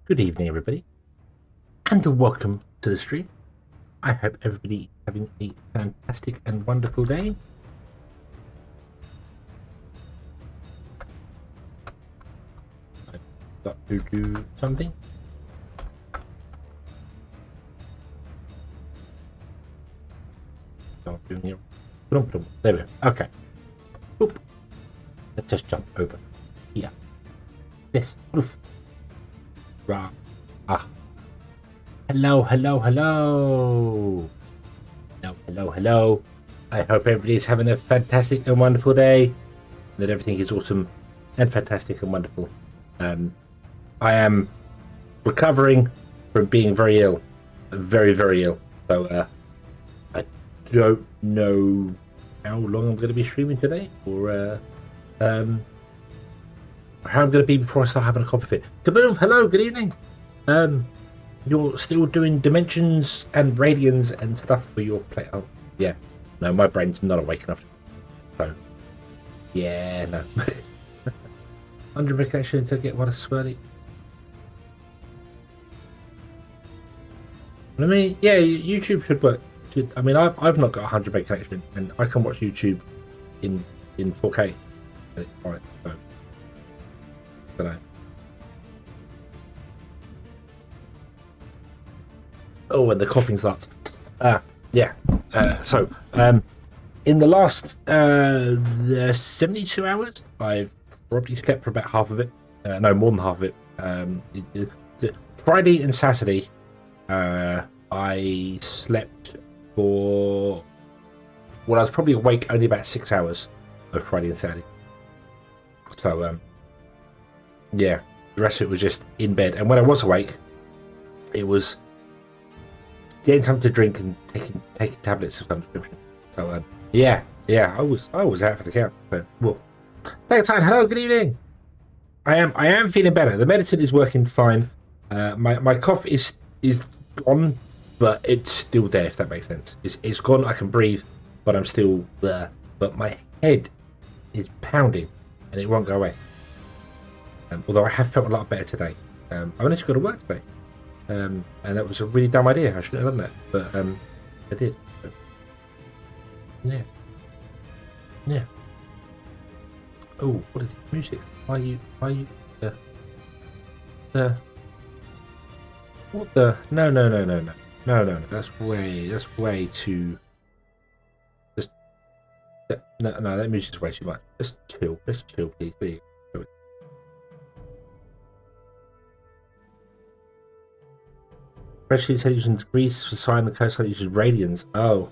Good evening, everybody, and welcome to the stream. I hope everybody is having a fantastic and wonderful day. I've got to do something. Start doing it. There we go. Okay. Oop. Let's just jump over here. Yes. Oof. Rah. Ah. Hello. Hello. I hope everybody's having a fantastic and wonderful day. That everything is awesome and fantastic and wonderful. I am recovering from being very ill. Very, very ill. So I don't know how long I'm going to be streaming today, or how I'm going to be before I start having a coffee fit. Kaboom! Hello, good evening. You're still doing dimensions and radians and stuff for your play. Oh, yeah. No, my brain's not awake enough. So, yeah, no. 100 recollection to get what a swirly. I mean, yeah, YouTube should work. I mean, I've not got 100 meg connection, and I can watch YouTube in 4K. Right, so, I don't know. Oh, and the coughing starts. Yeah. So, in the last 72 hours, I've probably slept for about half of it. No, more than half of it. Friday and Saturday, I slept for... Well, I was probably awake only about 6 hours of Friday and Saturday. So, yeah, the rest of it was just in bed. And when I was awake, it was getting something to drink and taking tablets of some description. So, yeah, I was out for the count. But, well, thanks, time. Hello, good evening. I am feeling better. The medicine is working fine. My cough is gone, but it's still there. If that makes sense, it's gone. I can breathe, but I'm still there. But my head is pounding, and it won't go away. Although I have felt a lot better today. I managed to go to work today. And that was a really dumb idea. I shouldn't have done that, but I did. So, yeah. Oh, what is this music? Why are you? What the? No. That's way too. Just no. That music's way too much. Let's chill, please. There you go. Especially said using degrees for sign the coastline uses radians. Oh.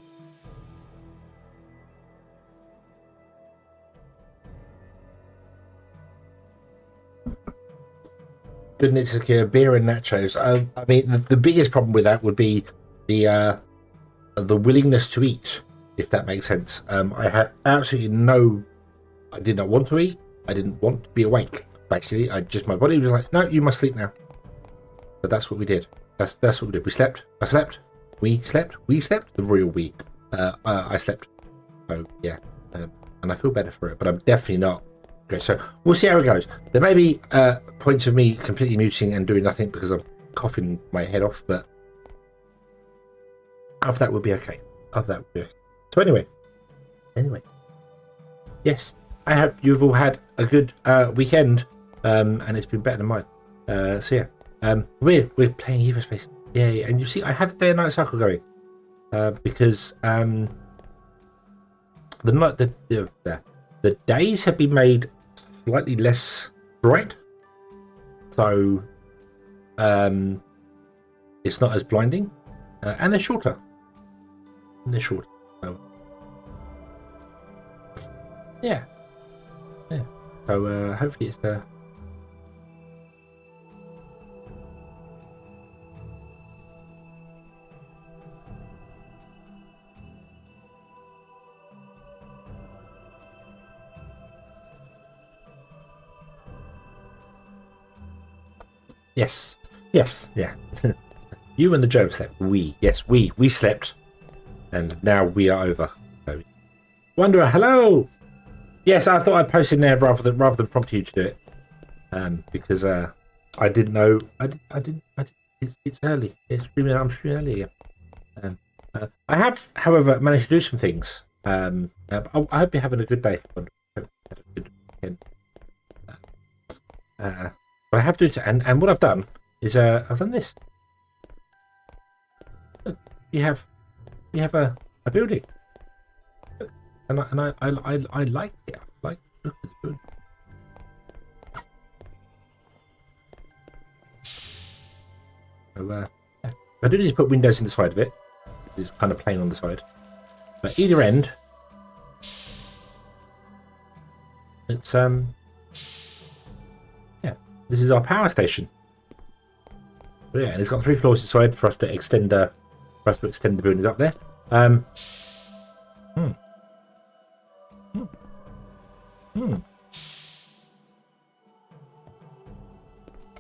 Goodness, secure beer and nachos. I mean, the biggest problem with that would be the willingness to eat, if that makes sense. I had absolutely no. I did not want to eat. I didn't want to be awake. Basically, my body was like, no, you must sleep now. So that's what we did. That's what we did. We slept. I slept. We slept. We slept. The real we. I slept. So yeah, and I feel better for it. But I'm definitely not. Okay, so we'll see how it goes. There may be points of me completely muting and doing nothing because I'm coughing my head off. But after that, we'll be okay. So anyway, yes. I hope you've all had a good weekend, and it's been better than mine. So yeah. We're playing EVOSPACE. Yeah, and you see, I have the day and night cycle going because the days have been made slightly less bright, so it's not as blinding, and they're shorter. So, yeah. So hopefully it's Yes, yeah. You and the Job slept. We slept, and now we are over. So, Wanderer, hello. Yes, I thought I'd post in there rather than prompt you to do it, because I didn't know. It's early. I'm streaming early again. I have, however, managed to do some things. I hope you're having a good day. Had a good weekend. But I have to do, and what I've done is I've done this. Look, you have a building, and I like it. I like look at the building. So, yeah. I do need to put windows in the side of it. It's kind of plain on the side, but either end, it's yeah. This is our power station. But yeah, and it's got 3 floors inside for us to extend the buildings up there. There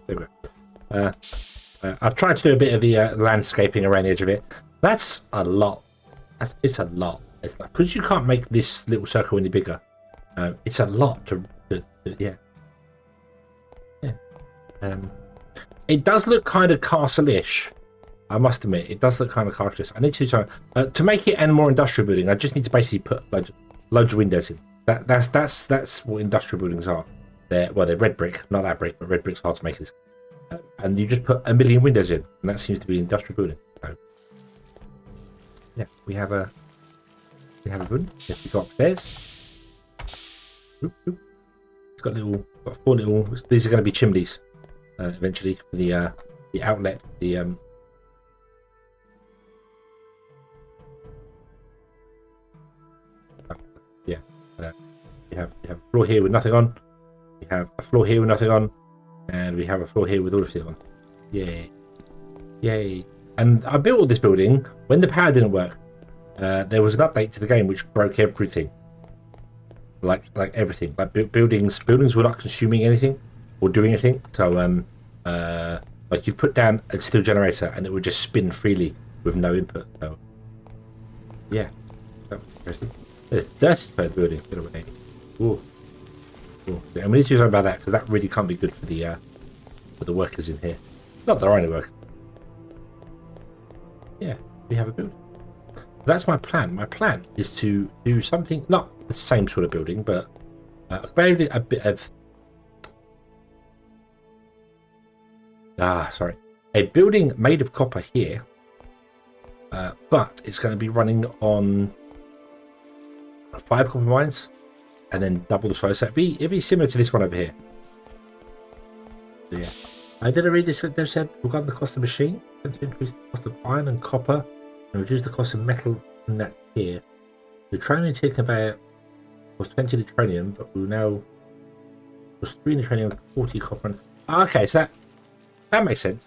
we go. I've tried to do a bit of the landscaping around the edge of it. That's a lot. It's a lot. It's like, because you can't make this little circle any bigger. It's a lot to yeah. It does look kind of castle-ish. I must admit, it does look kind of castle-ish. I need to make it a more industrial building. I just need to basically put loads of windows in. That's what industrial buildings are. They're red brick, not that brick, but red brick's hard to make. And you just put 1 million windows in, and that seems to be an industrial building. So, yeah, we have a building. Yes, we go upstairs. It's got 4 little. These are going to be chimneys eventually for the outlet. Yeah. You have a floor here with nothing on. We have a floor here with nothing on. And we have a floor here with all of it on. Yay. Yay. And I built all this building when the power didn't work. There was an update to the game which broke everything. Like everything. Like buildings were not consuming anything or doing anything. So like you'd put down a steel generator and it would just spin freely with no input. So yeah. That was interesting. There's dirty for the building. Get away. Ooh. Cool. And we need to do something about that because that really can't be good for the workers in here. Not that there are any workers. Yeah, we have a building. That's my plan. My plan is to do something, not the same sort of building, but a bit of a building made of copper here, but it's going to be running on 5 copper mines. And then double the size. So it'd be similar to this one over here. So yeah. I did read this. They said regarding the cost of machine, to increase the cost of iron and copper and reduce the cost of metal in that here. The training tier conveyor was 20 neutronium, but will now was 3 neutronium, 40 copper. And, okay, so that makes sense.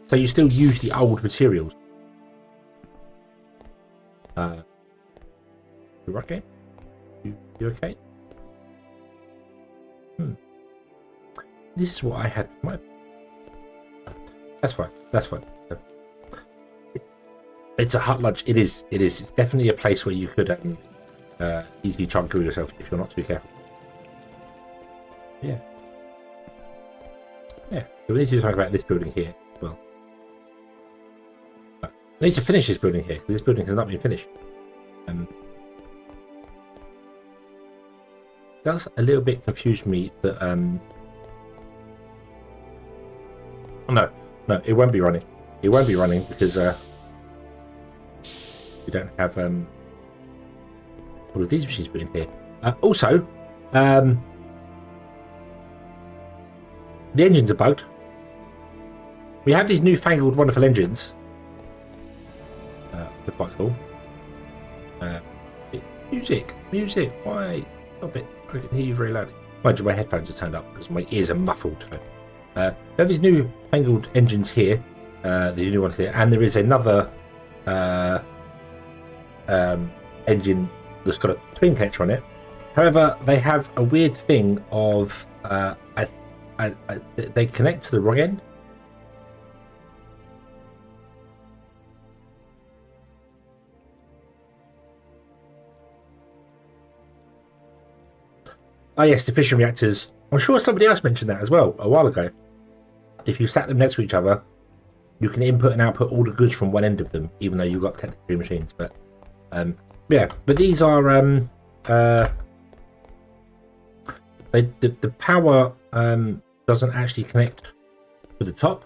So you still use the old materials. You right game? You okay? This is what I had. That's fine. That's fine. It's a hot lunch. It is. It's definitely a place where you could easily try and kill yourself if you're not too careful. Yeah. Yeah. So we need to talk about this building here. Well, we need to finish this building here because this building has not been finished. Does a little bit confuse me that no, it won't be running. It won't be running because we don't have all of these machines put in here. Also, the engines are bugged. We have these newfangled wonderful engines. They're quite cool. Music, why? Stop it. I can hear you very loudly. Mind you, my headphones are turned up because my ears are muffled. We have these new fangled engines here, the new ones here, and there is another engine that's got a twin connector on it. However, they have a weird thing of they connect to the wrong end. Oh yes, the fission reactors. I'm sure somebody else mentioned that as well a while ago. if you stack them next to each other, you can input and output all the goods from one end of them, even though you've got technically 3 machines. But yeah, but these are the power doesn't actually connect to the top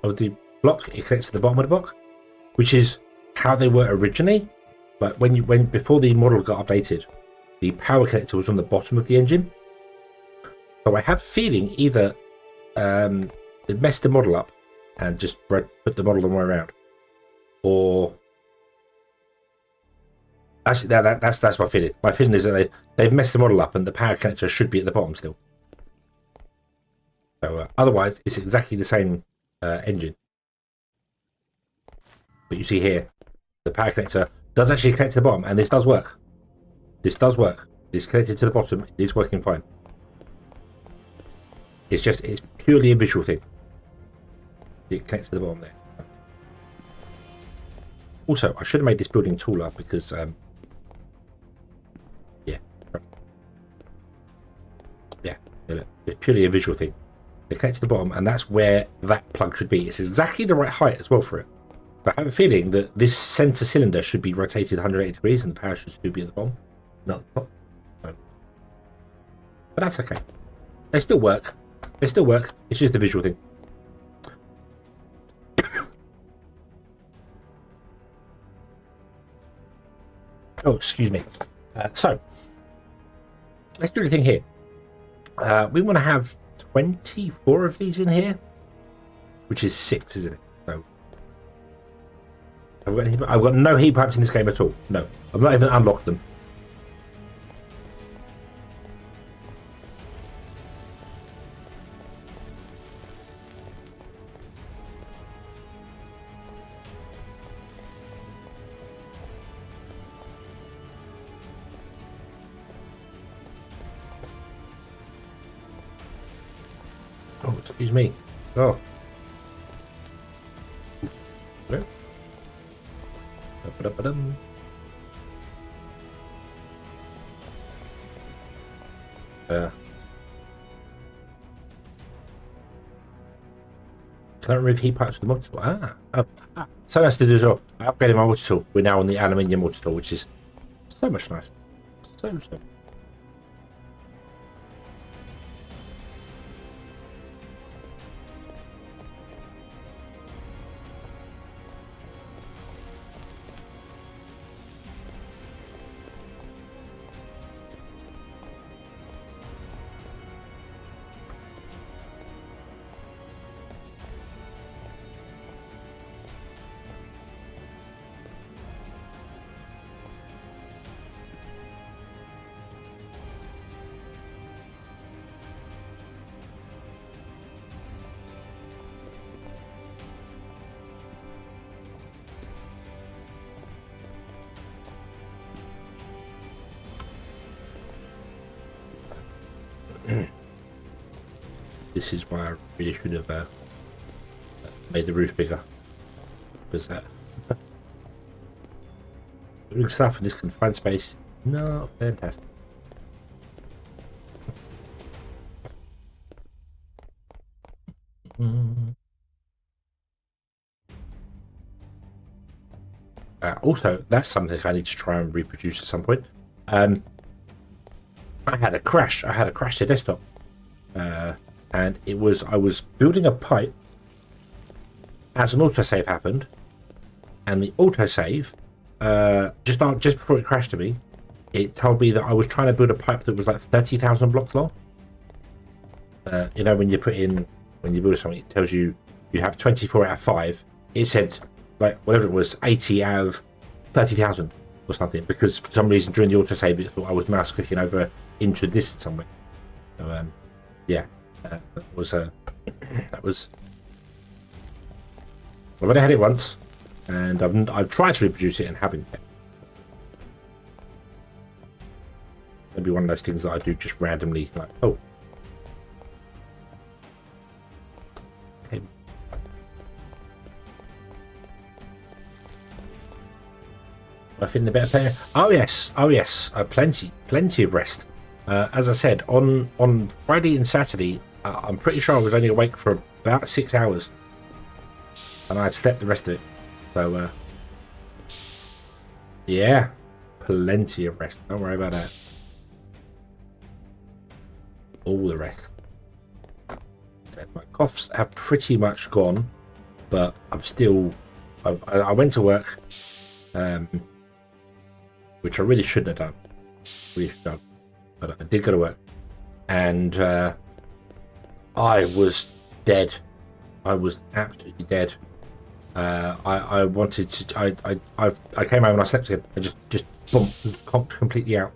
of the block. It connects to the bottom of the block, which is how they were originally. But before the model got updated, the power connector was on the bottom of the engine. So I have a feeling either it messed the model up and just put the model the way around, or actually that's my feeling. My feeling is that they've messed the model up and the power connector should be at the bottom still. So otherwise, it's exactly the same engine. But you see here, the power connector does actually connect to the bottom, and this does work. This does work. It's connected to the bottom. It is working fine. It's purely a visual thing. It connects to the bottom there. Also, I should have made this building taller because, yeah, it's purely a visual thing. They connect to the bottom, and that's where that plug should be. It's exactly the right height as well for it. But I have a feeling that this center cylinder should be rotated 180 degrees, and the power should still be at the bottom, not the top. So, but that's okay. They still work. They still work. It's just a visual thing. Oh, excuse me. So, let's do the thing here. We want to have 24 of these in here, which is 6, isn't it? So, I've got no heat pipes in this game at all. No, I've not even unlocked them. Oh, excuse me. Oh. No. Can I remove heat pipes with the multi-tool? So nice to do as well. I upgraded my multi-tool. We're now on the aluminium multi-tool, which is so much nicer. So. This is why I really should have made the roof bigger, because doing stuff in this confined space, no, fantastic. Also, that's something I need to try and reproduce at some point. I had a crash. I had a crash to desktop. And I was building a pipe as an autosave happened, and the autosave just before it crashed to me, it told me that I was trying to build a pipe that was like 30,000 blocks long. You know, when you build something, it tells you have 24 out of 5. It said like whatever it was, 80 out of 30,000 or something, because for some reason during the autosave it thought I was mouse clicking over into this somewhere. So yeah. That was I've only had it once, and I've tried to reproduce it and haven't yet. It'll be one of those things that I do just randomly, like, oh, okay. Am I feeling a better player? Oh yes, plenty of rest. As I said, on Friday and Saturday, I'm pretty sure I was only awake for about 6 hours, and I'd slept the rest of it. So yeah, plenty of rest. Don't worry about that. All the rest. My coughs have pretty much gone, but I'm still. I went to work, which I really shouldn't have done. Really should have done, but I did go to work, and I was dead. I was absolutely dead. I wanted to. I came home and I slept again. I just boom, completely out.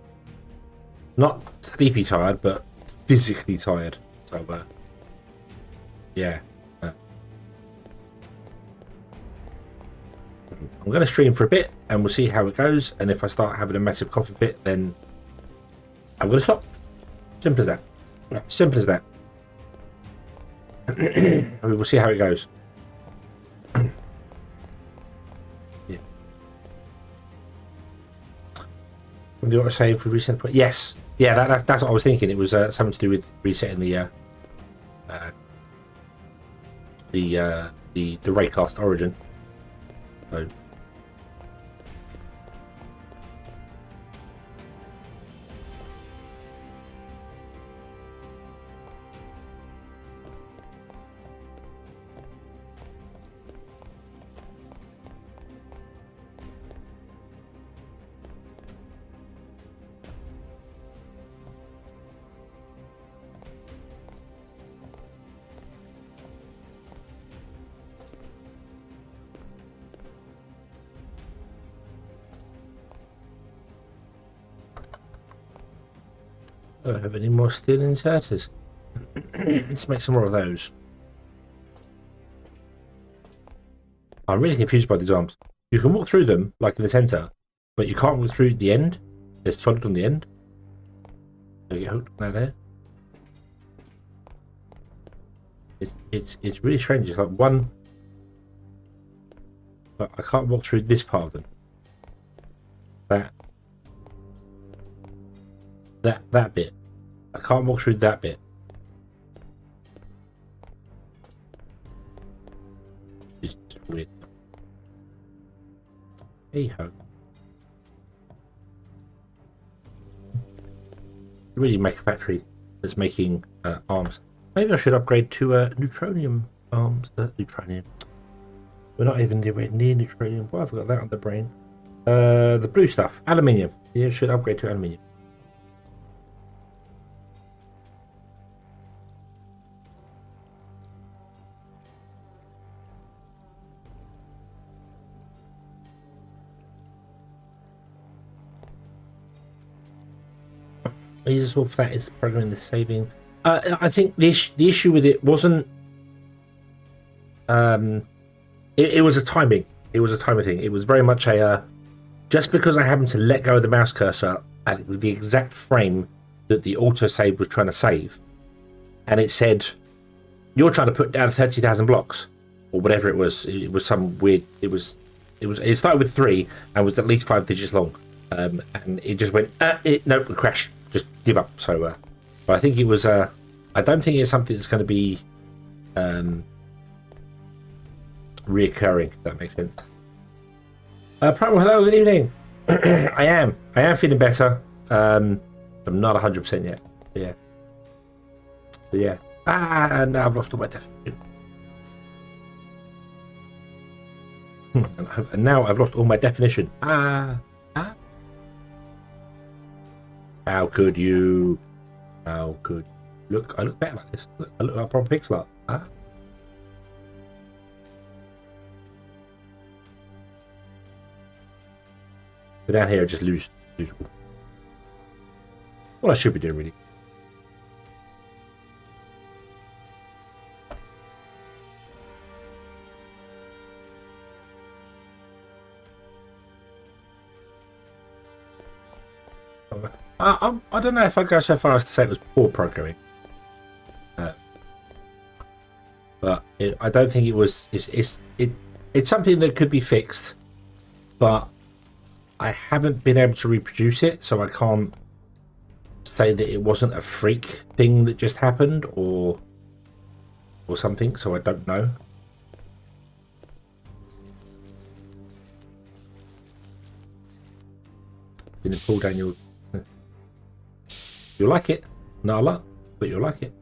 Not sleepy tired, but physically tired. So yeah. I'm going to stream for a bit and we'll see how it goes, and if I start having a massive cough fit, then I'm going to stop. Simple as that. Simple as that. We will see how it goes. Yeah. Do you want to save with reset point? Yes. Yeah, that's what I was thinking. It was something to do with resetting the Raycast origin. So I don't have any more steel inserters. Let's make some more of those. I'm really confused by these arms. You can walk through them, like in the center, but you can't walk through the end. They're solid on the end. So you get hooked now there. It's really strange. It's like one, but I can't walk through this part of them. That bit. I can't walk through that bit. It's just weird. Hey ho. Really make a factory that's making arms. Maybe I should upgrade to neutronium arms. Neutronium. We're not even anywhere near neutronium. Why have I got that on the brain? The blue stuff. Aluminium. Yeah, should upgrade to aluminium. Is all that is the programming the saving? I think the issue with it wasn't. It was a timing. It was a timing thing. It was very much a. Just because I happened to let go of the mouse cursor at the exact frame that the autosave was trying to save, and it said, "You're trying to put down 30,000 blocks," or whatever it was. It was some weird. It started with 3 and was at least 5 digits long, and it just went. Nope, it crashed. Just give up. So, but I think it was. I don't think it's something that's going to be reoccurring. If that makes sense. Primal, hello, good evening. I am feeling better. I'm not 100% yet. Yeah. So yeah. And now I've lost all my definition. And now I've lost all my definition. How could you? How could look? I look better like this. Look, I look like a proper pixel art. But down here, I just lose. Well, I should be doing really. I don't know if I'd go so far as to say it was poor programming, but I don't think it was. It's something that could be fixed, but I haven't been able to reproduce it, so I can't say that it wasn't a freak thing that just happened, or or something, so I don't know. Gonna pull down your. You'll like it, not a lot, but you'll like it.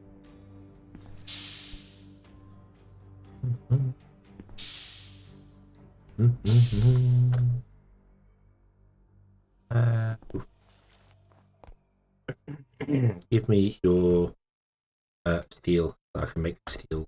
Give me your steel. I can make steel.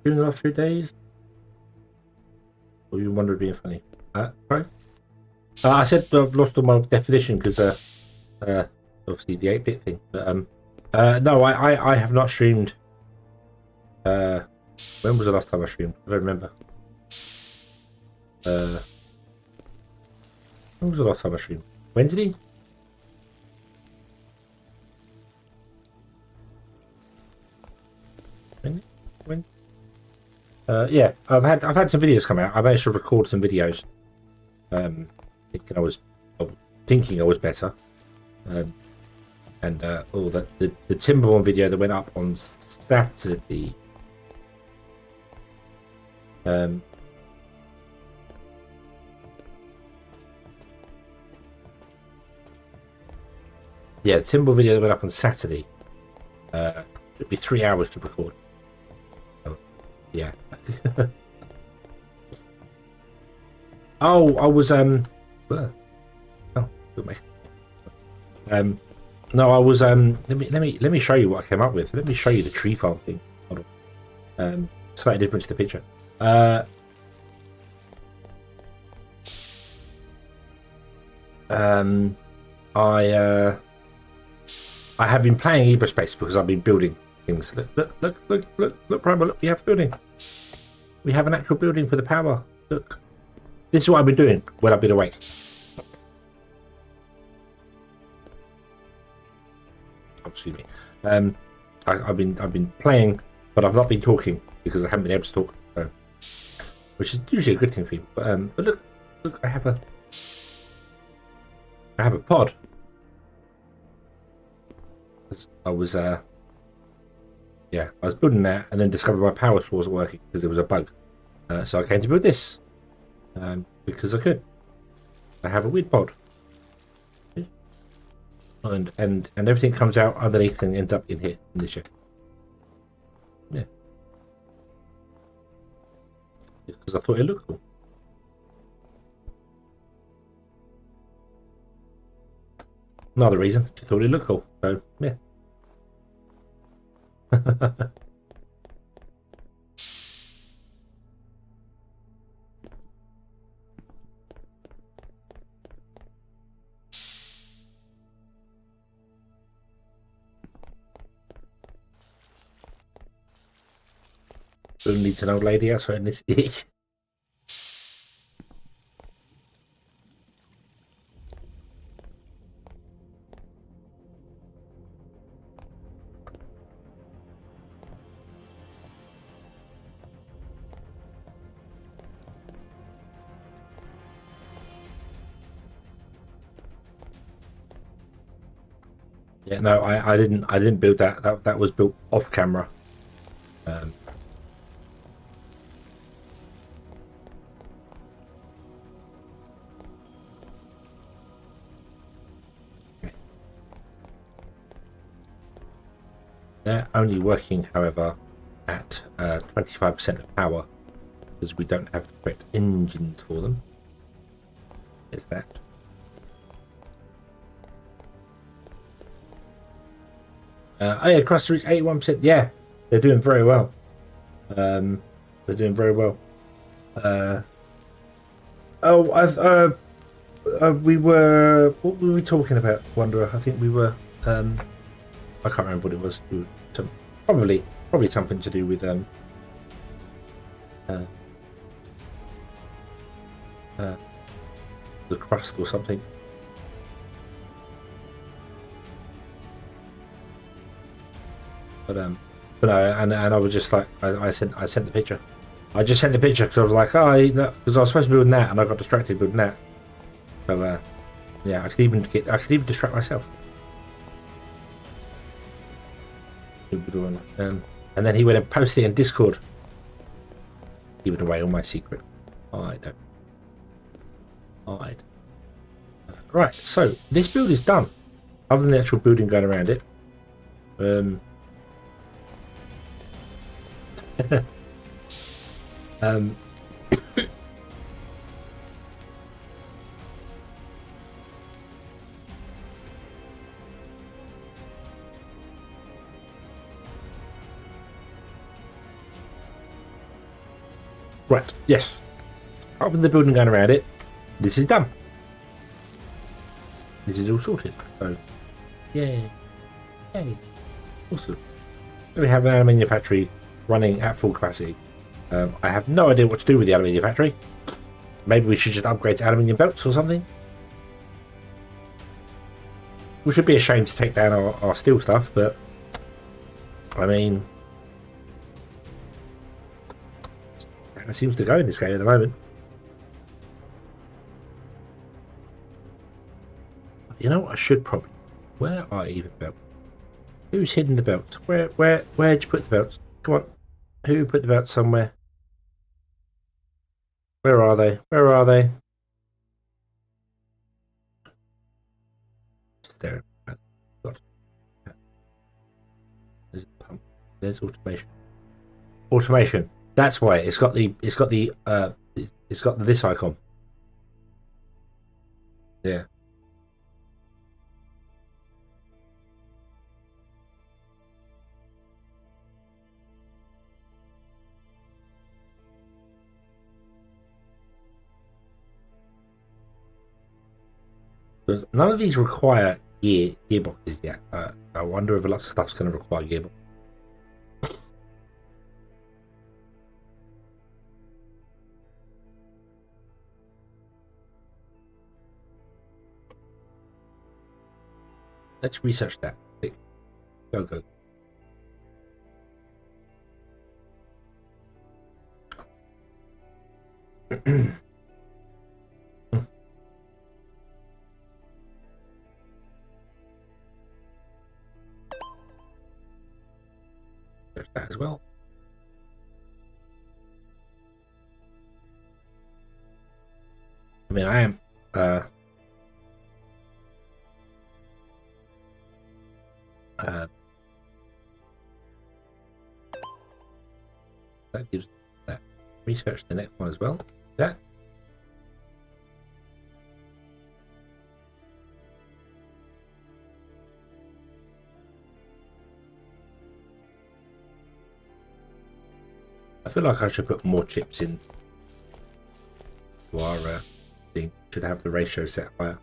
In the last 3 days? Or you wonder being funny? Sorry? I said I've lost all my definition because obviously the 8-bit thing. But no, I have not streamed. When was the last time I streamed? I don't remember. When was the last time I streamed? Wednesday? When? Yeah, I've had some videos come out. I managed to record some videos. Thinking I was better. And the Timberborn video that went up on Saturday. Yeah, the Timberborn video that went up on Saturday. It'd be 3 hours to record. Yeah. Oh, I was no, I was let me show you what I came up with. Let me show you the tree farm thing. Hold on. Slightly different to the picture. I have been playing EVOSPACE because I've been building things. Look, Primer, look, we have building. We have an actual building for the power. Look. This is what I've been doing when I've been awake. Oh, excuse me. I've been playing, but I've not been talking because I haven't been able to talk. So, which is usually a good thing for people. But look, I have a pod. I was building that and then discovered my power source wasn't working because there was a bug. So I came to build this because I could. I have a weird pod, and everything comes out underneath and ends up in here in this chest. Yeah, because I thought it looked cool. Another reason, just thought it looked cool. So yeah. Who needs an old lady outside in this? Yeah, no, I didn't build that. That was built off camera. They're only working, however, at 25% of power because we don't have the correct engines for them. Is that? Oh yeah, cluster reach 81%. Yeah, they're doing very well. They're doing very well. We were. What were we talking about, Wanderer? I think we were. I can't remember what it was. Probably something to do with uh, the crust or something. But no, and I was just like, I sent the picture. I just sent the picture because I was like, oh, because I was supposed to be building that, and I got distracted building that. So yeah, I could even distract myself. And then he went and posted it in Discord, giving away all my secret. I don't hide. Right, so this build is done. Other than the actual building going around it. Right, yes. Other than the building going around it, this is done. This is all sorted. So, yay. Yay. Awesome. So we have an aluminium factory running at full capacity. I have no idea what to do with the aluminium factory. Maybe we should just upgrade to aluminium belts or something. We should be ashamed to take down our steel stuff, but I mean, that seems to go in this game at the moment. You know what? I should probably. Where are even belts? Who's hidden the belts? Where'd you put the belts? Come on. Who put the belts somewhere? Where are they? Where are they? There. There's a pump. There's automation. Automation. That's why it's got the this icon. Yeah. But none of these require gearboxes yet. I wonder if lots of stuff's going to require gearbox. Let's research that. Go. There's that as well. I mean, I am that gives that research the next one as well. Yeah. I feel like I should put more chips in to our thing. Should have the ratio set higher.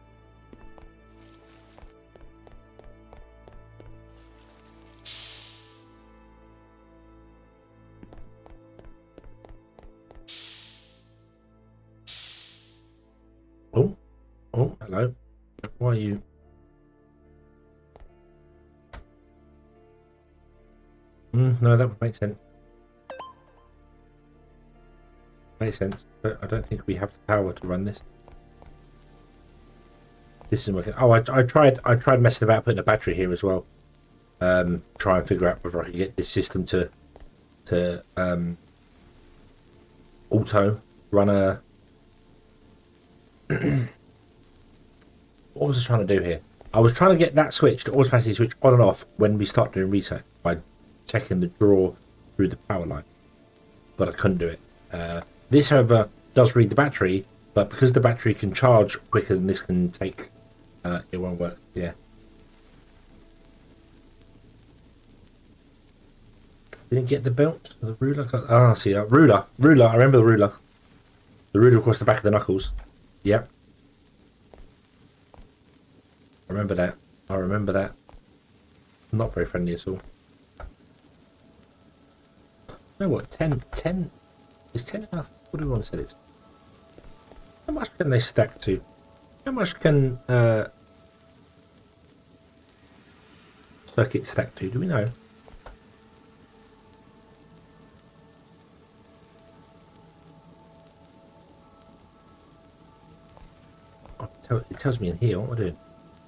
Oh, hello. Why are you? No, that would make sense. Makes sense, but I don't think we have the power to run this. This isn't working. Oh, I tried messing about putting a battery here as well. Try and figure out whether I can get this system to auto run a. What was I trying to do here? I was trying to get that switch, the automatically switch, on and off when we start doing reset by checking the draw through the power line, but I couldn't do it. This, however, does read the battery, but because the battery can charge quicker than this can take, it won't work. Yeah. Didn't get the belt, the ruler. Ah, see, ruler. I remember the ruler. The ruler across the back of the knuckles. Yep. I remember that. Not very friendly at all. You know what? 10 Is 10 enough? What do we want to set it to? How much can they stack to? How much can circuit stack to? Do we know? Oh, it tells me in here. What am I doing?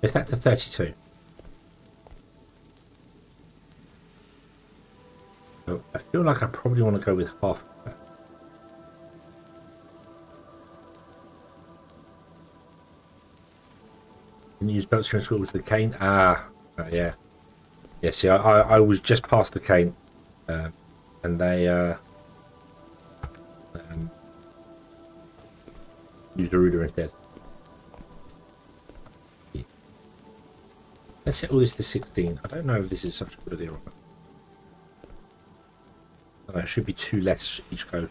It's stacked to 32. So I feel like I probably want to go with half of that. And use belts in school with the cane. Yeah. Yeah, see, I was just past the cane. And they used a ruler instead. Yeah. Let's set all this to 16. I don't know if this is such a good idea or not. It should be 2 less each go.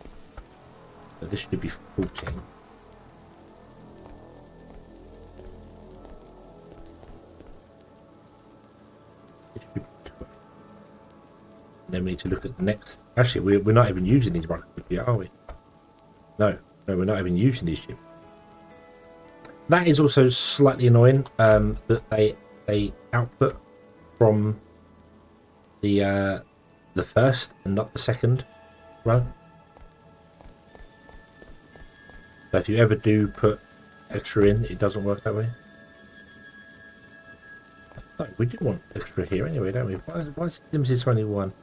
So this should be 14. This should be 12. Then we need to look at the next. Actually, we're not even using these rockets yet, are we? No, we're not even using these ships. That is also slightly annoying. That they output from the first and not the second run. So if you ever do put extra in, it doesn't work that way. No, we do want extra here anyway, don't we? Why is it limited to only 1?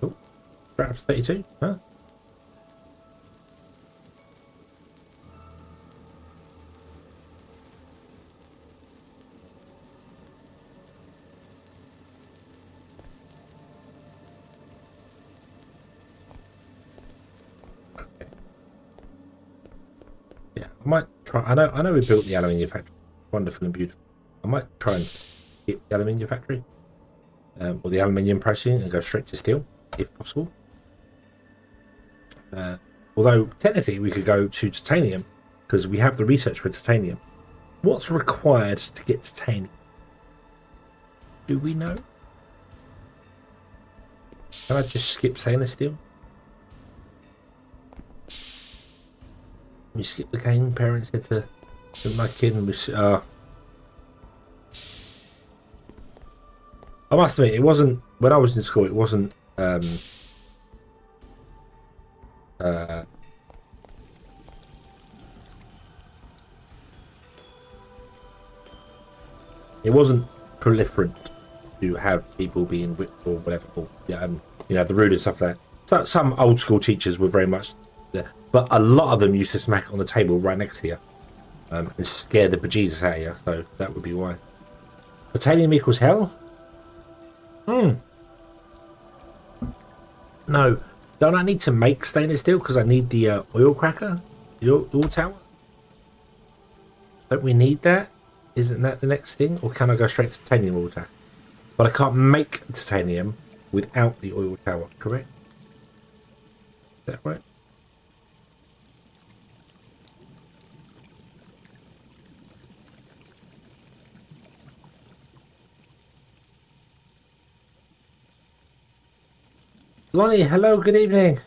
Oh, perhaps 32, huh? I might try. I know we built the aluminium factory, wonderful and beautiful. I might try and skip the aluminium factory, or the aluminium processing, and go straight to steel, if possible. Although technically we could go to titanium, because we have the research for titanium. What's required to get titanium? Do we know? Can I just skip stainless steel? You skip the cane, parents said to my kid, and I must admit, it wasn't, when I was in school, it wasn't it wasn't proliferant to have people being whipped or whatever, or you know, the rude and stuff like that. So, some old school teachers were very much there. But a lot of them used to smack it on the table right next to you and scare the bejesus out of you, so that would be why. Titanium equals hell? No. Don't I need to make stainless steel because I need the oil cracker? The oil tower? Don't we need that? Isn't that the next thing? Or can I go straight to titanium oil tower? But I can't make titanium without the oil tower, correct? Is that right? Lonnie, hello, good evening.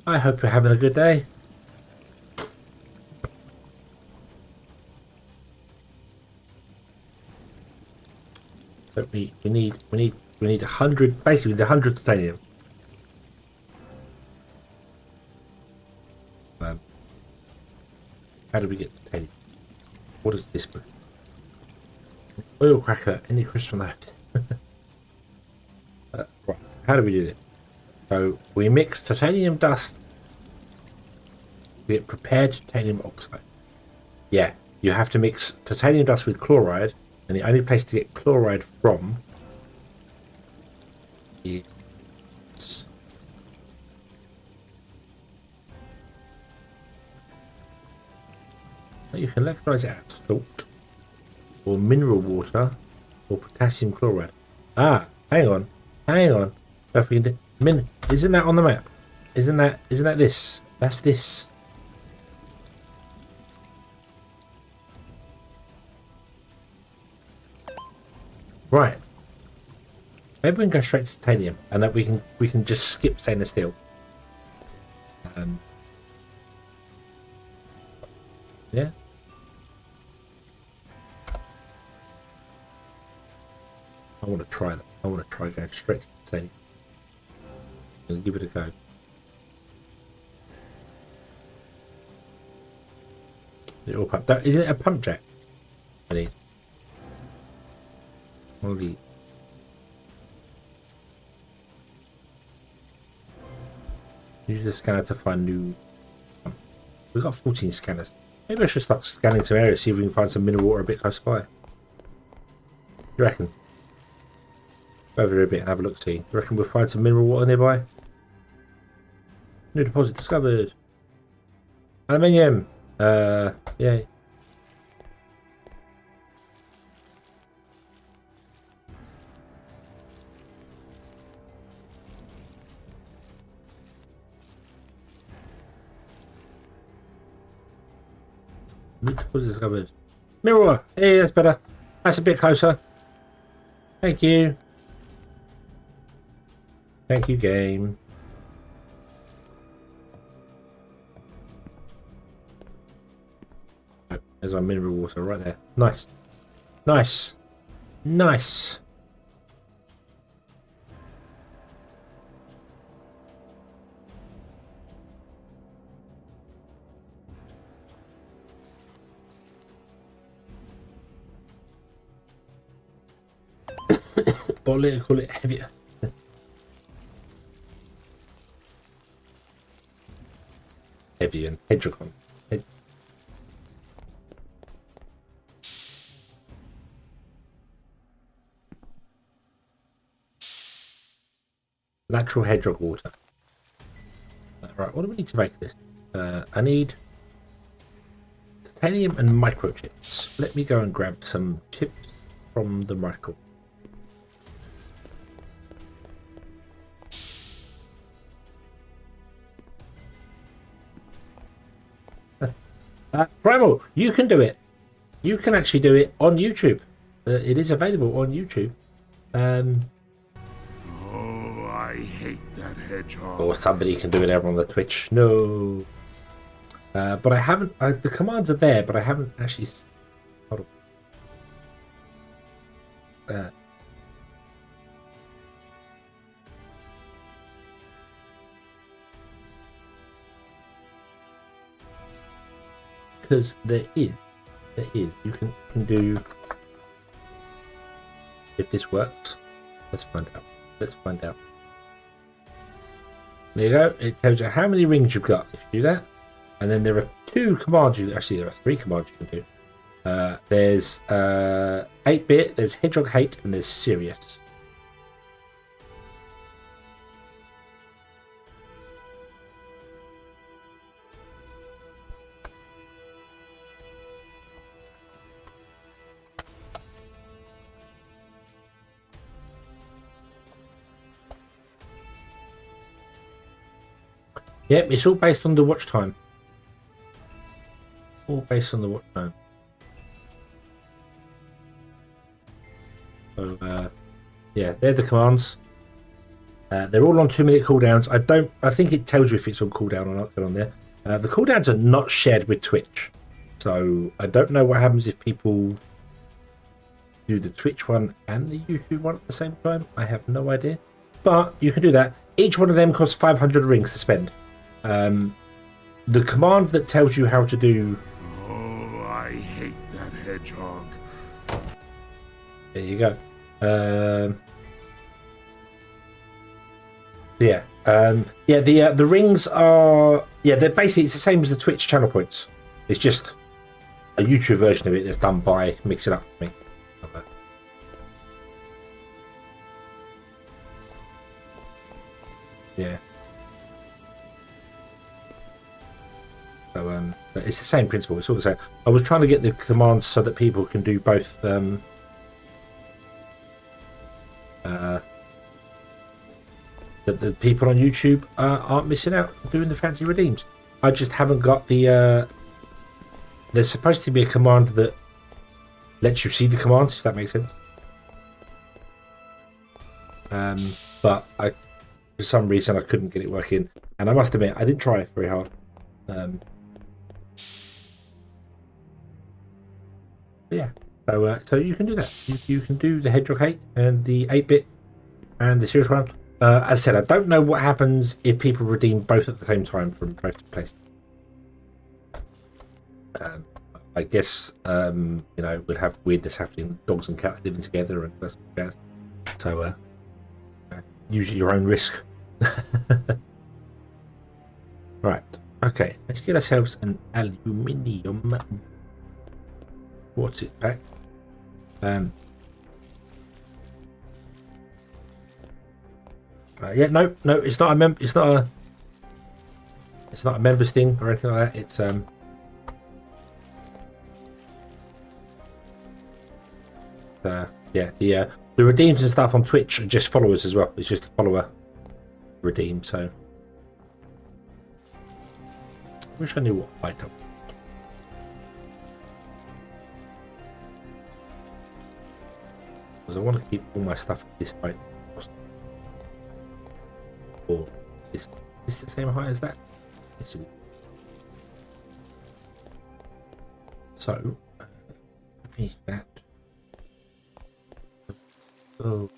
I hope you're having a good day. But we need 100, basically we need 100 titanium. How do we get titanium? What is this book? Oil cracker, any question on that? Right, how do we do this? So we mix titanium dust, we get prepared titanium oxide. Yeah, you have to mix titanium dust with chloride, and the only place to get chloride from is you can electrolyze it at salt, or mineral water, or potassium chloride. Ah, hang on. If we can do, isn't that on the map? Isn't that this? That's this. Right. Maybe we can go straight to titanium, and that we can just skip stainless steel. Yeah. I want to try that. I want to try going straight to titanium. And give it a go. Little pump. That is it. A pump jack. I need one of these. Use the scanner to find new. We've got 14 scanners. Maybe I should start scanning some areas, see if we can find some mineral water a bit close by. What do you reckon? Go over here a bit and have a look. See. You reckon we'll find some mineral water nearby? New deposit discovered. Aluminium. Yay. New deposit discovered. Mirror. Hey, that's better. That's a bit closer. Thank you. Thank you, game. There's our mineral water right there. Nice. Nice. Nice. Bottle it and call it heavier. Heavy and Hedgehog. Natural hedgehog water. Right, what do we need to make this? I need titanium and microchips. Let me go and grab some chips from the micro. Primal, you can do it. You can actually do it on YouTube. It is available on YouTube. Oh, I hate that hedgehog. Or somebody can do it over on the Twitch. No. But I haven't. The commands are there, but I haven't actually. Hold on. Because there is. You can do. If this works, let's find out. There you go. It tells you how many rings you've got if you do that. And then there are two commands there are three commands you can do. There's 8-bit, there's Hedgehog Hate, and there's Serious. Yep, it's all based on the watch time. All based on the watch time. So, yeah, they're the commands. They're all on 2-minute cooldowns. I think it tells you if it's on cooldown or not on there. The cooldowns are not shared with Twitch. So, I don't know what happens if people do the Twitch one and the YouTube one at the same time. I have no idea. But you can do that. Each one of them costs 500 rings to spend. The command that tells you how to do. Oh, I hate that hedgehog. There you go. Yeah. The rings are. Yeah, they're basically it's the same as the Twitch channel points. It's just a YouTube version of it that's done by Mix It Up for me. Okay. Yeah. So it's the same principle. It's all the same. I was trying to get the commands so that people can do both. That the people on YouTube aren't missing out doing the fancy redeems. I just haven't got the. There's supposed to be a command that lets you see the commands, if that makes sense. But for some reason I couldn't get it working, and I must admit I didn't try very hard. Yeah, so you can do that. You can do the Hedgehog 8 and the 8-bit and the Serious one. As I said, I don't know what happens if people redeem both at the same time from both places. I guess we'll have weirdness happening, dogs and cats living together and that's jazz. So use at your own risk. Right. Okay. Let's get ourselves an aluminium. What's it back? Yeah, no, it's not a it's not a members thing or anything like that. It's yeah, the redeems and stuff on Twitch are just followers as well. It's just a follower redeem. So I wish I knew what item. Because I want to keep all my stuff at this height. Or is this the same height as that? Yes, it is. So beneath that. Oh.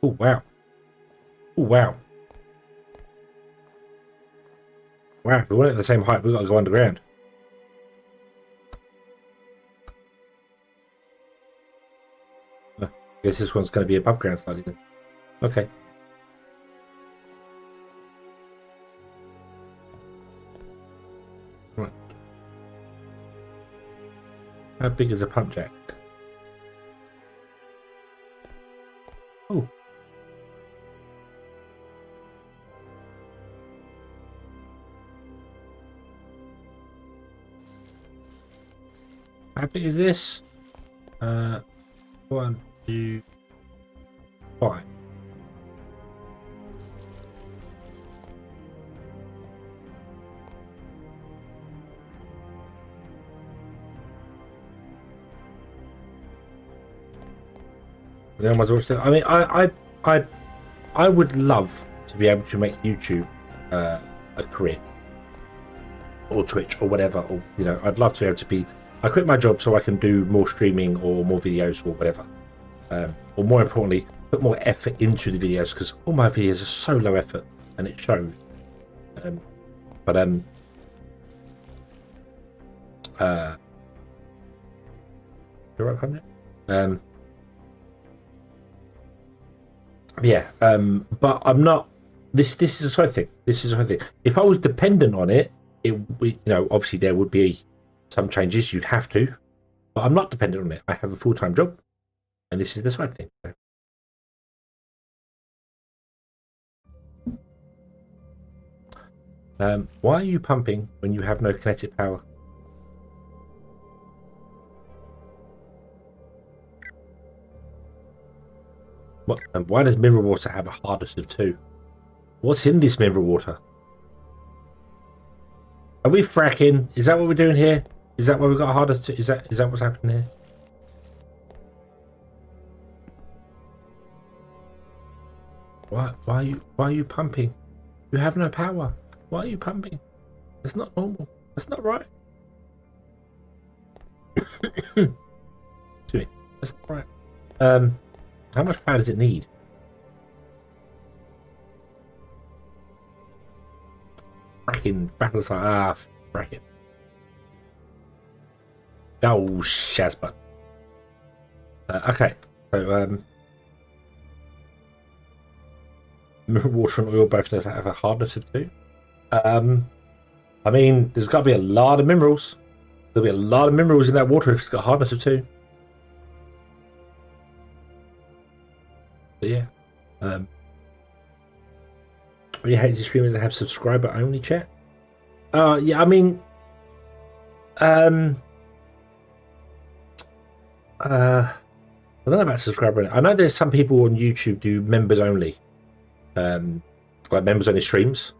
Oh wow. Oh wow. Wow, if we weren't at the same height, we've got to go underground. I guess this one's going to be above ground slightly then. Okay. Right. How big is a pump jack? Oh. How big is this? 1, 2, 5. Then I might as well still, I mean, I would love to be able to make YouTube a career, or Twitch, or whatever, or I'd love to be able to be. I quit my job so I can do more streaming or more videos or whatever, or more importantly, put more effort into the videos because all my videos are so low effort and it shows. You're right, Pamela? Yeah, but I'm not. This is a side thing. This is a side thing. If I was dependent on it, obviously there would be some changes. You'd have to, but I'm not dependent on it. I have a full-time job, and this is the side thing. Why are you pumping when you have no kinetic power? What? And why does mineral water have a hardness of 2? What's in this mineral water? Are we fracking? Is that what we're doing here? Is that why we've got a hardness to? Is that what's happening here? Why are you pumping? You have no power. Why are you pumping? It's not normal. That's not right. Excuse me. That's not right. How much power does it need? Fracking battles like frack it. Oh shazbut. Okay. So water and oil both have a hardness of 2. I mean, there's got to be a lot of minerals. There'll be a lot of minerals in that water if it's got a hardness of 2. But yeah. Really hates the streamers that have subscriber only chat. Yeah, I mean, I don't know about subscriber only. I know there's some people on YouTube do members only, like members only streams.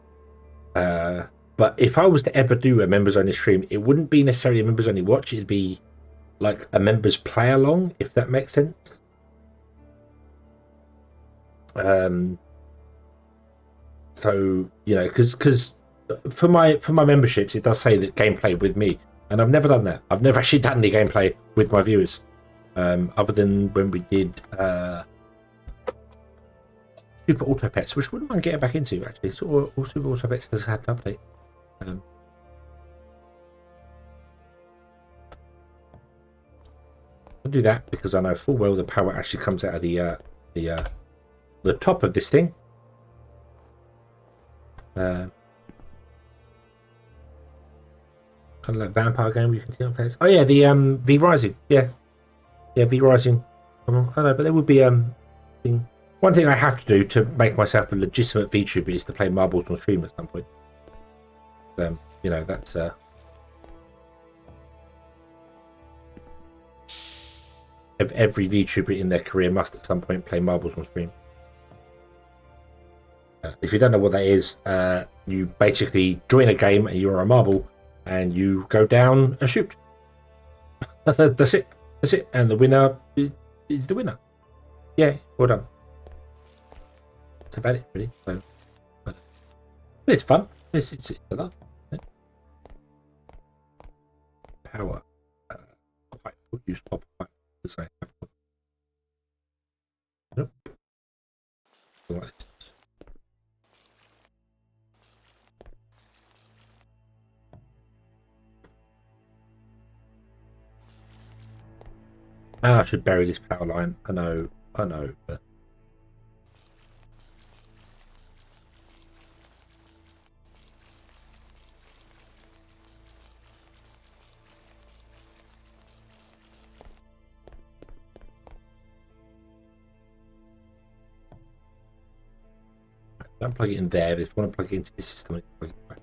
But But if I was to ever do a members only stream, it wouldn't be necessarily a members only watch. It'd be like a members play along, if that makes sense. So you know, because for my memberships, it does say that gameplay with me, and I've never done that. I've never actually done any gameplay with my viewers, other than when we did Super Auto Pets, which wouldn't mind getting back into actually. So Super Auto Pets has had an update. I'll do that because I know full well the power actually comes out of the top of this thing. Kind of like vampire game you can see on players. Oh yeah, the V Rising. Yeah, V Rising. I know, but there would be one thing I have to do to make myself a legitimate VTuber is to play marbles on stream at some point. You know, that's every VTuber in their career must at some point play marbles on stream. If you don't know what that is, you basically join a game and you're a marble and you go down a chute. That's it. That's it. And the winner is the winner. Yeah, well done. That's about it, really. So, but it's fun. It's a lot. Power. Pipe. Use copper pipe. Nope. Like this. I should bury this power line. I know, but don't plug it in there. But if you want to plug it into this system, plug it back.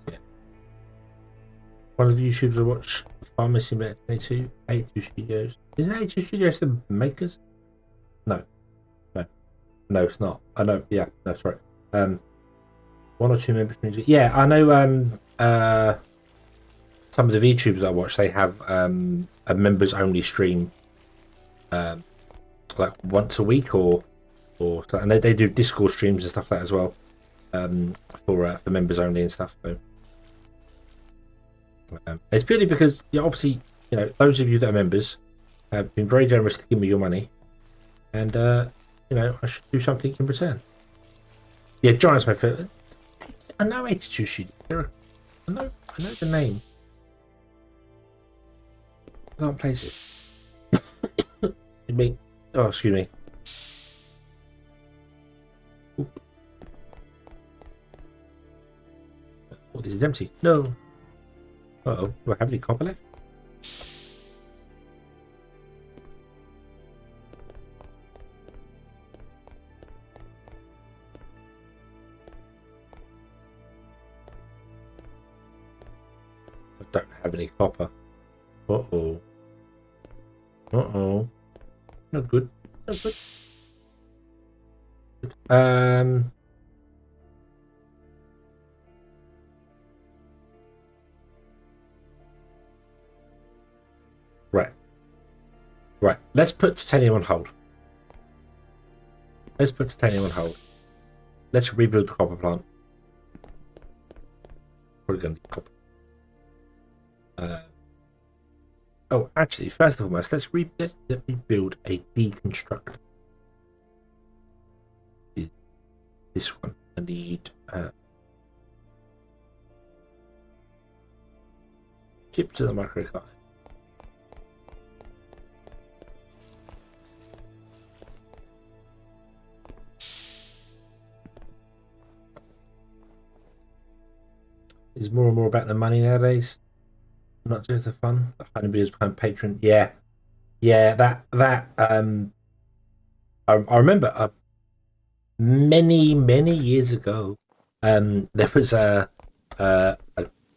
Yeah. One of the YouTubers I watch, Farmer Simulator 22, 82 Studios. Isn't 82 Studios the makers? No, it's not. I know. Yeah, no, sorry. One or two members. Yeah, I know. Some of the VTubers I watch, they have a members only stream, like once a week or and they do Discord streams and stuff like that as well, for members only and stuff. So it's purely because obviously those of you that are members have been very generous to give me your money, and I should do something in return. Yeah, Giant's my favorite. I know 82 Studios. I know the name. I can't place it. Oh, excuse me. Oop. Oh, this is empty. No. Uh-oh. Do I have any copper left? I don't have any copper. Uh-oh. Uh-oh. Not good. Not good. Right. Let's put titanium on hold. Let's rebuild the copper plant. Probably going to need copper. Oh, actually, first and foremost, let me build a deconstructor. This one. I need chip to the microcard. It's more and more about the money nowadays, not just the fun. 100 videos behind Patreon. Yeah. That I remember many years ago. There was a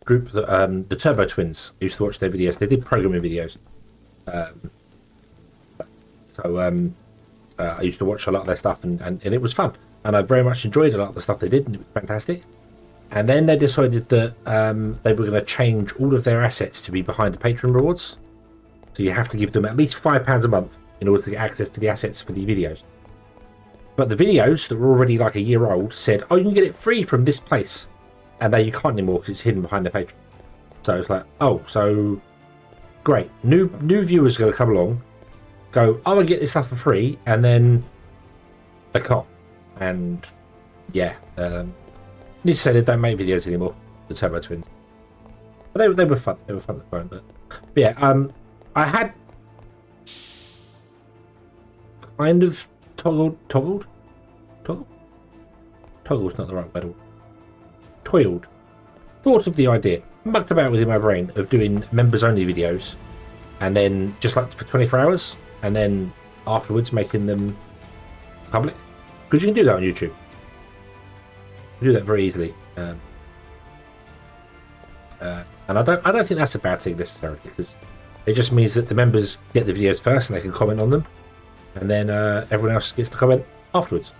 group that the Turbo Twins used to watch their videos. They did programming videos. I used to watch a lot of their stuff, and it was fun. and I very much enjoyed a lot of the stuff they did, and it was fantastic. And then they decided that they were going to change all of their assets to be behind the Patreon rewards. So you have to give them at least £5 a month in order to get access to the assets for the videos. But the videos that were already like a year old said, oh, you can get it free from this place. And now you can't anymore because it's hidden behind the Patreon. So it's like, oh, so great. New viewers are going to come along, go, oh, I get this stuff for free, and then they can't. And yeah, need to say they don't make videos anymore, the Turbo Twins. But they were fun. They were fun at the time. But yeah, I had kind of toggled's not the right word. Toiled. Thought of the idea, mucked about within my brain of doing members only videos, and then just like for 24 hours, and then afterwards making them public. Because you can do that on YouTube. You can do that very easily. And I don't think that's a bad thing necessarily, because it just means that the members get the videos first and they can comment on them, and then everyone else gets to comment afterwards.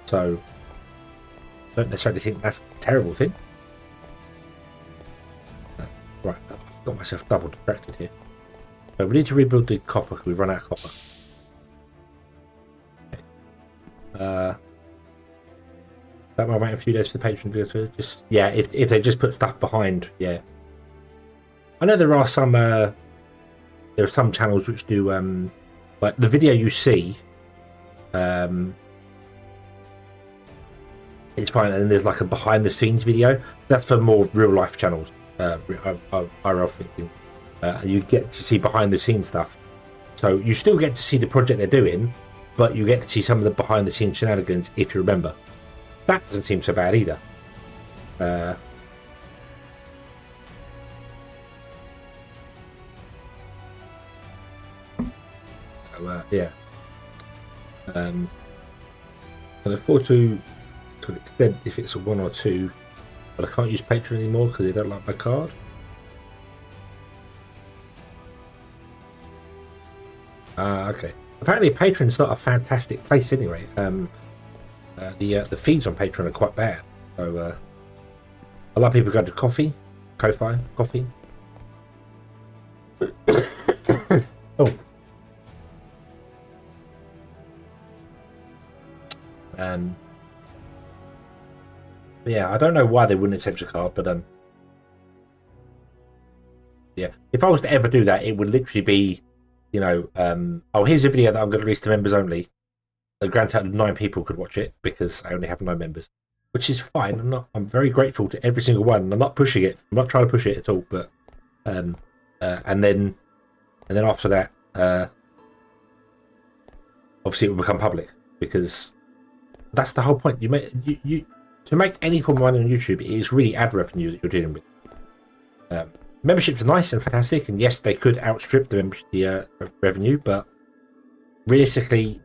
So I don't necessarily think that's a terrible thing. Right, I've got myself double distracted here. So we need to rebuild the copper because we've run out of copper. Okay. That might wait a few days for the Patreon video to just, yeah, if they just put stuff behind, yeah. I know there are some there are some channels which do like the video you see, it's fine, and then there's like a behind the scenes video. That's for more real life channels. IRL thinking. You get to see behind the scenes stuff, so you still get to see the project they're doing, but you get to see some of the behind the scenes shenanigans if you remember. That doesn't seem so bad either. Yeah. Can afford to an extent if it's a 1 or 2, but I can't use Patreon anymore because they don't like my card. Okay. Apparently Patreon's not a fantastic place anyway. The feeds on Patreon are quite bad. So a lot of people go to Ko-Fi. Oh. Yeah, I don't know why they wouldn't accept your card, but yeah, if I was to ever do that, it would literally be, you know, oh, here's a video that I'm going to release to members only. Granted, 9 people could watch it because I only have 9 members, which is fine. I'm very grateful to every single one. I'm not pushing it. I'm not trying to push it at all. But and then after that, obviously it will become public because that's the whole point. You to make any form of money on YouTube, it is really ad revenue that you're dealing with. Memberships are nice and fantastic, and yes, they could outstrip the revenue, but realistically,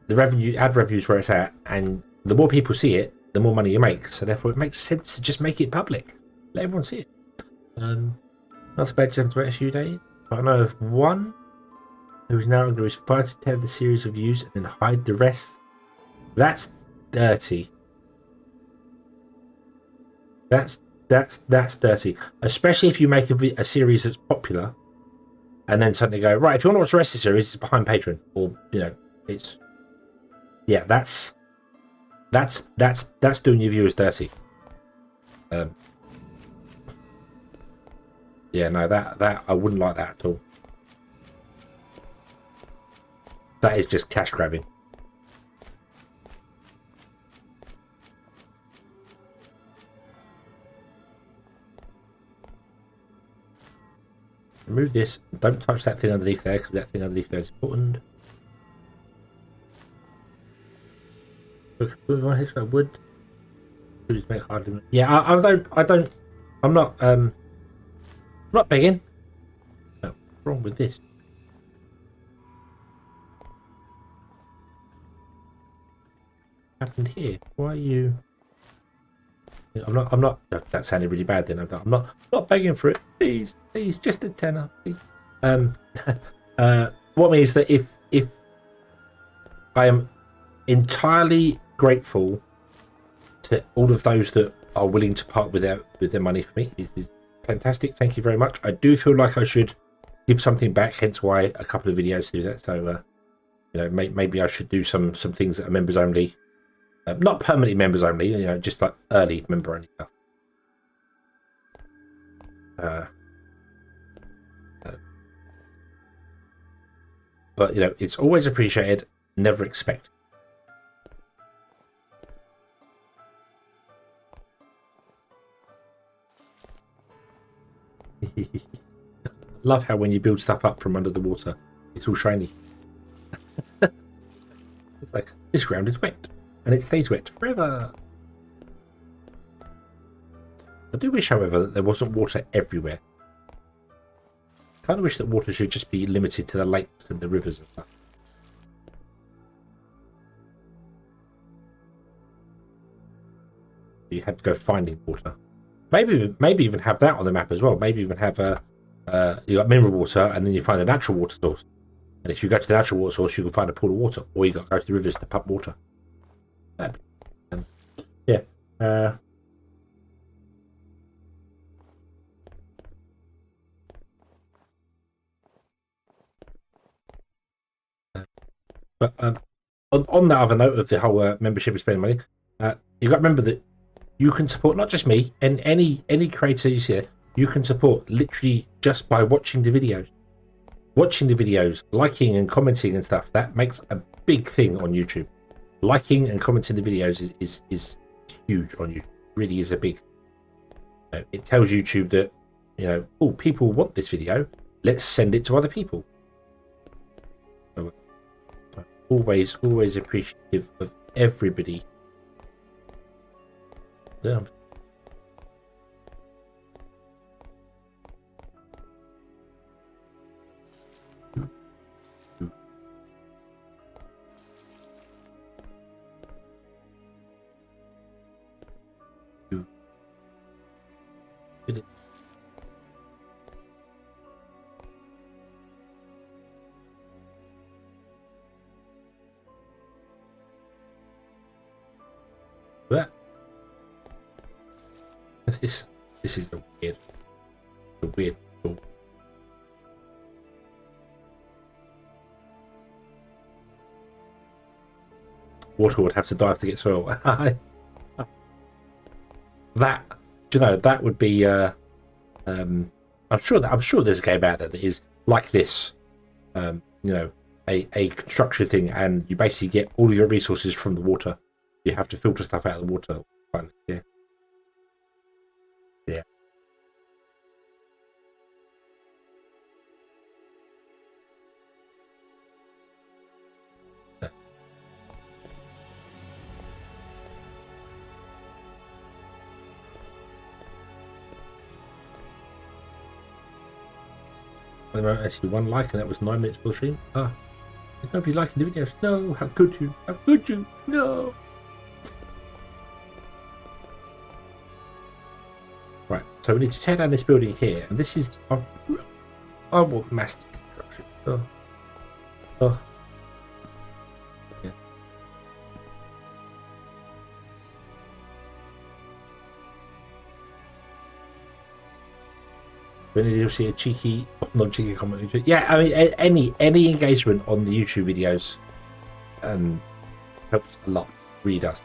the ad revenue is where it's at, and the more people see it, the more money you make. So therefore, it makes sense to just make it public, let everyone see it. Not so bad, just to wait a few days. But I know of one who's now going to use 5 to 10 of the series of views and then hide the rest. That's dirty. That's dirty, especially if you make a series that's popular, and then suddenly go, right, if you want to watch the rest of the series, it's behind Patreon, or you know, it's, yeah, that's doing your viewers dirty. Yeah, no, that I wouldn't like that at all. That is just cash grabbing. Remove this. Don't touch that thing underneath there because that thing underneath there is important. Wood. Yeah, I'm not begging. No, what's wrong with this? What happened here? Why are you? I'm not. That sounded really bad. Then I'm not begging for it. Please, just a tenner. Please. What means that if I am entirely grateful to all of those that are willing to part with their money for me. It's fantastic. Thank you very much. I do feel like I should give something back, hence why a couple of videos do that. So you know, maybe I should do some things that are members only, not permanently members only, you know, just like early member only stuff. But you know, it's always appreciated, never expected. Love how when you build stuff up from under the water, it's all shiny. It's like, this ground is wet, and it stays wet forever. I do wish, however, that there wasn't water everywhere. Kind of wish that water should just be limited to the lakes and the rivers and stuff. You had to go finding water. Maybe even have that on the map as well. Maybe even have you got mineral water, and then you find a natural water source. And if you go to the natural water source, you can find a pool of water, or you got to go to the rivers to pump water. Yeah. But on that other note of the whole membership and spending money, you got to remember that you can support not just me and any creator you see. You can support literally just by watching the videos. Watching the videos, liking and commenting and stuff, that makes a big thing on YouTube. Liking and commenting the videos is huge on YouTube. It really is a big. It tells YouTube that, you know, oh, people want this video. Let's send it to other people. So, always appreciative of everybody. Yeah. But this is a weird tool. Water would have to dive to get soil. That, do you know, that would be I'm sure there's a game out there that is like this. You know, a construction thing, and you basically get all of your resources from the water. You have to filter stuff out of the water. Yeah. Yeah. I see one like, and that was 9 minutes for the stream. There's nobody liking the videos. No, how could you? How could you? No. Right, so we need to tear down this building here, and this is I want massive construction. Oh. Yeah. When you'll see a cheeky, not cheeky comment. Yeah, I mean, any engagement on the YouTube videos helps a lot. Really does.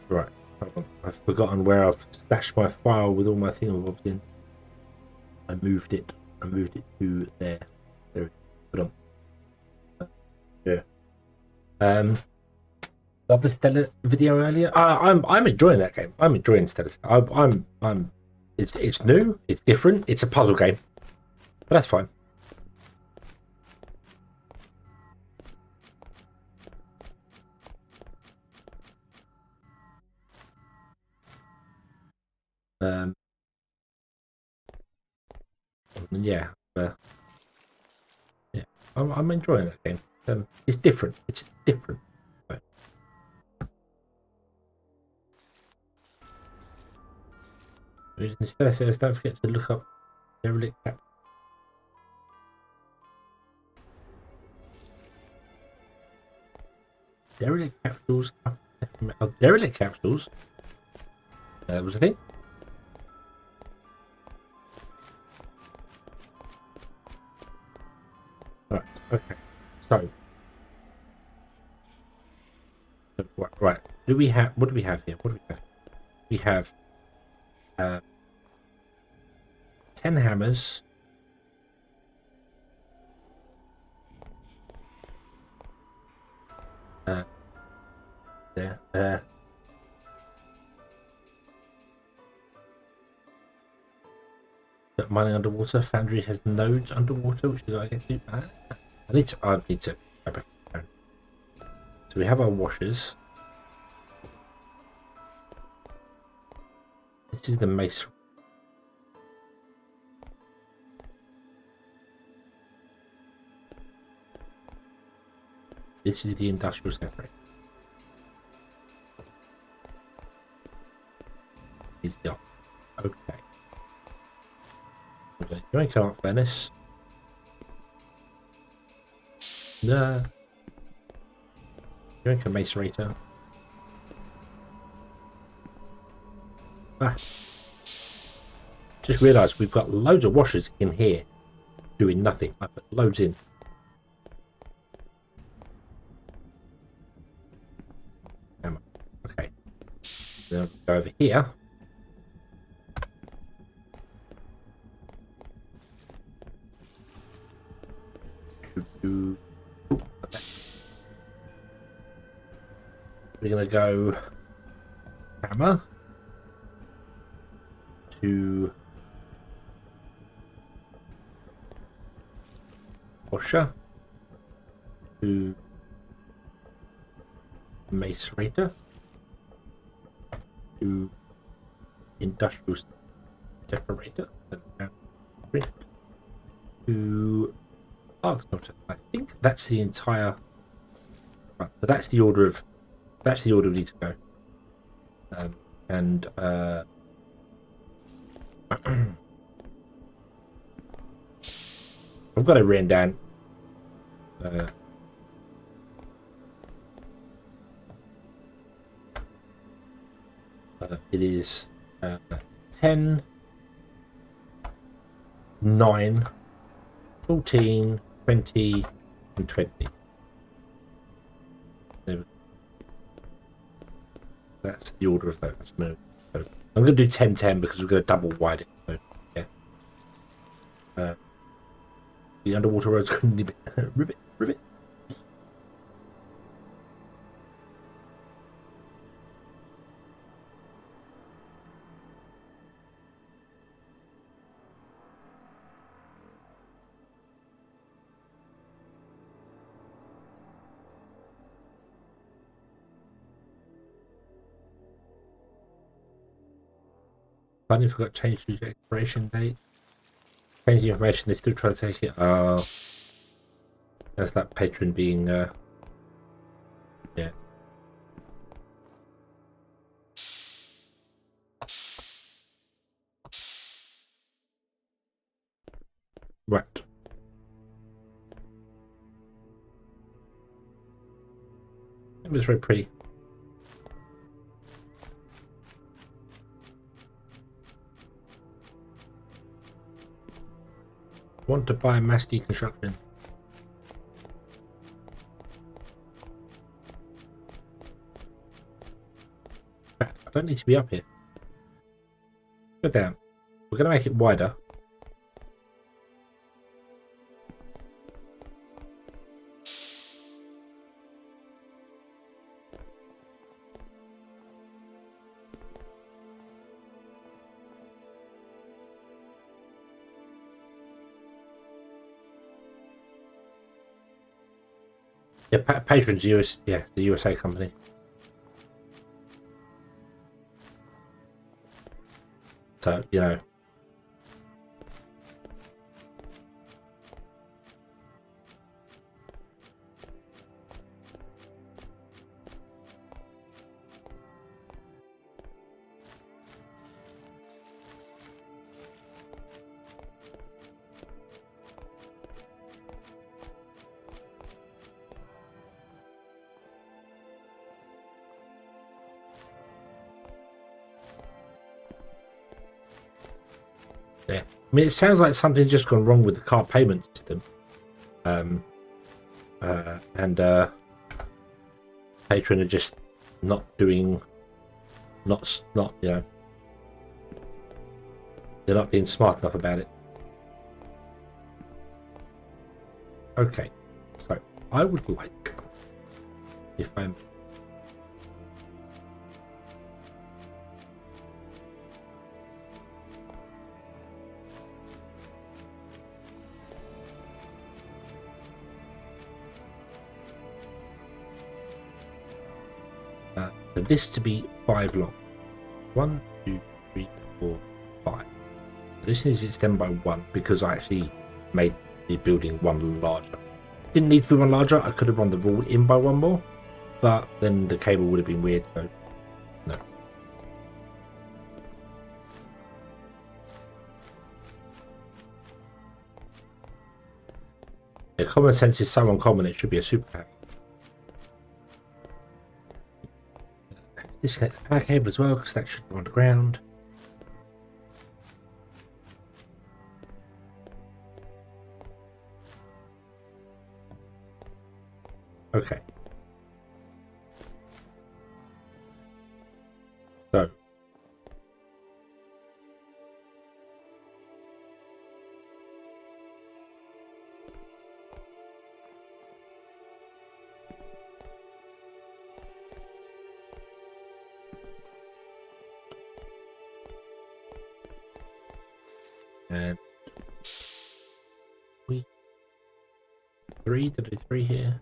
Right, I've forgotten where I've stashed my file with all my thingamabobs in. I moved it to there. There it is. Put on. Yeah. Love the Stellar video earlier. I'm enjoying that game. I'm enjoying Stellar. I'm. It's new. It's different. It's a puzzle game, but that's fine. Yeah. Yeah. I'm enjoying that game. It's different. It's different. So. Instead, it says don't forget to look up derelict capsules. Derelict capsules. Oh, derelict capsules. That was a thing. Right. Okay. So. Right. Do we have? What do we have here? What do we have? We have 10 hammers. There. Mining underwater. Foundry has nodes underwater, which we gotta get to. I need to go back down. So we have our washers. This is the mace. This is the industrial separator. Is the okay. Okay, drink out Venice. Nah. Drink a macerator. Ah. Just realised we've got loads of washers in here doing nothing. I put loads in. Hammer. Okay. Then I'll go over here. We're going to go hammer to washer to macerator to industrial separator to arc smelter. I think that's the entire. Right, but that's the order of. That's the order we need to go. I've got it written down. It is 10, 9, 14, 20, and 20. That's the order of those. No. So I'm going to do 10, 10 because we're going to double wide it. So, yeah. The underwater road's going to be ribbit. Funny, forgot to change the expiration date. Change the information, they still try to take it. That's that patron being, yeah. Right. It was very pretty. Want to buy mass deconstruction. I don't need to be up here. Go down. We're going to make it wider. Yeah, Patron's US, yeah, the USA company. So, you know. there. I mean, it sounds like something's just gone wrong with the card payment system. Patron are just not doing, not you know, they're not being smart enough about it. Okay, so I would like, if I'm for this to be 5 long. 1, 2, 3, 4, 5. This needs to extend by 1 because I actually made the building 1 larger. Didn't need to be 1 larger. I could have run the rule in by 1 more, but then the cable would have been weird. So no. Yeah, common sense is so uncommon. It should be a superpower. Disconnect the power cable as well, because that should go underground. Okay. So. And we 3 to do 3 here.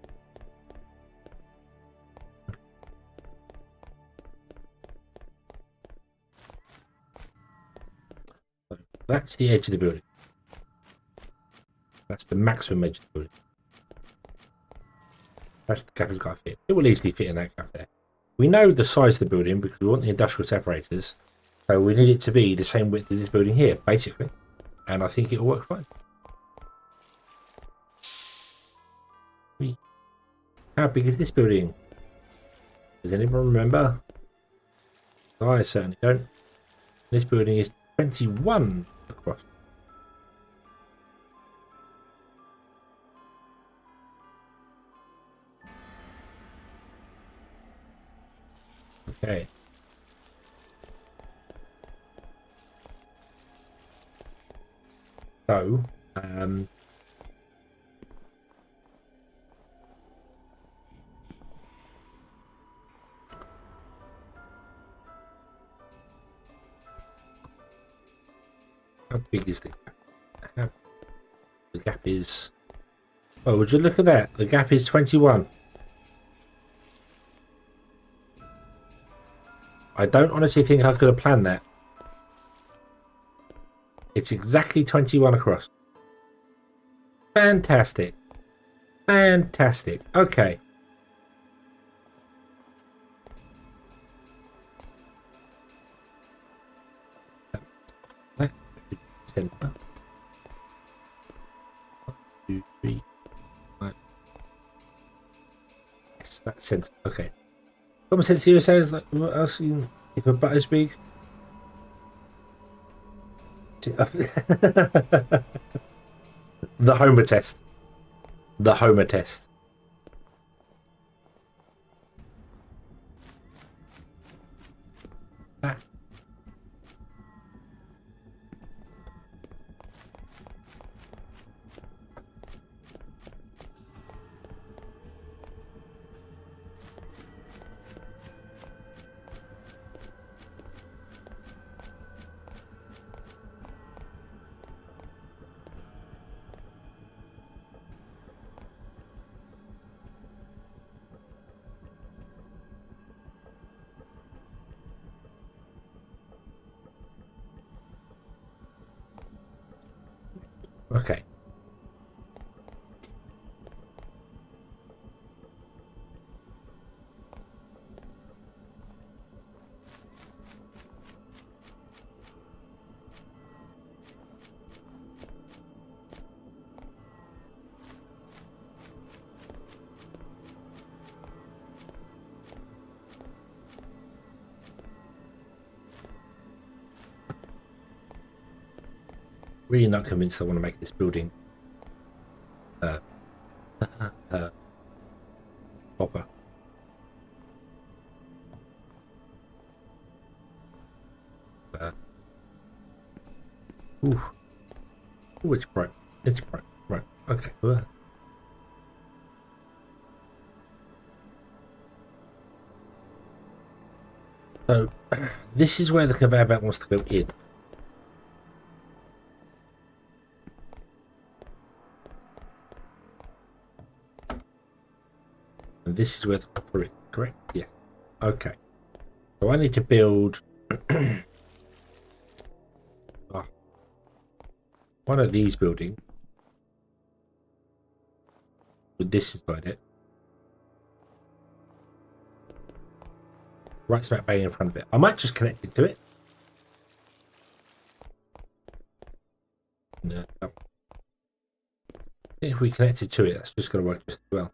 So that's the edge of the building. That's the maximum edge of the building. That's the gap it's got to fit. It will easily fit in that gap there. We know the size of the building because we want the industrial separators. So we need it to be the same width as this building here, basically. And I think it'll work fine. How big is this building? Does anyone remember? I certainly don't. This building is 21 across. Okay. So, how big is the gap? The gap is... Oh, would you look at that? The gap is 21. I don't honestly think I could have planned that. It's exactly 21 across. Fantastic. Fantastic. Okay. That should center. 1, 2, 3, 5. Yes, that's center. Okay. Common sense here says like asking if a butt is big. The Homer test. The Homer test. Ah. Okay. Really not convinced I want to make this building proper. Ooh. Ooh, it's bright. It's bright. Right. Okay. Ugh. So, this is where the conveyor belt wants to go in. And this is where the copper is, correct? Yeah. Okay. So I need to build one of these buildings with this inside it. Right smack bang in front of it. I might just connect it to it. No. If we connect it to it, that's just going to work just as well.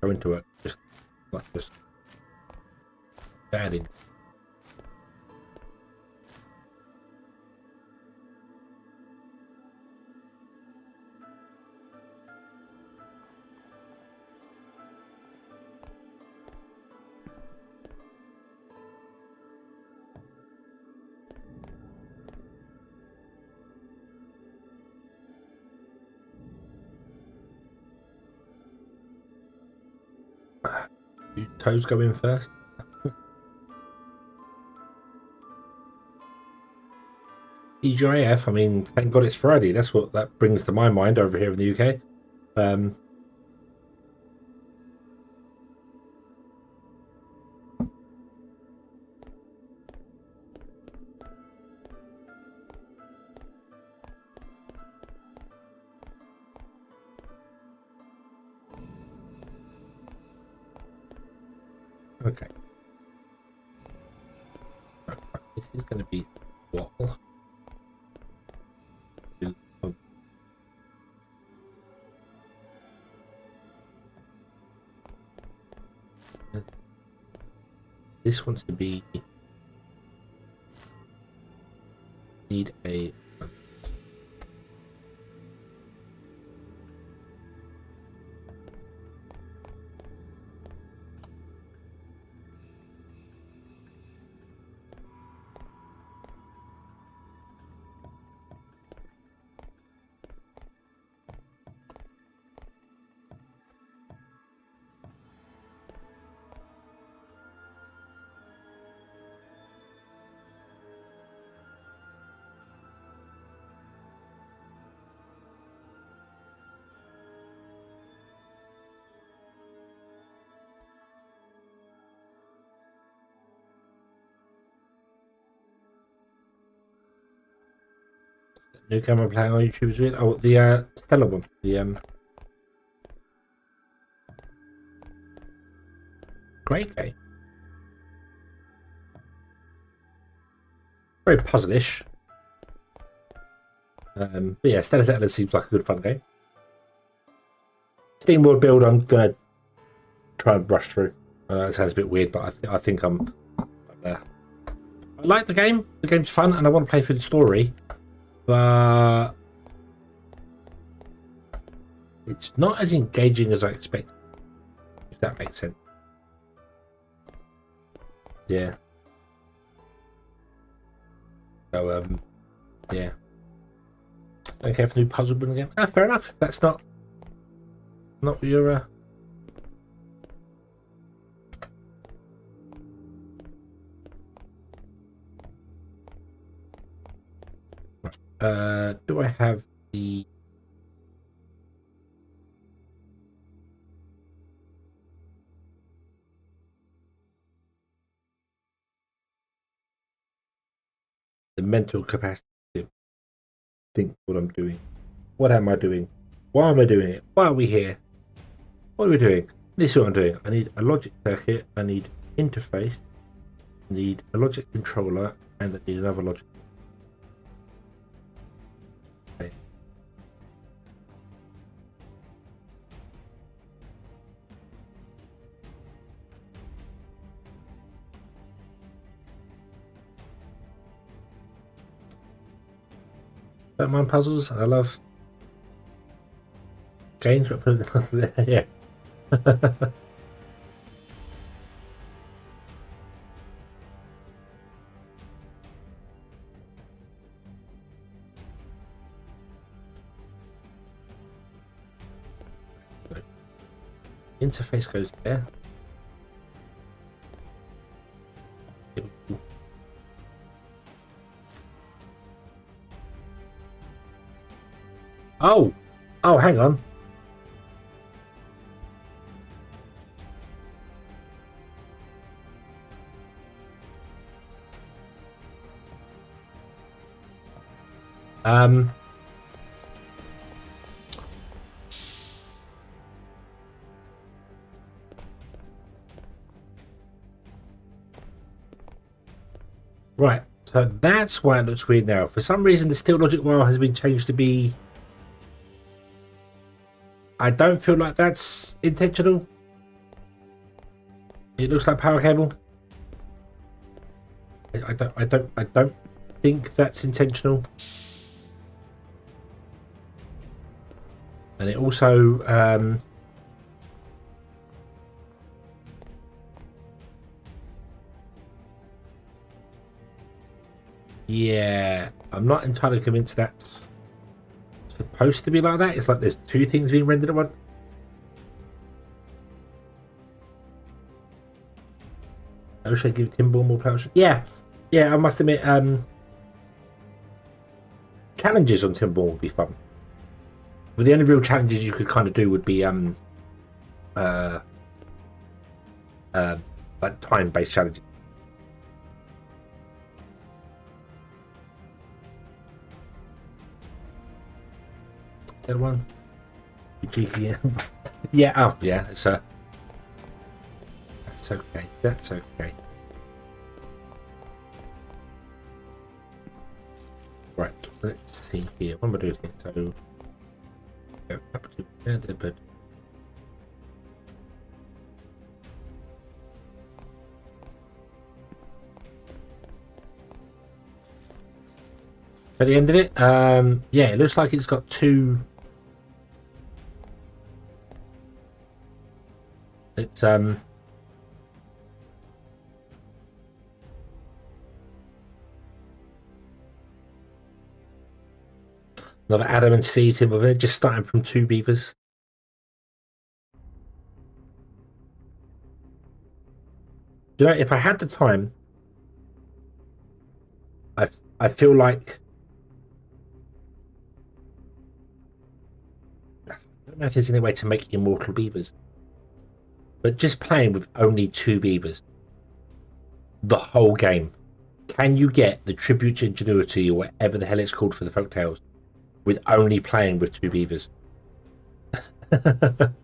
Go into work, just like just adding. Toes go in first. TGIF, I mean, thank God it's Friday. That's what that brings to my mind over here in the UK. Okay. This is going to be wall. This wants to be need a new camera playing on YouTube with. Oh, the Stellar one. The great game. Very puzzle-ish. But yeah, Stellar Settlers seems like a good fun game. Steam World Build, I'm gonna try and brush through. It sounds a bit weird, but I think I'm. I like the game. The game's fun, and I want to play through the story, but it's not as engaging as I expected. If that makes sense. Yeah. So yeah. Don't care for new puzzle building game. Ah, fair enough. That's not your do I have the mental capacity to think what I'm doing? What am I doing? Why am I doing it? Why are we here? What are we doing? This is what I'm doing. I need a logic circuit, I need interface, I need a logic controller, and I need another logic. Okay. Don't mind puzzles. I love games, but put it there. Yeah. Interface goes there. Oh, hang on. Right, so that's why it looks weird now. For some reason, the steel logic wire has been changed to be... I don't feel like that's intentional. It looks like power cable. I don't think that's intentional. And it also yeah, I'm not entirely convinced that's supposed to be like that. It's like there's two things being rendered at once. I wish I'd give Timball more power. Yeah, I must admit, challenges on Timball would be fun. But the only real challenges you could kind of do would be like time-based challenges. That one, cheeky. Yeah. Oh, yeah. It's that's okay. That's okay. Right. Let's see here. What am I doing here? So, go up to the bed. At the end of it, yeah, it looks like it's got two. It's another Adam and C timber with it, just starting from two beavers. You know, if I had the time, I feel like I don't know if there's any way to make immortal beavers. But just playing with only two beavers the whole game, can you get the tribute to ingenuity or whatever the hell it's called for the folktales with only playing with two beavers? That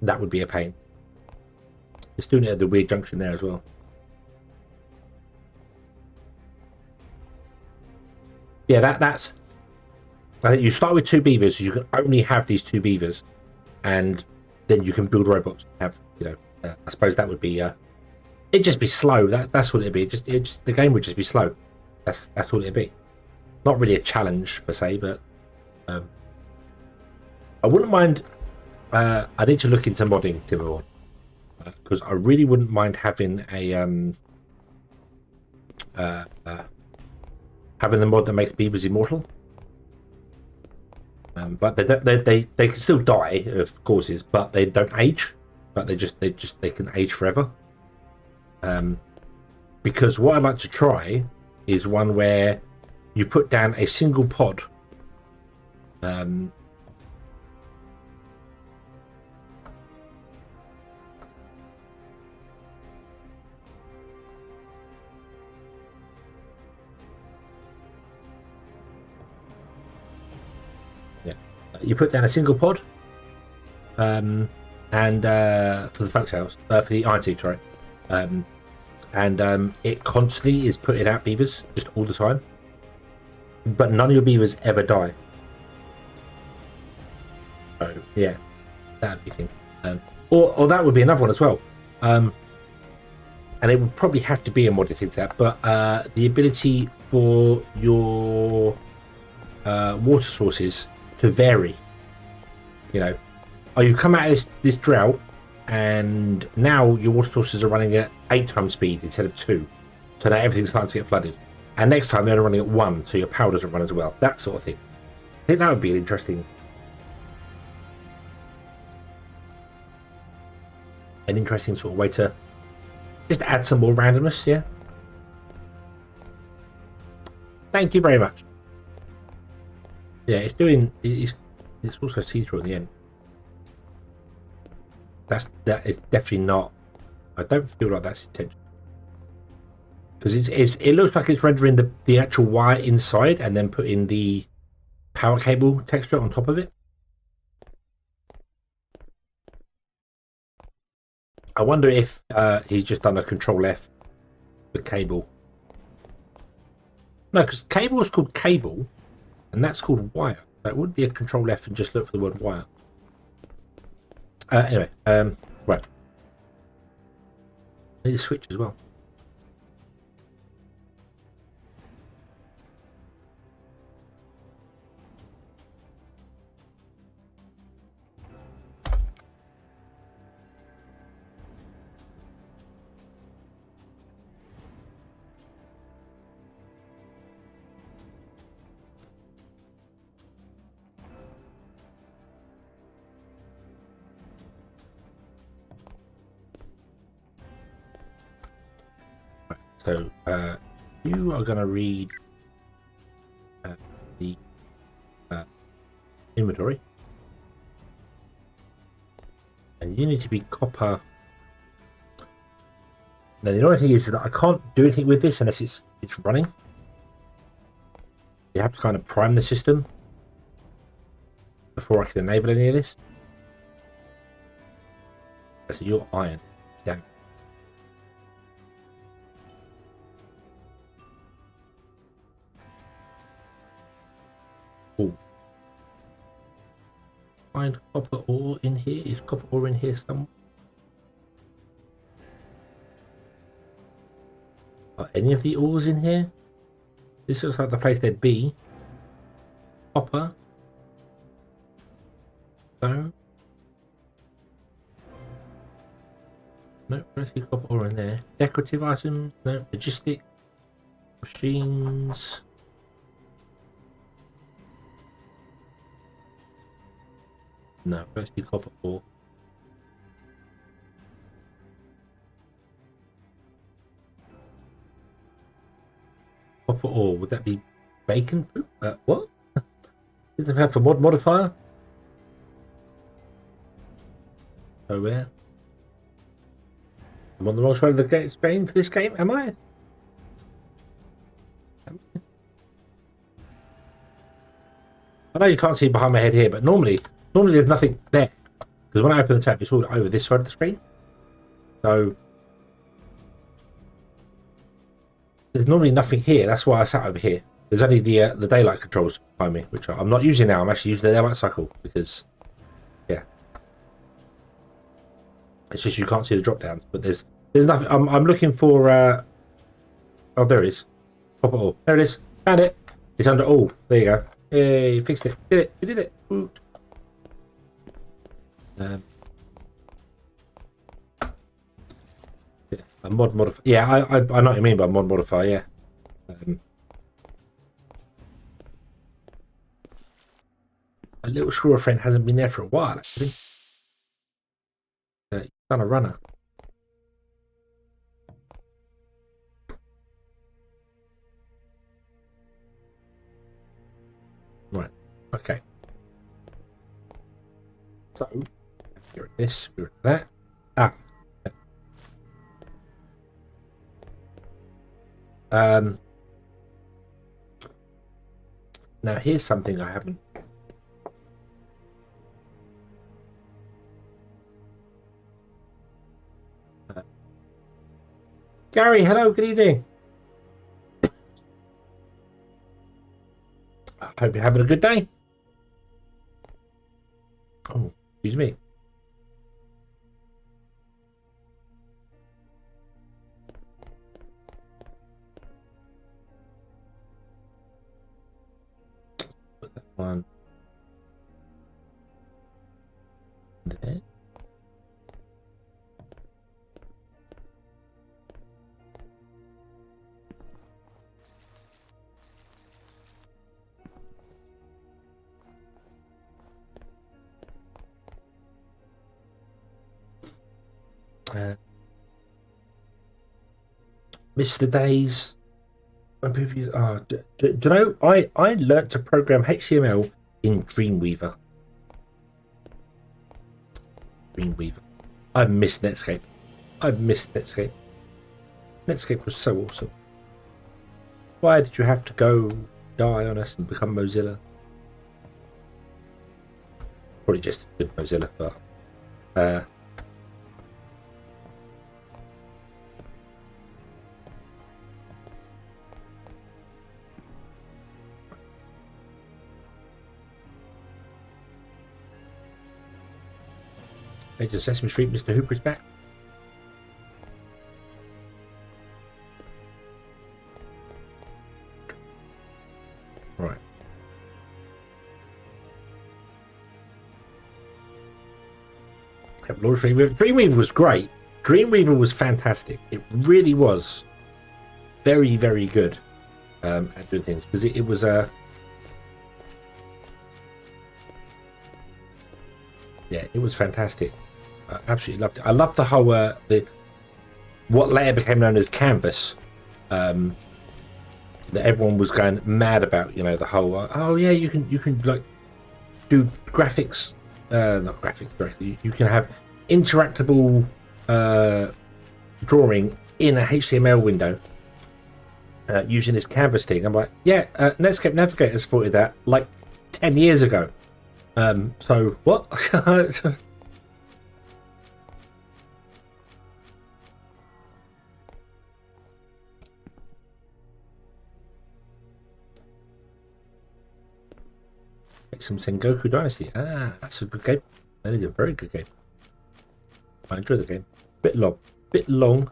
would be a pain. It's doing it at the weird junction there as well. Yeah, that's. I think you start with two beavers, so you can only have these two beavers, and then you can build robots. Have I suppose that would be it'd just be slow. That's what it'd be. It just the game would just be slow. That's all it'd be. Not really a challenge per se, but I wouldn't mind. I need to look into modding Timberwolf because I really wouldn't mind having a having the mod that makes beavers immortal. But they can still die of causes, but they don't age. But they can age forever. Because what I'd like to try is one where you put down a single pod. You put down a single pod, and for the folktales, for the Iron Teeth, sorry, and it constantly is putting out beavers just all the time, but none of your beavers ever die. So yeah, that would be thing. Or that would be another one as well. and it would probably have to be a modded thing to that, but the ability for your water sources to vary. You know, oh, you've come out of this drought, and now your water sources are running at 8 times speed instead of 2, so now everything's starting to get flooded. And next time they're running at 1, so your power doesn't run as well. That sort of thing. I think that would be an interesting sort of way to just add some more randomness. Yeah. Thank you very much. Yeah, it's doing. It's also see-through at the end. That is definitely not. I don't feel like that's intentional, because it looks like it's rendering the actual wire inside and then putting the power cable texture on top of it. I wonder if he's just done a Control F for cable. No, because cable is called cable, and that's called wire. So it would be a Control F and just look for the word wire. Anyway, right. I need a switch as well. So you are going to read the inventory, and you need to be copper. Now the only thing is that I can't do anything with this unless it's running. You have to kind of prime the system before I can enable any of this. So you're iron. Damn. Cool. Find copper ore in here. Is copper ore in here somewhere? Are any of the ores in here? This looks like the place they'd be. Copper. Stone. No, let's see copper ore in there. Decorative items. No, logistic. Machines. No, let's do copper ore. Copper ore, would that be bacon poop? What? Does it have a mod modifier? Oh, where? I'm on the wrong side of the screen for this game, am I? I know you can't see behind my head here, but normally there's nothing there, because when I open the tab, it's all over this side of the screen. So there's normally nothing here. That's why I sat over here. There's only the daylight controls behind me, which I'm not using now. I'm actually using the daylight cycle because, yeah, it's just you can't see the drop downs. But there's nothing. I'm looking for. Oh, there it is. Copper ore. There it is. Found it. It's under all. There you go. Yay! Fixed it. Did it. We did it. Ooh. Yeah, a mod modifier. Yeah, I know what you mean by mod modifier. Yeah. A little screwer friend hasn't been there for a while, actually. He's done a runner. Right. Okay. So. Get rid of this, get rid of that. Now here's something I haven't. Gary, hello, good evening. I hope you're having a good day. Oh, excuse me. there. Miss the days when people use, do you know, I learnt to program HTML in Dreamweaver. I miss Netscape. Netscape was so awesome. Why did you have to go die on us and become Mozilla? Probably just did Mozilla, but Age of Sesame Street, Mr. Hooper's back. Right. Lord Dreamweaver. Dreamweaver was great. Dreamweaver was fantastic. It really was very, very good at doing things, because it was a yeah, it was fantastic. I absolutely loved it. I loved the whole what later became known as Canvas, that everyone was going mad about. You know, the whole oh yeah, you can like do graphics, not graphics directly. You can have interactable drawing in a HTML window using this Canvas thing. I'm like, yeah, Netscape Navigator supported that like 10 years ago. So what? Some Sengoku Dynasty. Ah, that's a good game. That is a very good game. I enjoy the game. Bit long.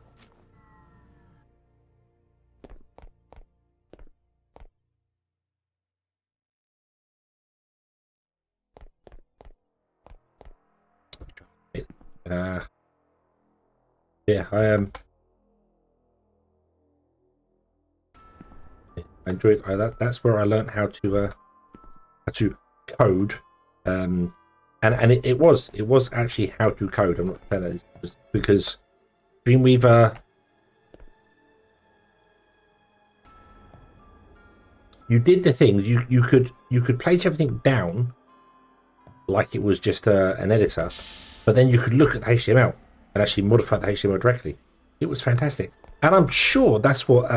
Yeah, I am. I enjoyed that's where I learned how to code, and it was actually how to code. I'm not saying that it's because Dreamweaver, you did the things, you could place everything down like it was just an editor, but then you could look at the HTML and actually modify the HTML directly. It was fantastic, and I'm sure that's what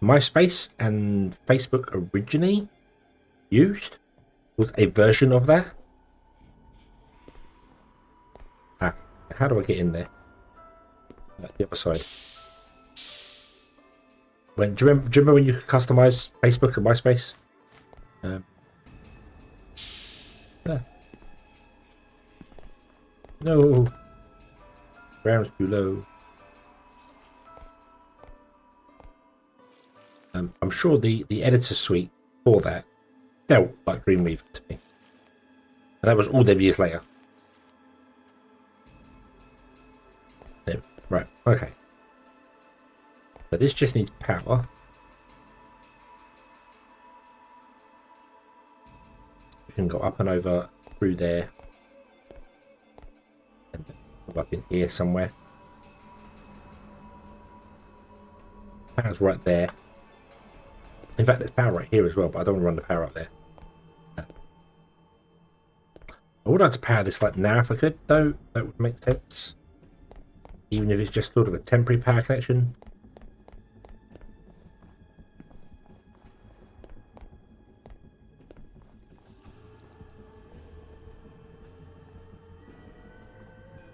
MySpace and Facebook originally used, was a version of that. How do I get in there? The other side. Do you remember when you could customize Facebook and MySpace? No, ground's too low. I'm sure the editor suite for that felt like Dreamweaver to me, and that was all them years later. Yeah, right, okay. So this just needs power. We can go up and over through there, and go up in here somewhere. Power's right there. In fact, there's power right here as well, but I don't want to run the power up there. I would like to power this like now if I could, though. That would make sense. Even if it's just sort of a temporary power connection.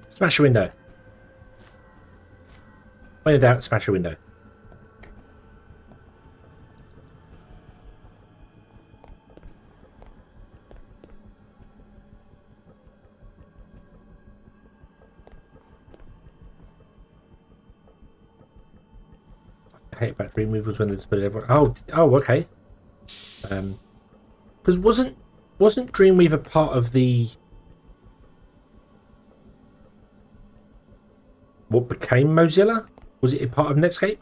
Smash a window. When in doubt, smash a window. I hate about Dreamweavers when they just put everyone. Oh, okay. Because wasn't Dreamweaver part of the what became Mozilla? Was it a part of Netscape?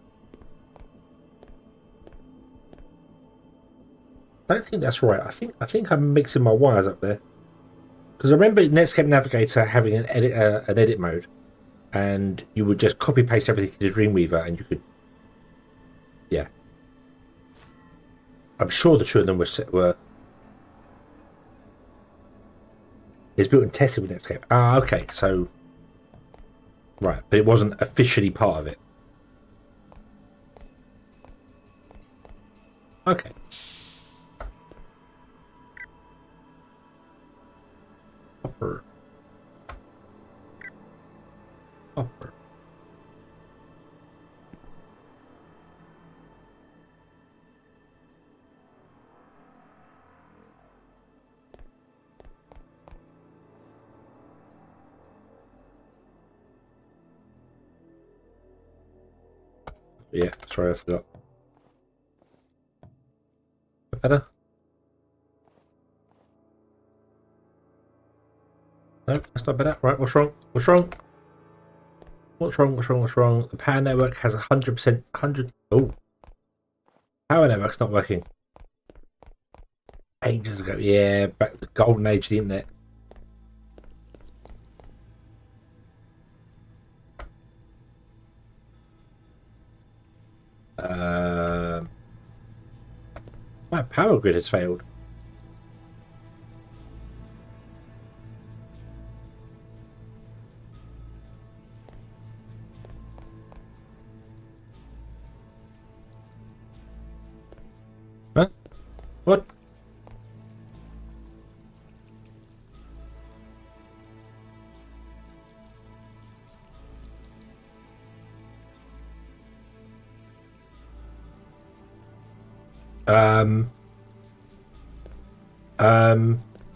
I don't think that's right. I think I'm mixing my wires up there. Because I remember Netscape Navigator having an edit mode, and you would just copy paste everything into Dreamweaver, and you could, yeah. I'm sure the two of them were. It's built and tested with Netscape. Ah, okay, so right, but it wasn't officially part of it. Okay. Hopper. Hopper. Yeah, sorry, I forgot. Better? No, that's not better. Right, what's wrong? What's wrong? What's wrong? What's wrong? What's wrong? The power network has 100%. 100. Oh, power network's not working. Ages ago, yeah, back to the golden age of the internet. My power grid has failed. Huh? What?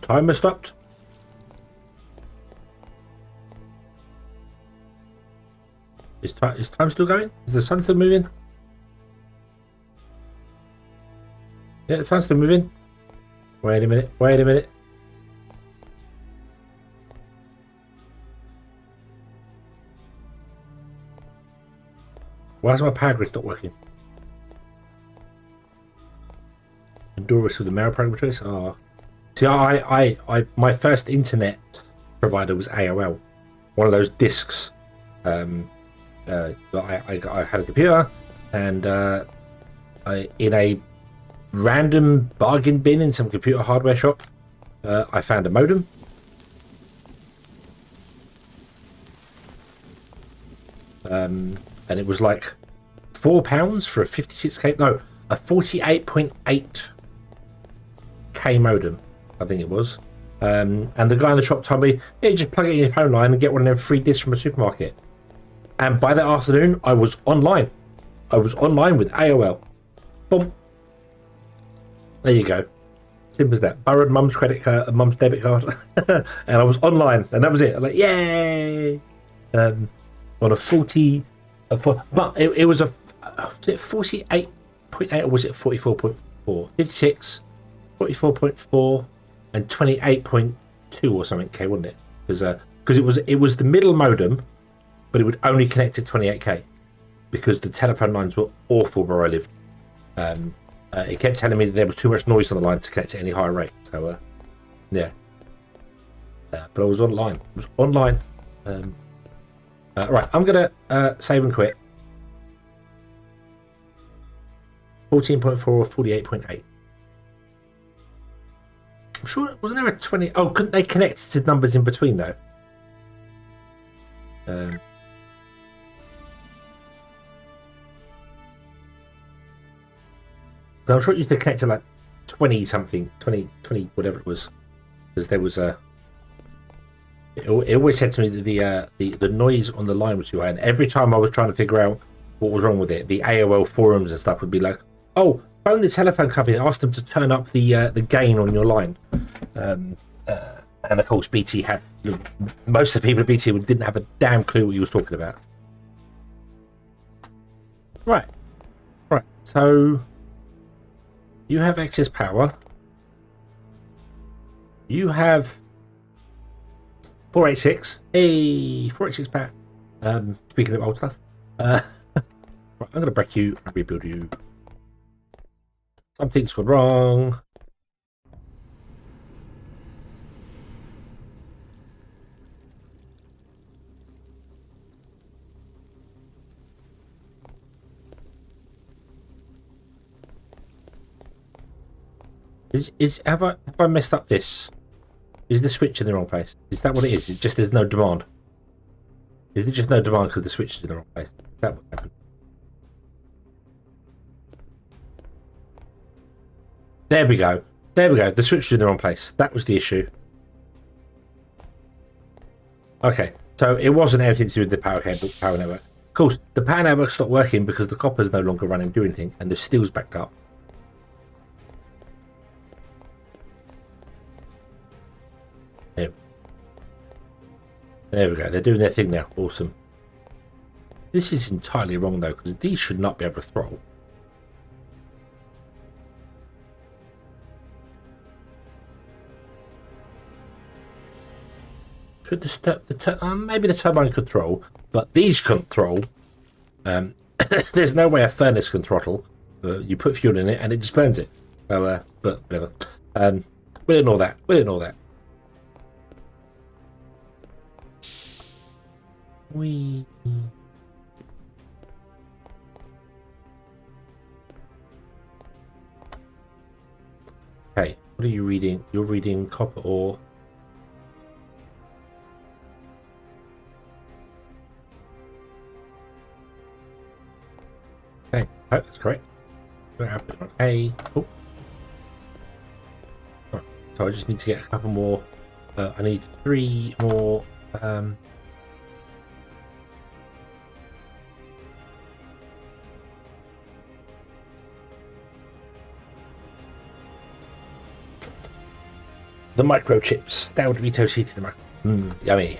Timer stopped. Is time still going? Is the sun still moving? Yeah, the sun's still moving. Wait a minute. Wait a minute. Why has my power grid not working? Endurance with the marrow program choice. Oh, see, my first internet provider was AOL, one of those discs. I had a computer, and in a random bargain bin in some computer hardware shop, I found a modem. And it was like £4 for a 56k. No, a 48.8k modem, I think it was. And the guy in the shop told me, yeah, you just plug it in your phone line and get one of them free discs from a supermarket. And by that afternoon, I was online. I was online with AOL. Boom. There you go. Simple as that. Borrowed mum's credit card, mum's debit card, and I was online, and that was it. I'm like, yay! On a 40, but it was a, was it 48.8 or was it 44.4? 56, 44.4, and 28.2 or something K, wasn't it? Because it was the middle modem, but it would only connect to 28k because the telephone lines were awful where I lived. It kept telling me that there was too much noise on the line to connect to any higher rate. So, yeah. But I was online. I was online. Right, I'm going to save and quit. 14.4 or 48.8. I'm sure, wasn't there a 20? Oh, couldn't they connect to numbers in between, though? I'm sure it used to connect to like 20 something, 20, whatever it was, because there was a. It always said to me that the noise on the line was too high, and every time I was trying to figure out what was wrong with it, the AOL forums and stuff would be like, "Oh, phone the telephone company and ask them to turn up the gain on your line." And of course, BT had most of the people at BT didn't have a damn clue what he was talking about. Right. So. You have excess power. You have 486. Hey, 486 power. Speaking of old stuff, right, I'm going to break you and rebuild you. Something's gone wrong. Have I messed up this? Is the switch in the wrong place? Is that what it is? It just there's no demand. Is it just no demand because the switch is in the wrong place? Is that what happened? There we go. There we go. The switch is in the wrong place. That was the issue. Okay, so it wasn't anything to do with the power cable, power network. Of course, the power network stopped working because the copper's no longer running, do anything, and the steel's backed up. There we go. They're doing their thing now. Awesome. This is entirely wrong, though, because these should not be able to throttle. Should maybe the turbine could throttle, but these couldn't throttle. There's no way a furnace can throttle. You put fuel in it and it just burns it. So, but whatever. We'll ignore that. We'll ignore that. Okay, what are you reading? You're reading copper ore. Okay, oh, that's correct. A. Oh. Right, so I just need to get a couple more. I need 3 more. The microchips. That would be totally the micro. Yummy.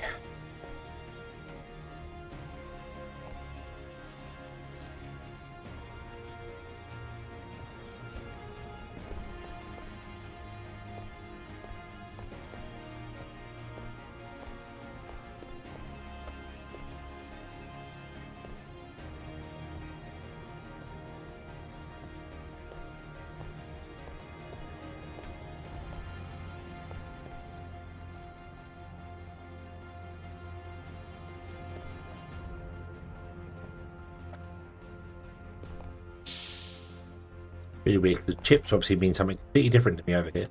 Really weird because chips obviously mean something completely different to me over here.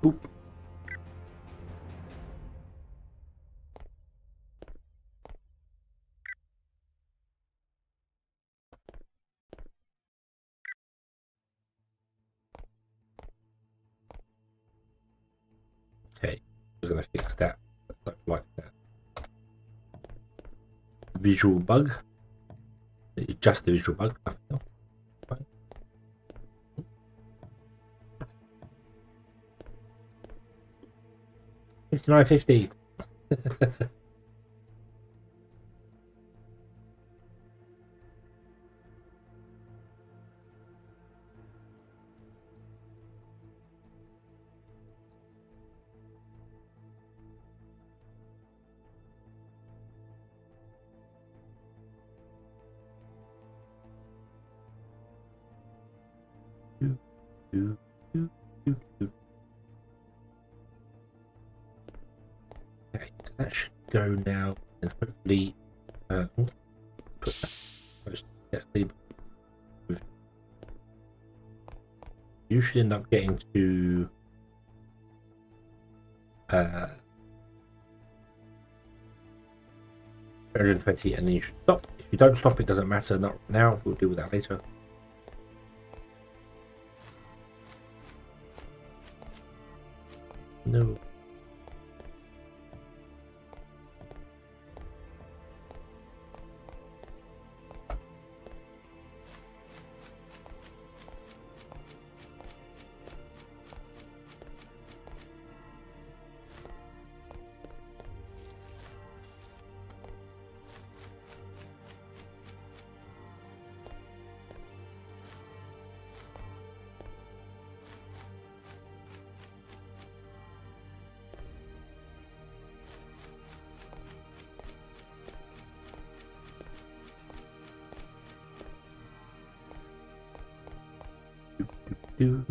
Oop. Okay, we're going to fix that. Like that. Visual bug. It's just the visual bug. Nothing else. Fine. 59.50. Okay, so that should go now, and hopefully, put that you should end up getting to 120, and then you should stop. If you don't stop, it doesn't matter. Not now. We'll deal with that later. No. do.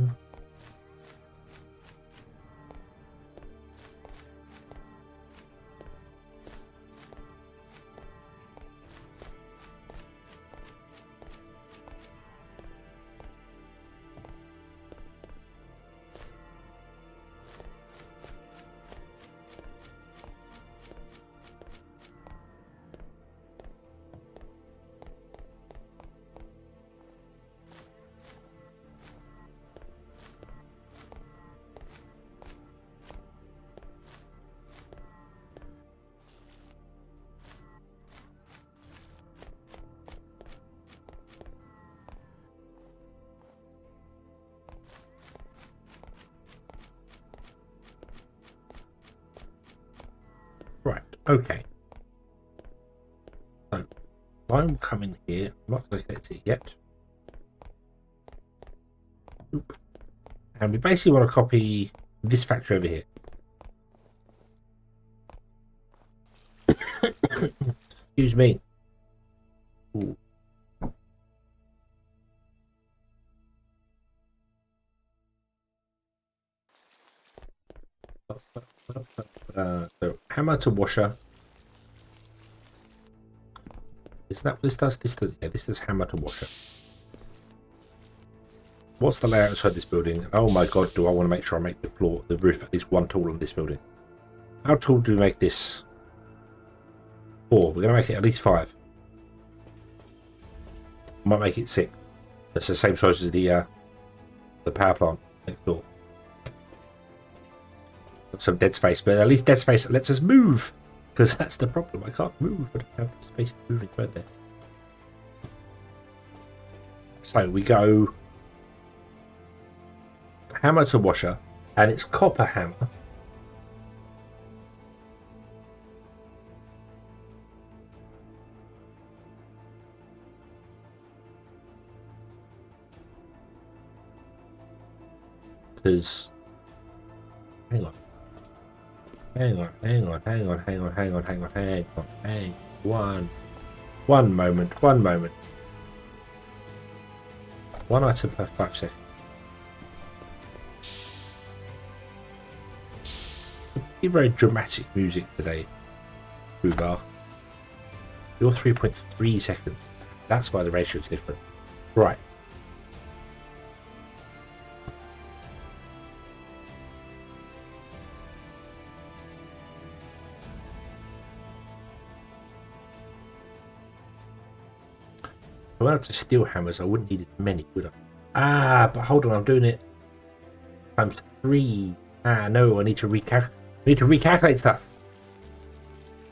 Right, okay. So, line will come in here. I'm not going to connect it yet. Oop. And we basically want to copy this factory over here. Excuse me. Ooh. So hammer to washer. Is that what this does? This does, yeah, this is hammer to washer. What's the layout inside this building? Oh my god, do I want to make sure I make the floor, the roof at least one tall on this building? How tall do we make this? 4. We're going to make it at least 5. Might make it 6. That's the same size as the power plant next door. Got some dead space, but at least dead space lets us move. Because that's the problem. I can't move. I don't have the space to move right there. So we go hammer to washer, and it's copper hammer. Because hang on. One moment. One item per 5 seconds. Very dramatic music today, Vtuber. You're 3.3 seconds. That's why the ratio is different. Right. If I went up to steel hammers, I wouldn't need as many, would I? Ah, but hold on, I'm doing it times 3. Ah, no, I need to recalculate stuff.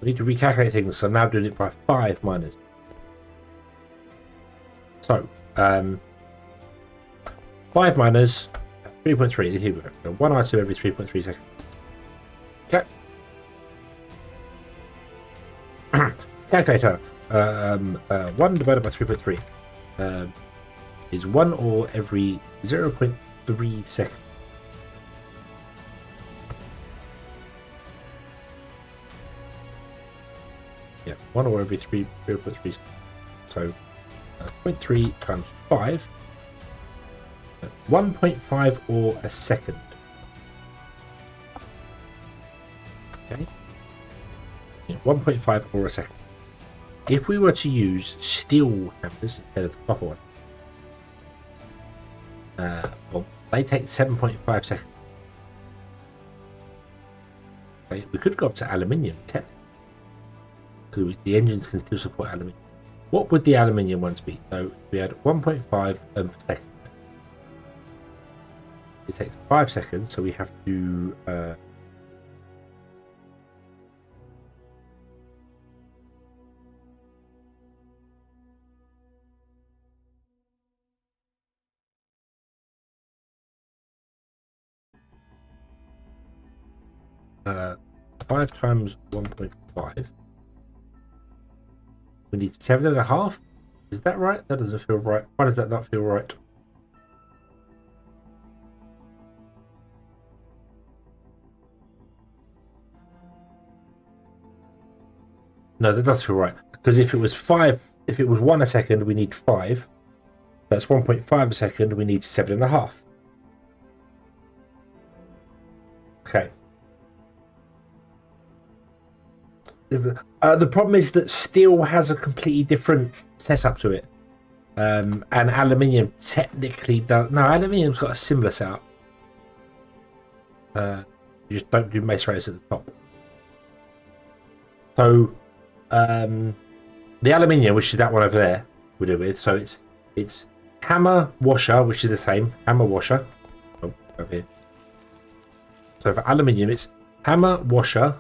I need to recalculate things, so I'm now doing it by 5 miners. So, 5 miners, 3.3. Here we go. So 1 item every 3.3 seconds. Okay. Calculator. 1 divided by 3.3 is 1 ore every 0.3 seconds. Yeah, 1 ore every 0.3 seconds. So 0.3 times 5, 1.5 ore a second. Okay, 1.5 ore a second. If we were to use steel hammers instead of the copper one, well, they take 7.5 seconds. Okay, we could go up to aluminium, technically, because the engines can still support aluminium. What would the aluminium ones be? So we had 1.5 per second. It takes 5 seconds, so we have to 5 times 1.5. We need 7.5. Is that right? That doesn't feel right. Why does that not feel right? No, that does feel right. Because if it was 5, if it was 1 a second, we need 5. That's 1.5 a second, we need 7.5. Okay. The problem is that steel has a completely different setup to it. And aluminium technically does. No, aluminium's got a similar setup. You just don't do macerators at the top. So, the aluminium, which is that one over there, we'll do with. So it's hammer washer, which is the same hammer washer. Oh, over here. So for aluminium, it's hammer washer,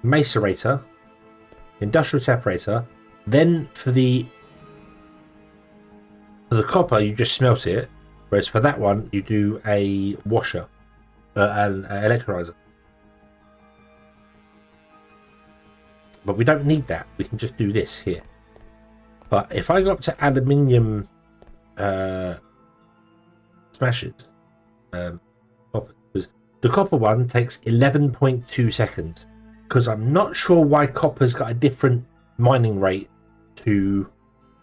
macerator, industrial separator. Then for the copper, you just smelt it. Whereas for that one, you do a washer, an electrolyzer. But we don't need that. We can just do this here. But if I go up to aluminium smashes, copper, because the copper one takes 11.2 seconds. Because I'm not sure why copper's got a different mining rate to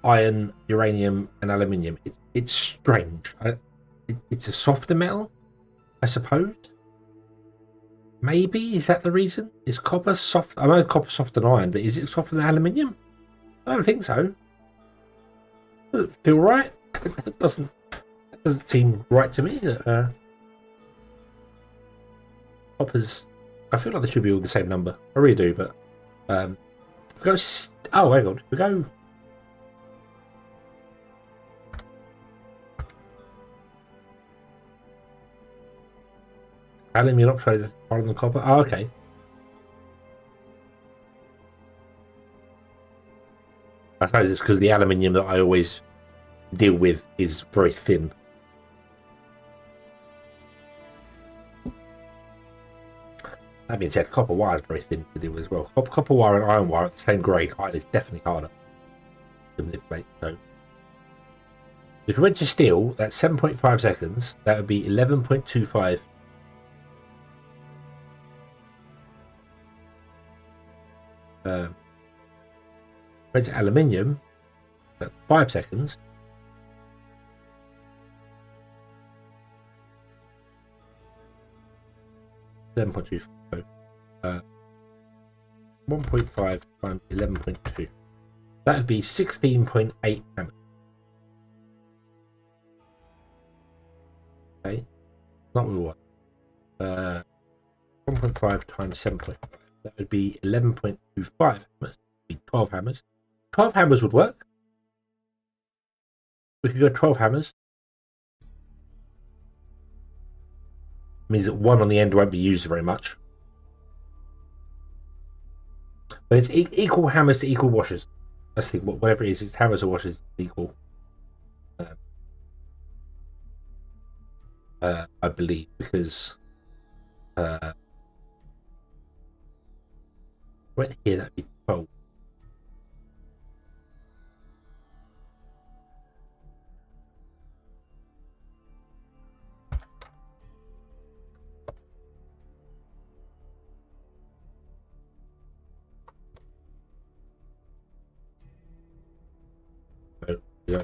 iron, uranium, and aluminium. It's strange. It's a softer metal, I suppose. Maybe is that the reason? Is copper soft? I know copper's softer than iron, but is it softer than aluminium? I don't think so. Doesn't feel right. That doesn't seem right to me. Copper's. I feel like they should be all the same number. I really do, but if we go. Oh, hang on. If we go. Aluminium oxide is harder than copper. Oh, okay. I suppose it's because the aluminium that I always deal with is very thin. That being said, copper wire is very thin to deal with as well. Copper wire and iron wire are the same grade. Iron is definitely harder to manipulate. So, if we went to steel, that's 7.5 seconds. That would be 11.25. Went to aluminium, that's 5 seconds. Seven point two. 1.5 times 11.2. That would be 16.8 hammers. Okay, not what we want. 1.5 times 7.5. That would be 11.25 hammers. That would be 12 hammers. 12 hammers would work. We could go 12 hammers. Means that one on the end won't be used very much. But it's equal hammers to equal washers. That's the thing. Whatever it is, it's hammers or washers equal. I believe, because right here that'd be 12. Yeah.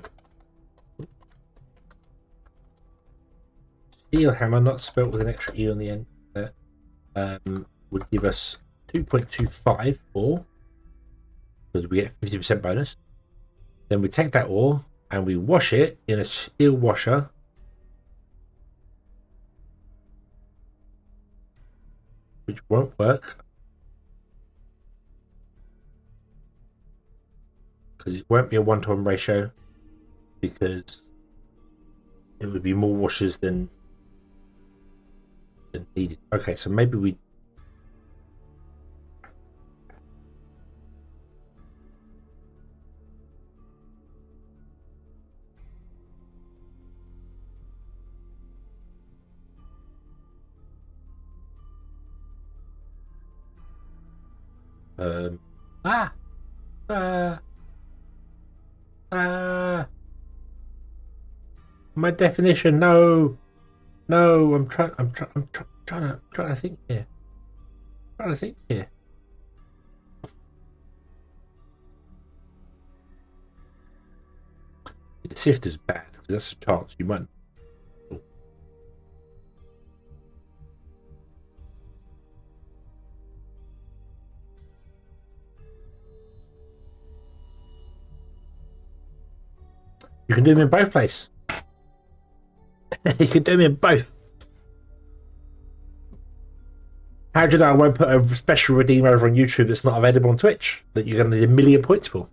Steel hammer, not spelt with an extra E on the end, would give us 2.25 ore, because we get 50% bonus. Then we take that ore and we wash it in a steel washer. Which won't work. Because it won't be a 1-to-1 ratio. Because it would be more washers than needed. Okay, so maybe we my definition. No, I'm trying to think here. The sifter's bad because that's a chance you might. You can do them in both places. You can do them in both. How do you know I won't put a special redeem over on YouTube that's not available on Twitch that you're going to need 1 million points for?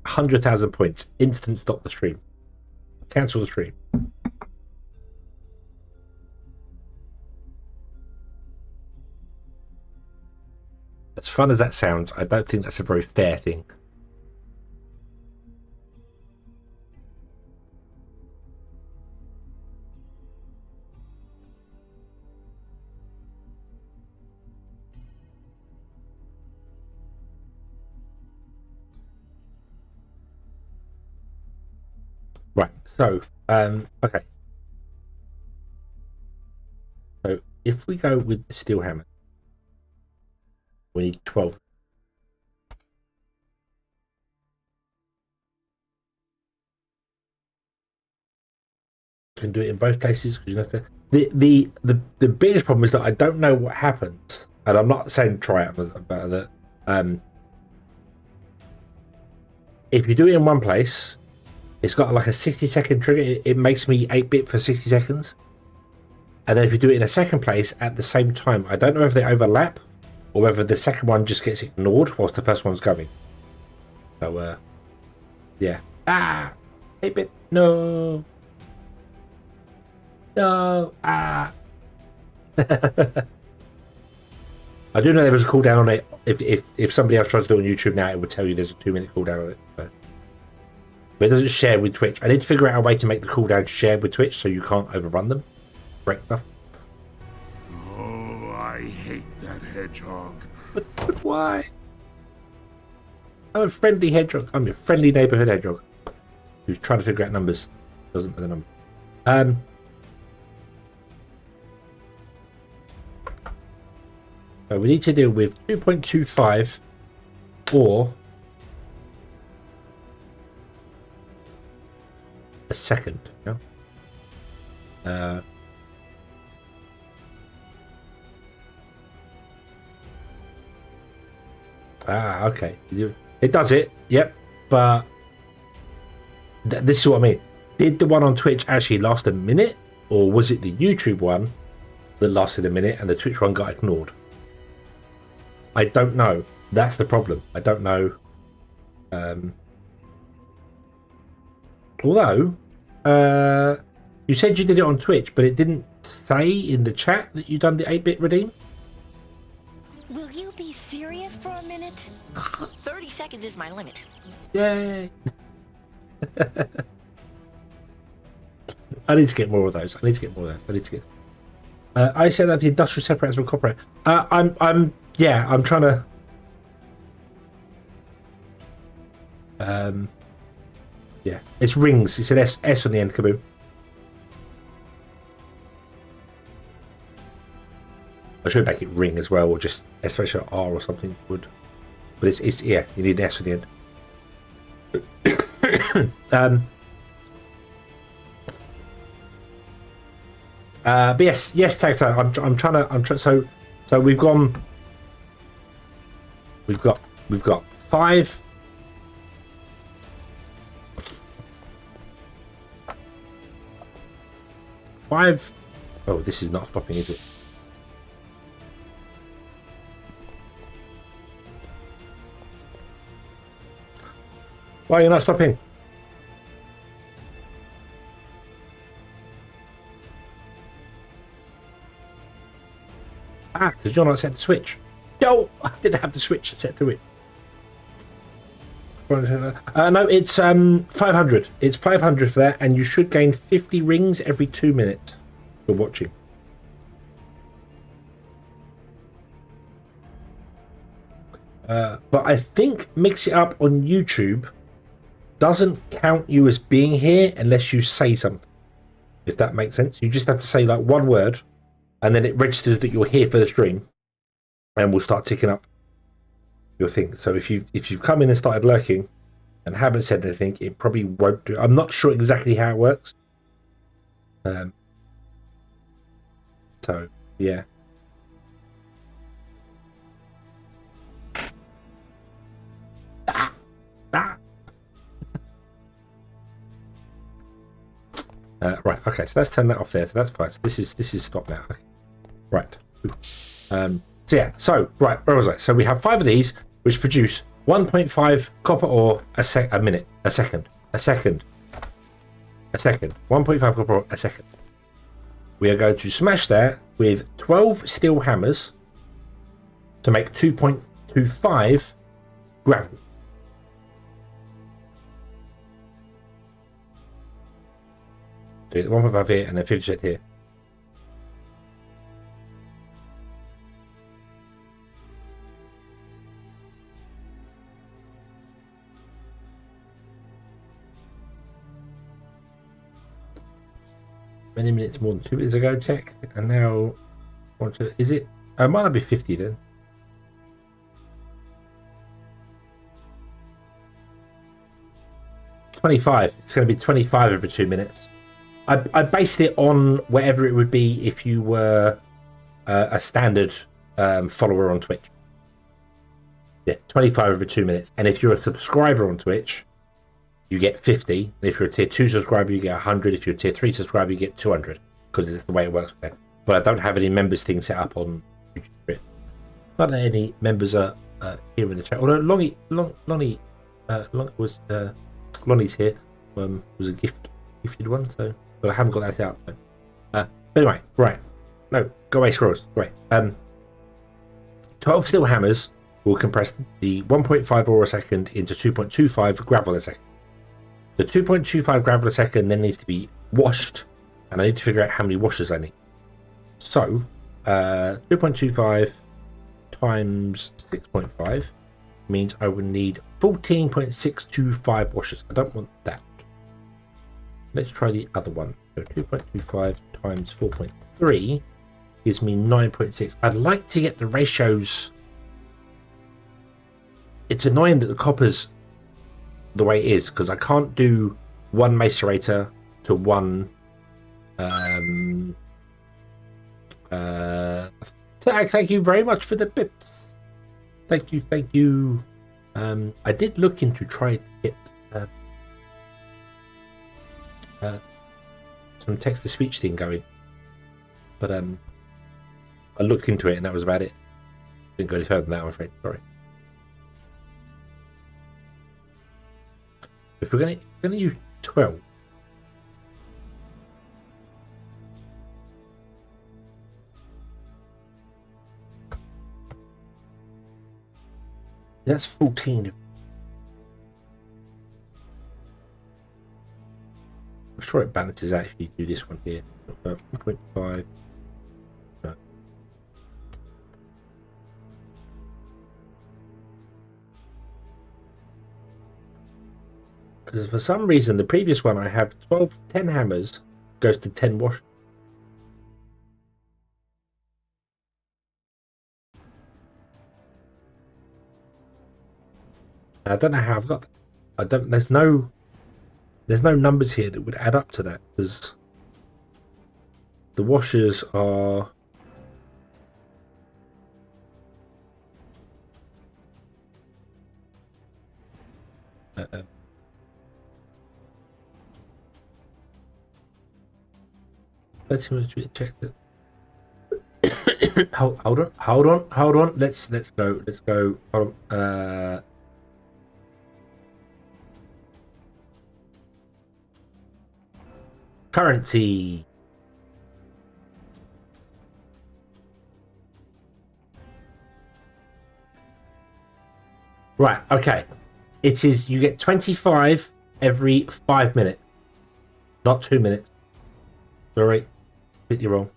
$100,000 points. Instant stop the stream. Cancel the stream. As fun as that sounds, I don't think that's a very fair thing. Right, so, okay. So, if we go with the steel hammer, we need 12. You can do it in both places because you know the biggest problem is that I don't know what happens, and I'm not saying try it, but that if you do it in one place, it's got like a 60-second trigger. It makes me 8-bit for 60 seconds, and then if you do it in a second place at the same time, I don't know if they overlap or whether the second one just gets ignored whilst the first one's going. So, yeah. 8-bit. No. No. I do know there was a cooldown on it. If somebody else tries to do it on YouTube now, it would tell you there's a 2-minute cooldown on it. But it doesn't share with Twitch. I need to figure out a way to make the cooldown share with Twitch so you can't overrun them. Break stuff. Oh, I hate that hedgehog. But why? I'm a friendly hedgehog. I'm a friendly neighborhood hedgehog who's trying to figure out numbers. Doesn't know the number. So we need to deal with 2.25 or a second. Yeah. Okay. It does it. Yep. But this is what I mean. Did the one on Twitch actually last a minute, or was it the YouTube one that lasted a minute and the Twitch one got ignored? I don't know. That's the problem. I don't know. Although, you said you did it on Twitch, but it didn't say in the chat that you done the 8-bit redeem. Will you be serious for a minute? 30 seconds is my limit. Yay! I need to get more of those. I need to get. I said that the industrial separators will cooperate. I'm trying to. Yeah, it's rings. It's an S on the end. Kaboom. I should make it ring as well, or just especially R or something would. But it's yeah, you need an S on the end. But yes, Tacto. I'm trying. So we've gone. We've got 5. Oh, this is not stopping, is it? Why are you not stopping? Because you're not set to switch. No, I didn't have the switch set to it. No, it's 500. It's 500 for that, and you should gain 50 rings every 2 minutes for watching. But I think Mix It Up on YouTube doesn't count you as being here unless you say something. If that makes sense, you just have to say like one word, and then it registers that you're here for the stream, and we'll start ticking up your thing. So if you've come in and started lurking and haven't said anything, it probably won't do. I'm not sure exactly how it works. So Yeah. Right. Okay. So let's turn that off there. So that's fine. So this is stopped now. Okay. Right. So yeah. So right. Where was I? So we have 5 of these, which produce 1.5 copper ore a second. 1.5 copper ore a second. We are going to smash that with 12 steel hammers to make 2.25 gravel. Do it 1.5 here and then finish it here. Many minutes more than 2 minutes ago, check. And now, is it? It might not be 50 then. $25. It's going to be 25 every 2 minutes. I based it on whatever it would be if you were a standard follower on Twitch. Yeah, 25 every 2 minutes. And if you're a subscriber on Twitch, you get 50. And if you're a tier 2 subscriber, you get 100. If you're a tier 3 subscriber, you get 200. Because it's the way it works there. But I don't have any members thing set up on YouTube. Not that any members are here in the chat. Although Lonnie's here. Was a gifted one, so but I haven't got that set up. So. But anyway, right. No, go away, scrolls. Right. 12 steel hammers will compress the 1.5 ore a second into 2.25 gravel a second. The 2.25 gravel a second then needs to be washed, and I need to figure out how many washers I need. So, 2.25 times 6.5 means I would need 14.625 washers. I don't want that. Let's try the other one. So 2.25 times 4.3 gives me 9.6. I'd like to get the ratios. It's annoying that the copper's the way it is, because I can't do one macerator to one thank you very much for the bits. Thank you. I did look into trying to get some text-to-speech thing going, but I looked into it and that was about it. Didn't go any further than that, I'm afraid. Sorry. If we're gonna use 12, that's 14. I'm sure it balances out if you do this one here. 1.5. No. Because for some reason, the previous one I have 10 hammers goes to 10 wash. I don't know how I've got that. I don't. There's no numbers here that would add up to that, because the washers are let's check that. hold on. Let's go. Hold on. Currency. Right, okay. It is, you get 25 every 5 minutes. Not 2 minutes. Sorry. Hit you wrong.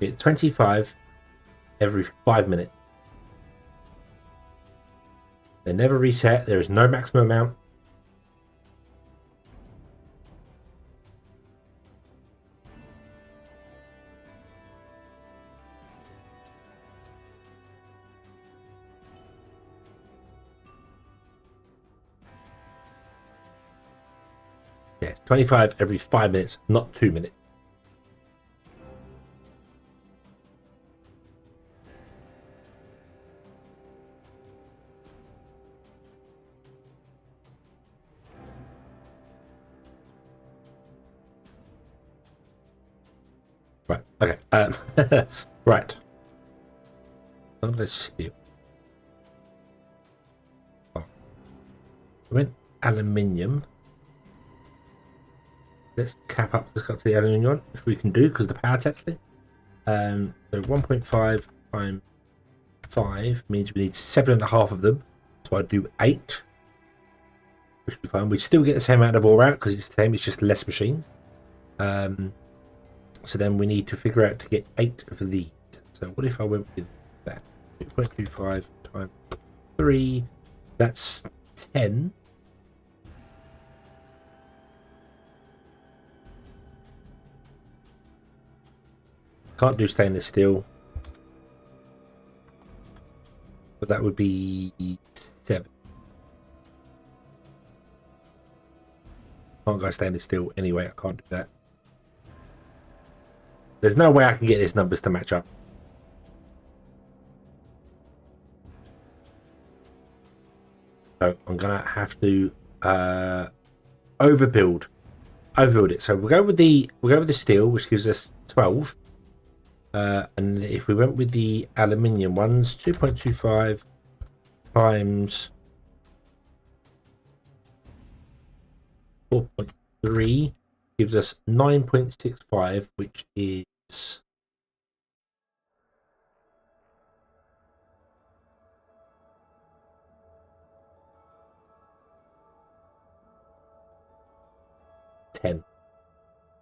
You get 25 every 5 minutes. They never reset. There is no maximum amount. Yes, 25 every 5 minutes, not 2 minutes. Right. Okay. Right. I'm gonna steal. Oh. I went aluminium. Let's cap up. Let's go to the aluminium one, which we can do because the power technically. So 1.5 times 5 means we need 7.5 of them. So I'd do 8. Which would be fine. We'd still get the same amount of ore out because it's the same, it's just less machines. So then we need to figure out to get 8 of these. So what if I went with that? 2.25 times 3, that's 10. Can't do stainless steel. But that would be 7. Can't go stainless steel anyway, I can't do that. There's no way I can get these numbers to match up. So I'm gonna have to overbuild it. So we'll go with the steel, which gives us 12. And if we went with the aluminium ones, 2.25 times 4.3 gives us 9.65, which is 10,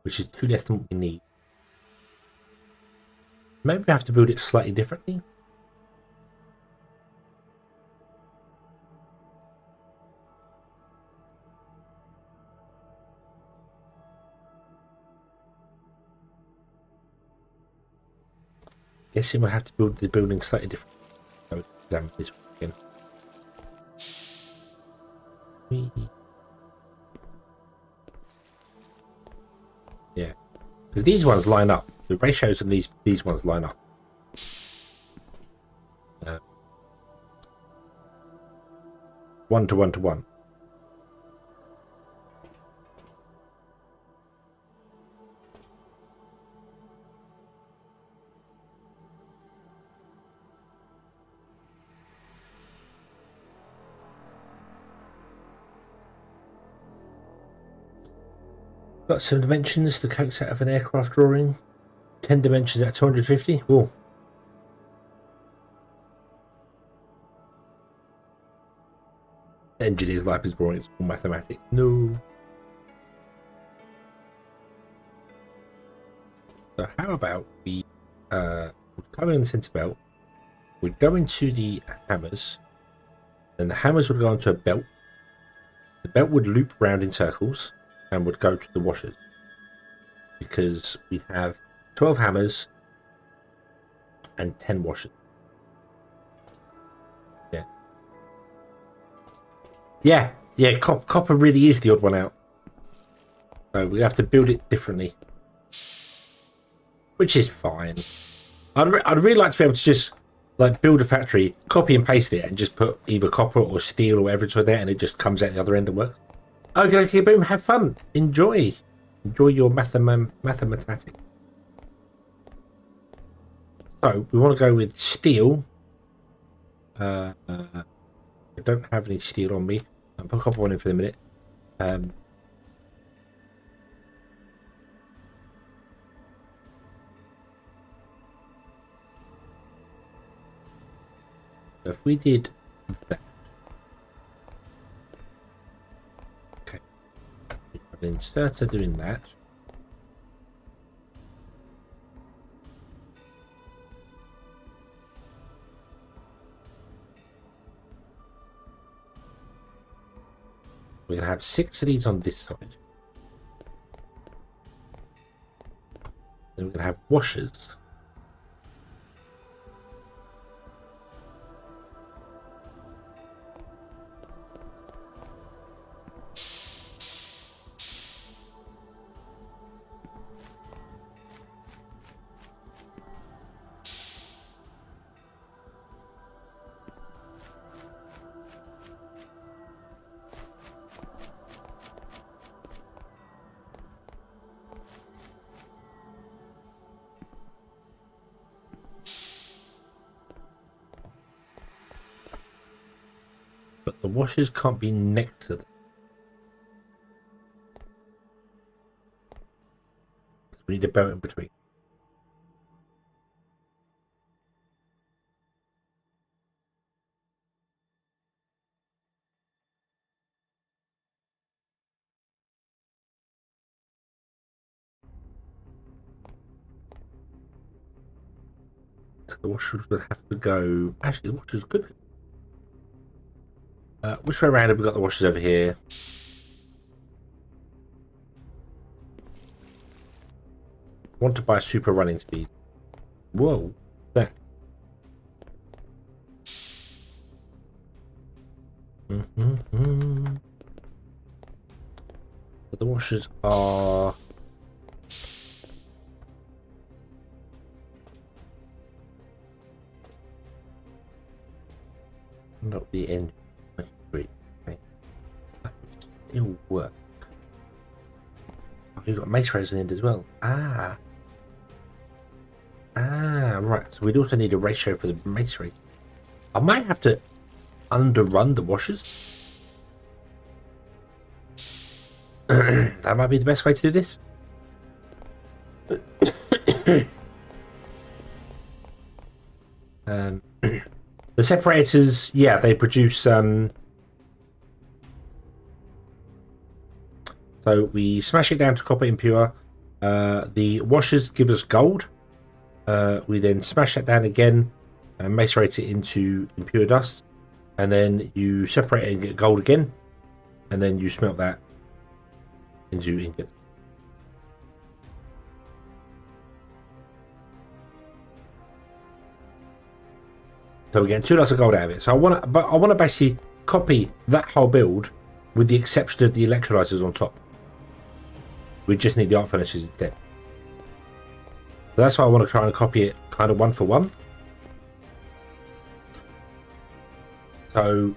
which is 2 less than what we need. Maybe we have to build it slightly differently. Guessing we'll have to build the building slightly different. So examine this one again. Yeah, because these ones line up. The ratios of these ones line up. 1 to 1 to 1. Got some dimensions to coax out of an aircraft drawing. 10 dimensions at 250. Oh. Engineer's life is boring. It's all mathematics. No. So how about we come in the center belt. We'd go into the hammers. Then the hammers would go onto a belt. The belt would loop round in circles and would go to the washers. Because we have 12 hammers and 10 washers. Yeah, copper really is the odd one out. So we have to build it differently. Which is fine. I'd really like to be able to just like build a factory, copy and paste it, and just put either copper or steel or whatever to there, and it just comes out the other end and works. Okay, boom, have fun. Enjoy your mathematics. So we want to go with steel. I don't have any steel on me. I'll put copper on in for the minute. If we did that, okay, we have the inserter doing that. We're going to have 6 of these on this side. Then we're going to have washers. but the washers can't be next to them. We need a belt in between. So the washers would have to go. Actually, the washers could. Which way around have we got the washers over here? Want to buy super running speed. Whoa, that. But the washers are. Not the end. Okay. That would still work. Oh, you've got mace rays in the end as well. Right. So we'd also need a ratio for the mace rate. I might have to underrun the washers. That might be the best way to do this. The separators, yeah, they produce. So we smash it down to copper impure. The washers give us gold. We then smash that down again and macerate it into impure dust, and then you separate it and get gold again, and then you smelt that into ingot. So we're getting 2 lots of gold out of it. So I want to basically copy that whole build with the exception of the electrolyzers on top. We just need the art furnaces instead. So that's why I want to try and copy it kind of 1 for 1. So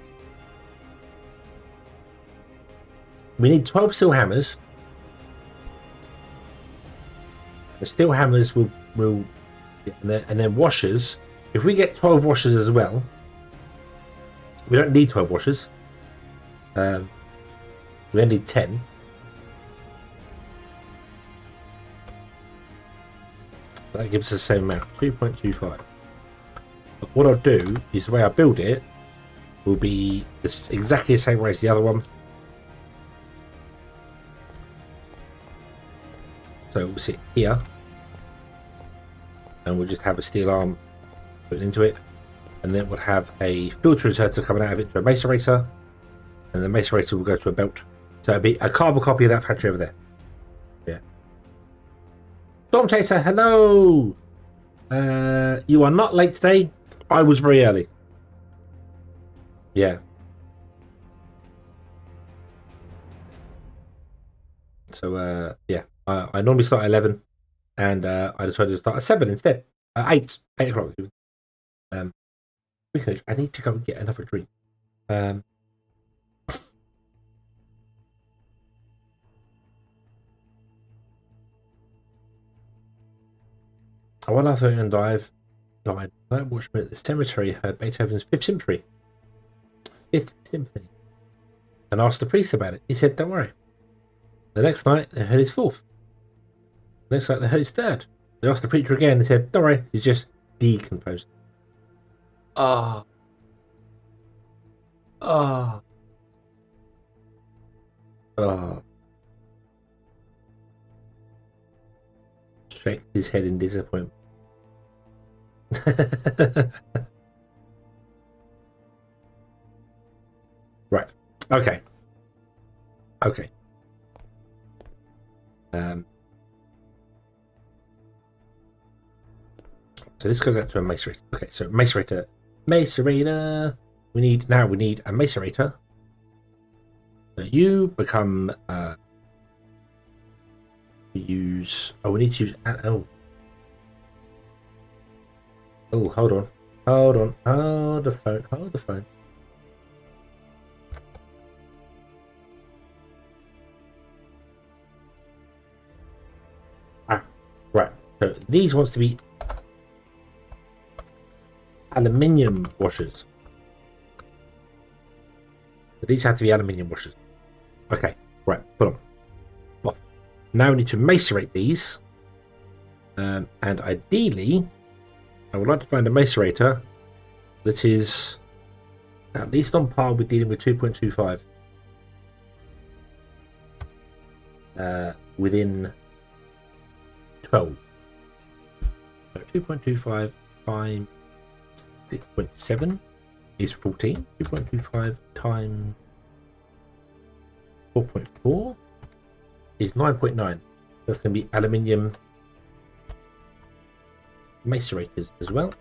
we need 12 steel hammers. The steel hammers will and then washers. If we get 12 washers as well, we don't need 12 washers. We only need 10. That gives us the same amount, 3.25. But what I'll do is the way I build it will be exactly the same way as the other one. So we'll sit here, and we'll just have a steel arm put into it, and then we'll have a filter inserter coming out of it to a macerator, and the macerator will go to a belt. So it'll be a carbon copy of that factory over there. Yeah. Storm Chaser, hello. You are not late today. I was very early. Yeah. So yeah, I normally start at 11, and I decided to start at 7 instead. 8 o'clock. Because I need to go and get another drink. I went after and died. I watched me at the cemetery, heard Beethoven's Fifth Symphony, and asked the priest about it. He said, "Don't worry." The next night, they heard his fourth. The next night, they heard his third. They asked the preacher again. They said, "Don't worry, he's just decomposing." Shakes his head in disappointment. Right. Okay. So this goes out to a macerator. Okay, so macerator. We need a macerator. So you become we need to use hold the phone. Right. So these wants to be aluminium washers. But these have to be aluminium washers. Okay, right, put on. Well, now we need to macerate these. And ideally, I would like to find a macerator that is at least on par with dealing with 2.25. Within 12. So 2.25 times 6.7 is 14. 2.25 times 4.4 is 9.9. That's going to be aluminium macerators as well.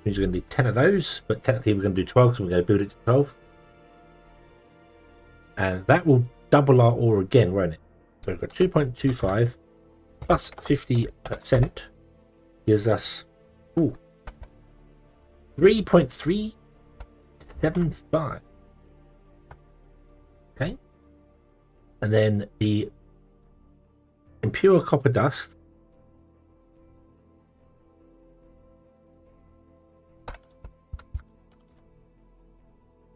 Means we're going to need 10 of those, but technically we're going to do 12 because we're going to build it to 12. And that will double our ore again, won't it? So we've got 2.25 plus 50% gives us 3.375. Okay. And then the impure copper dust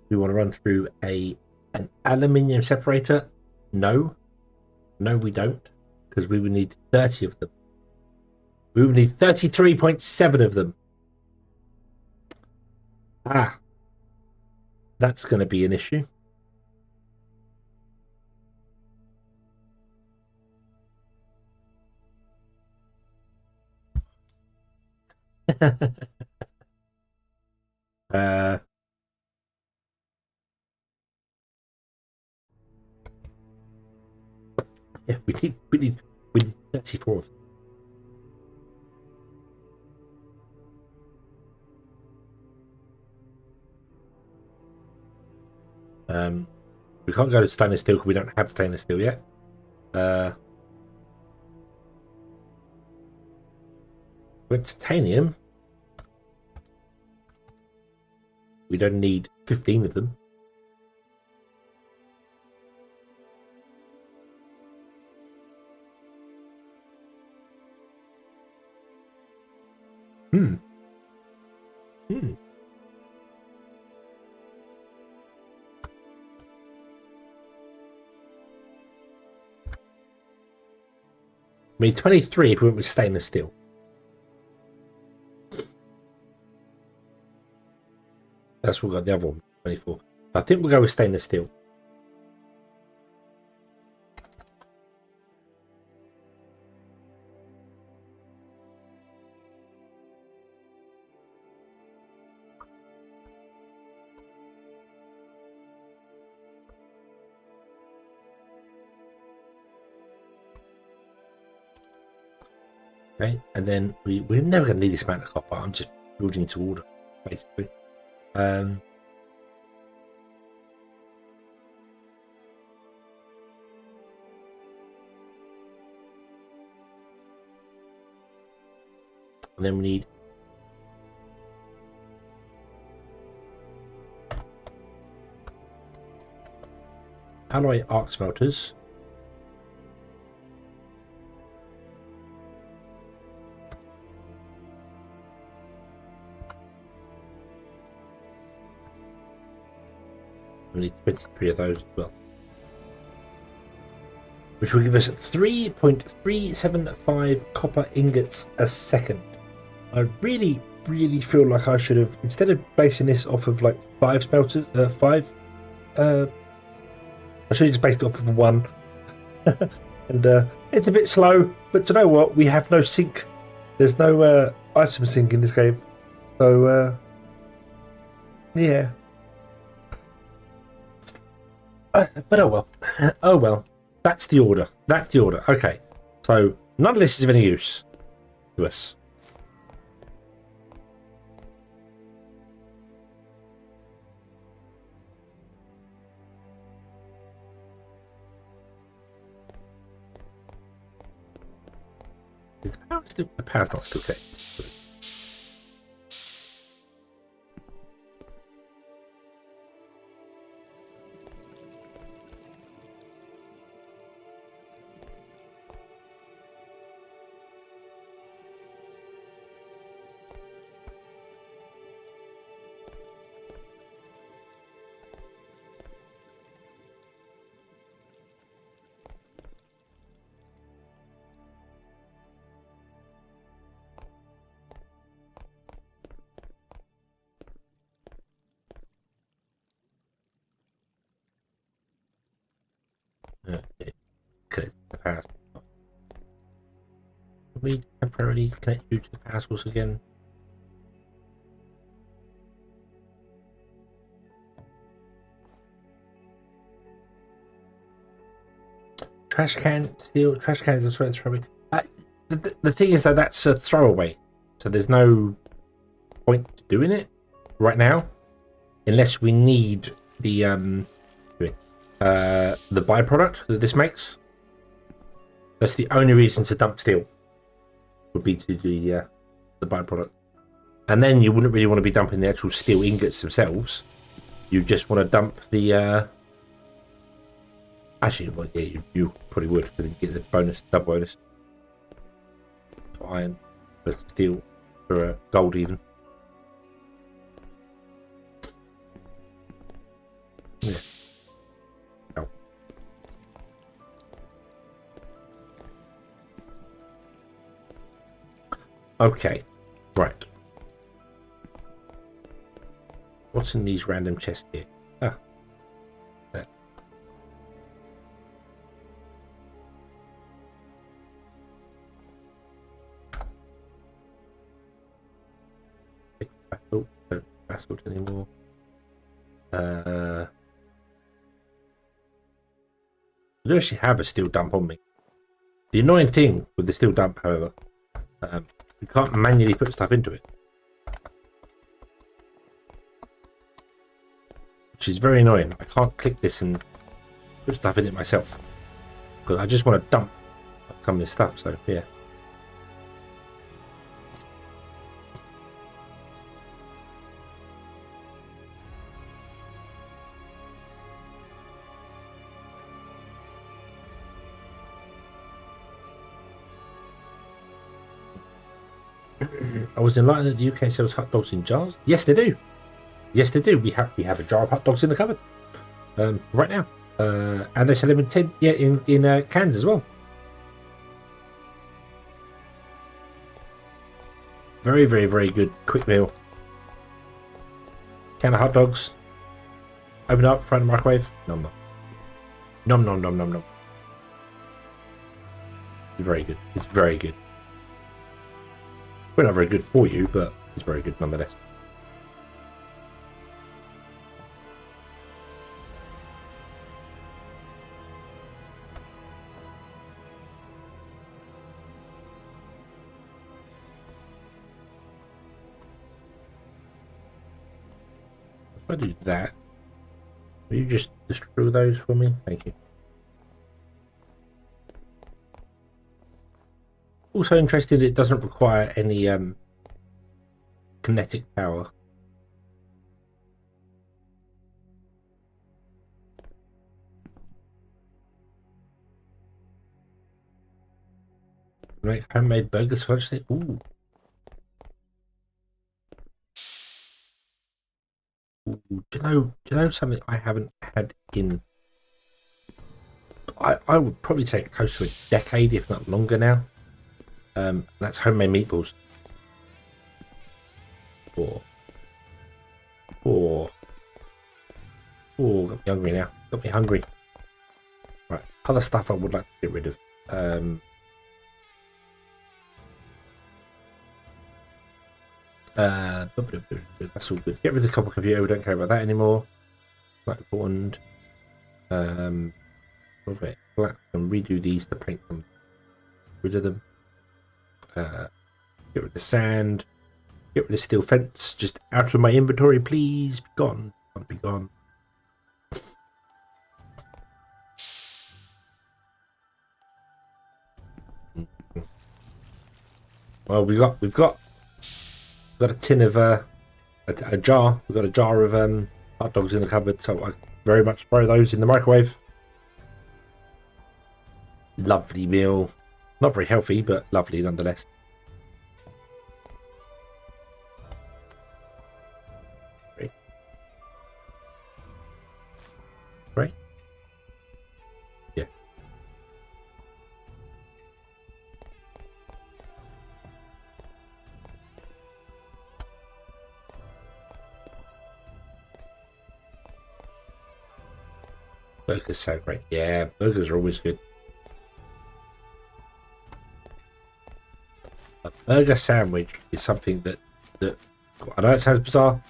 we want to run through an aluminium separator. No, we don't, because we would need 30 of them. We would need 33.7 of them. That's going to be an issue. Yeah, we need 34 of them. We can't go to stainless steel because we don't have stainless steel yet. With titanium, we don't need 15 of them. I mean, 23 if we went with stainless steel. That's what we got the other one, 24. I think we'll go with stainless steel. Okay, and then we're never going to need this amount of copper. I'm just building to order, basically. And then we need alloy arc smelters. We need 23 of those as well, which will give us 3.375 copper ingots a second. I really feel like I should have, instead of basing this off of like 5 smelters, I should have just based it off of 1. And it's a bit slow, but do you know what? We have no sink. There's no item sink in this game, so yeah. But oh well. Oh well. That's the order. That's the order. Okay. So none of this is of any use to us. Is the power still? The power's not still connected. power. Can we temporarily connect you to the power source again? Trash can, steel, trash cans, that's right, it's probably. The thing is, though, that's a throwaway. So there's no point to doing it right now. Unless we need the byproduct that this makes. That's the only reason to dump steel. Would be to the byproduct. And then you wouldn't really want to be dumping the actual steel ingots themselves. You just want to dump the actually, well, yeah, you probably would, because you get the bonus, double bonus. For iron, for steel, for gold even. Yeah. Oh. Okay, right. What's in these random chests here? Ah. There. Battle, don't battle anymore. I do actually have a steel dump on me. The annoying thing with the steel dump, however, you can't manually put stuff into it, which is very annoying. I can't click this and put stuff in it myself because I just want to dump some of this stuff. So yeah. I was enlightened that the UK sells hot dogs in jars. Yes, they do. Yes, they do. We have a jar of hot dogs in the cupboard right now, and they sell them in in cans as well. Very, very, very good quick meal. Can of hot dogs. Open up, throw in the microwave. Nom nom. Nom nom nom nom nom. It's very good. It's very good. Well, not very good for you, but it's very good nonetheless. If I do that, will you just destroy those for me? Thank you. Also interesting that it doesn't require any kinetic power. Make homemade burgers for lunch. Ooh. Ooh. Do you know something I haven't had in I would probably say close to a decade, if not longer now. That's homemade meatballs. Got me hungry now. Got me hungry. Right, other stuff I would like to get rid of. That's all good. Get rid of the copper computer. We don't care about that anymore. Not important. Okay, black and redo these to paint them. Rid of them. Get rid of the sand. Get rid of the steel fence. Just out of my inventory, please. Be gone. Be gone. Well, we've got a tin of a jar. We've got a jar of hot dogs in the cupboard, so I very much throw those in the microwave. Lovely meal. Not very healthy, but lovely nonetheless. Great. Great. Yeah. Burgers sound great. Yeah, burgers are always good. burger sandwich is something that I know it sounds bizarre,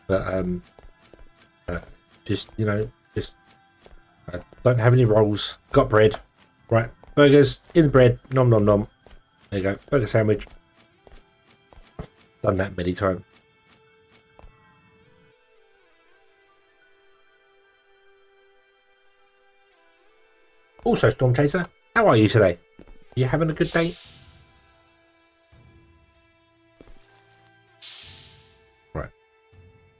but just just don't have any rolls. Got bread, right? Burgers in bread. Nom nom nom. There you go. Burger sandwich. Done that many times. Also, Storm Chaser, how are you today? You having a good day? Right.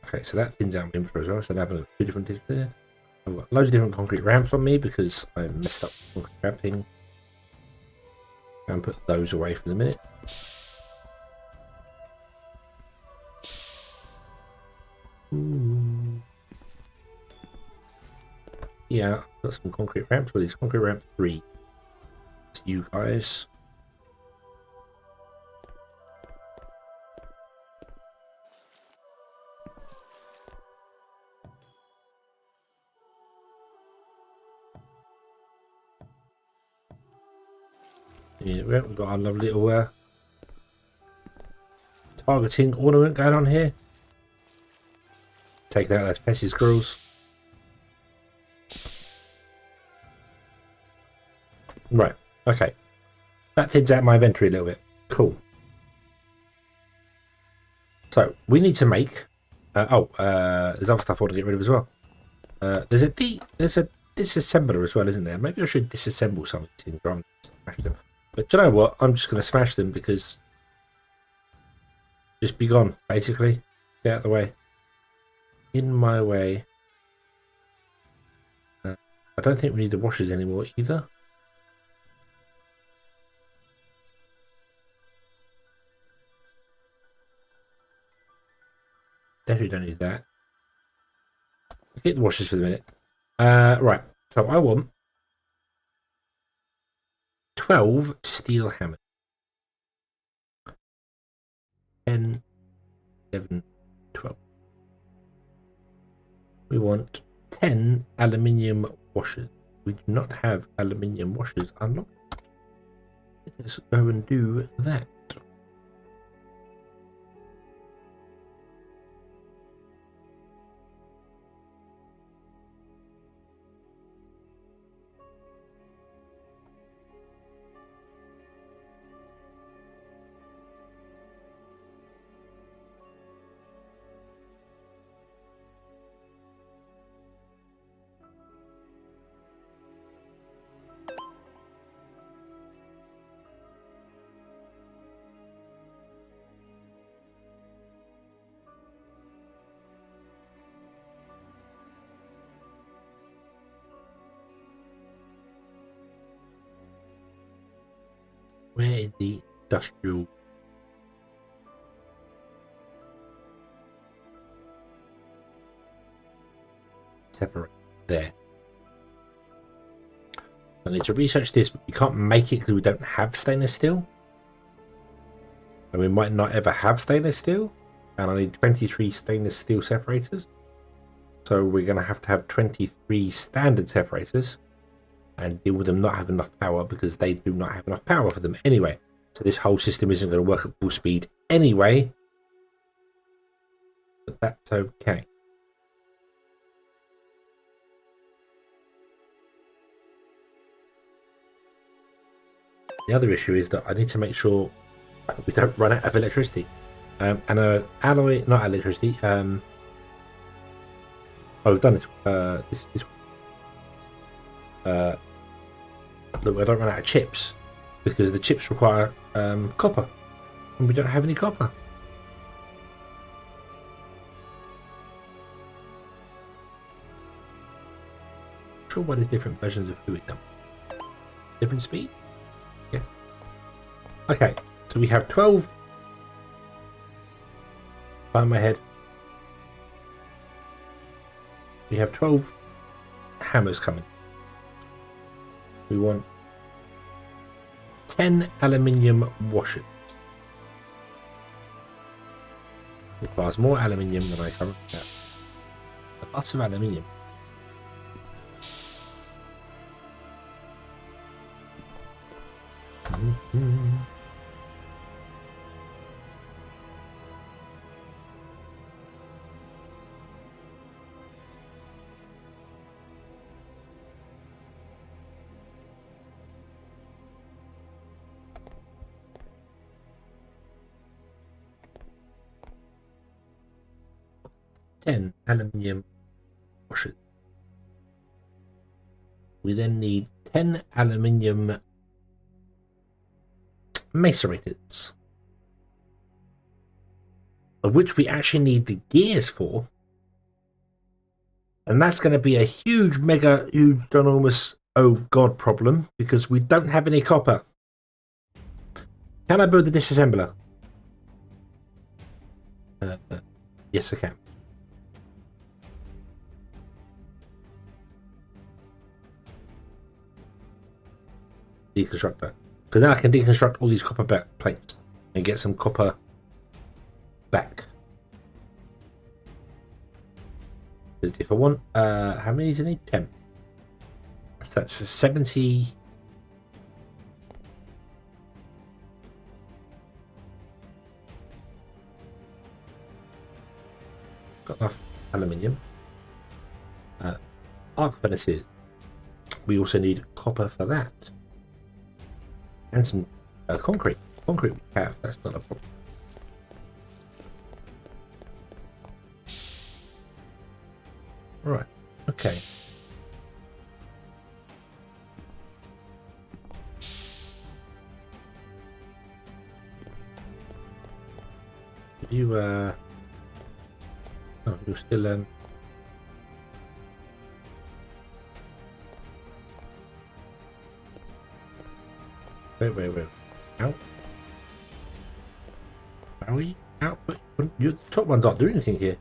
Okay, so that thins out my inventory as well. So now I've got 2 different things there. I've got loads of different concrete ramps on me because I messed up the concrete ramp thing. And put those away for the minute. Ooh. Yeah, I've got some concrete ramps. Well, it's concrete ramp 3. It's you guys. Yeah, we've got our lovely little targeting ornament going on here. Taking out those pesky squirrels. Right, okay. That thins out my inventory a little bit. Cool. So, we need to make... there's other stuff I want to get rid of as well. There's a disassembler as well, isn't there? Maybe I should disassemble some of these things rather than smash them. But do you know what? I'm just going to smash them because... Just be gone, basically. Get out of the way. In my way. I don't think we need the washers anymore either. Definitely don't need that. Get the washers for the minute. Right. So I want 12 steel hammers. 10, 11, 12. We want 10 aluminium washers. We do not have aluminium washers unlocked. Let's go and do that. Where is the industrial? Separate there. I need to research this, but we can't make it because we don't have stainless steel. And we might not ever have stainless steel. And I need 23 stainless steel separators. So we're going to have 23 standard separators. And deal with them not having enough power because they do not have enough power for them anyway. So this whole system isn't going to work at full speed anyway. But that's okay. The other issue is that I need to make sure we don't run out of electricity. And an alloy, not electricity. Oh, we've done it. That I don't run out of chips because the chips require copper, and we don't have any copper. Not sure why there's different versions of doing them. Different speed? Yes. Okay, so we have 12. Behind my head. We have 12 hammers coming. We want 10 aluminium washers. It requires more aluminium than I currently have. Lots of aluminium. 10 aluminium washers. We then need 10 aluminium macerators, of which we actually need the gears for. And that's going to be a huge, mega, huge, ginormous, oh god problem, because we don't have any copper. Can I build the disassembler? Yes, I can. Deconstructor. Because then I can deconstruct all these copper plates and get some copper back. Because if I want, how many do I need? 10. So that's a 70. Got enough aluminium. Arc furnaces. We also need copper for that. And some concrete. Concrete we have, that's not a problem. Right, okay. You, oh, you're still, Wait. Out. Are we out? Your top one's not doing anything here.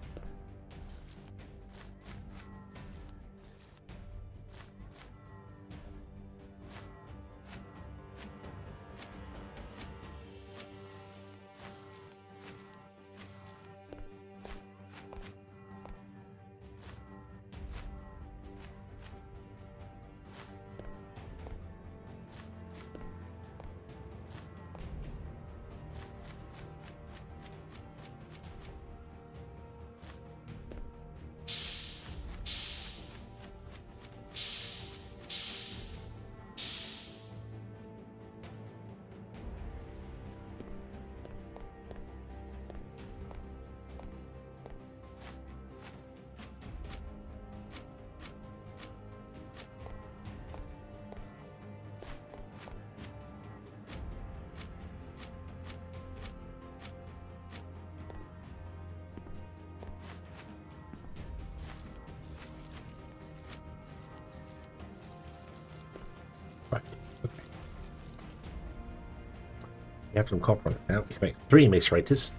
We have some copper on it now. We can make 3 macerators.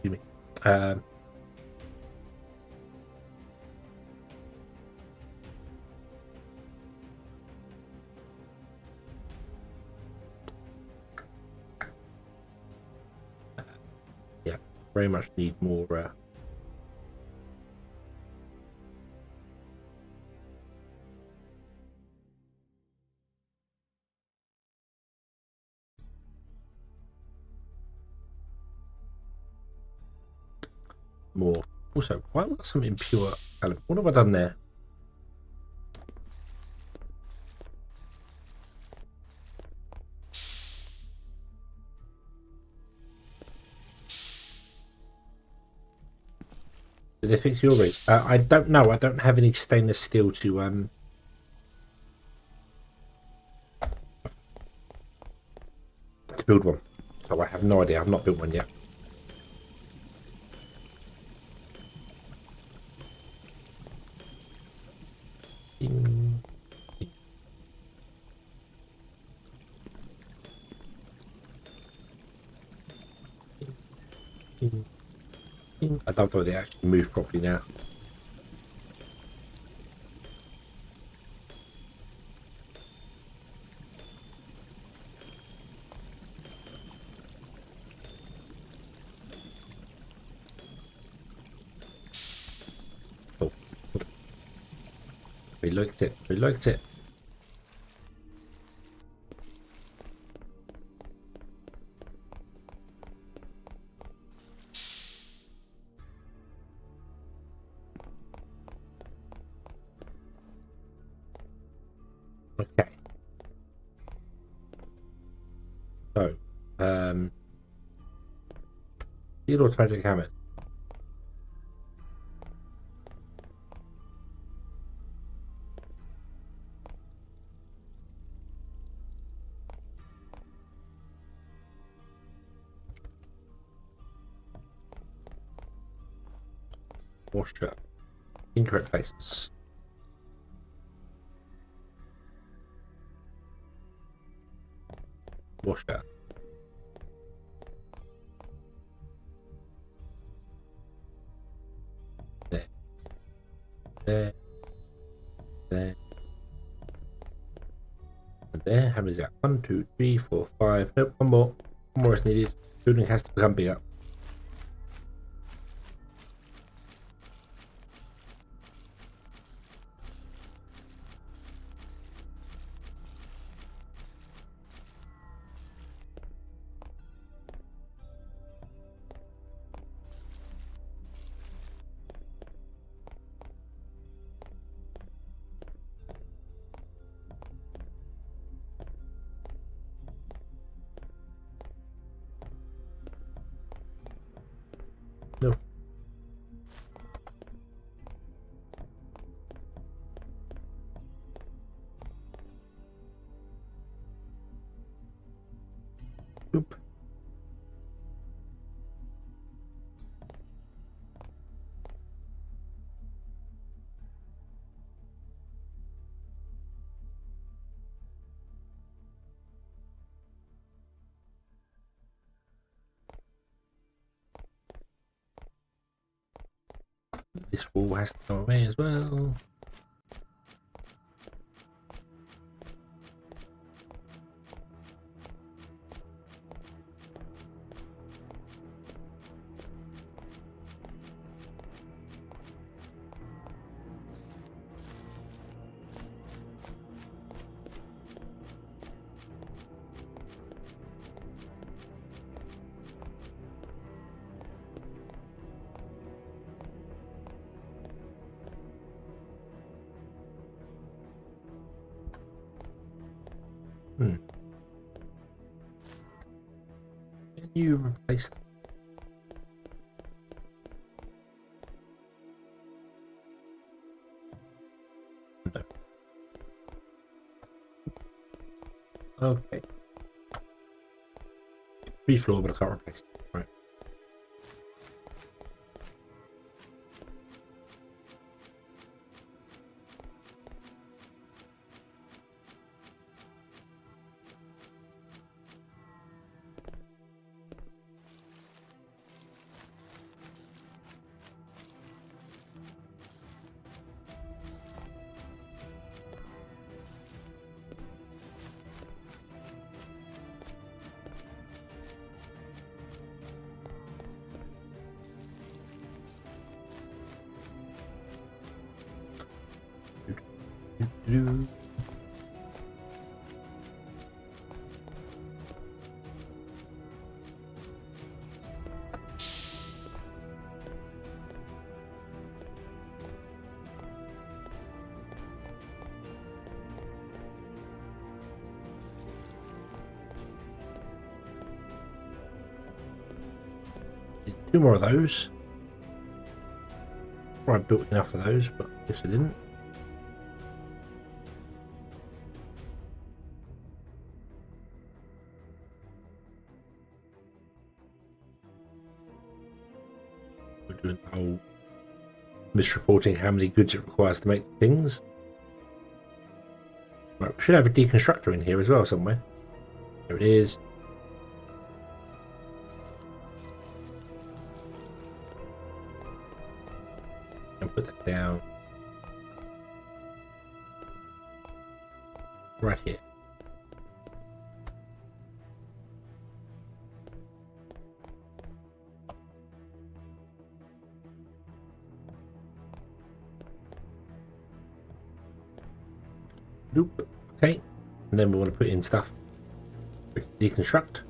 Excuse me. Yeah, very much need more more. Also, why have I got some impure element? What have I done there? Did they fix your rigs? I don't know. I don't have any stainless steel to build one. So I have no idea. I've not built one yet. I don't know if they actually move properly now. Oh. We liked it. We liked it. So, field automatic hammers. Washer. Incorrect places. Washer. There. There. There. And there. How many is that? 1, 2, 3, 4, 5. Nope, one more. One more is needed. Building has to become bigger. No. Oop. This wall has to go away as well. Can you replace them? No. Okay. Free floor, but I can't replace it. Right. Do. Two more of those. Well, I built enough of those, but I guess I didn't. We're doing the whole misreporting how many goods it requires to make things. Right, we should have a deconstructor in here as well somewhere. There it is. And put that down right here. Nope. Okay, and then we want to put in stuff. Deconstruct.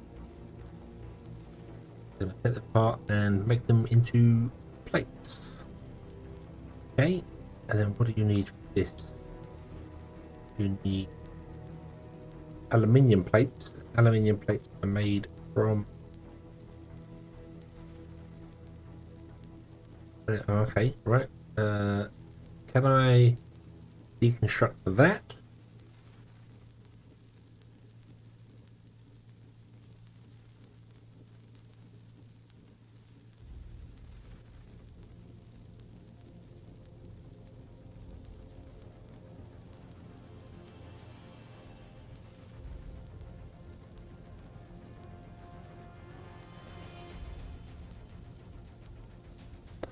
Going to take them apart and make them into plates. Okay, and then what do you need for this? You need aluminium plates aluminium plates are made from. Okay, right. Can I deconstruct that?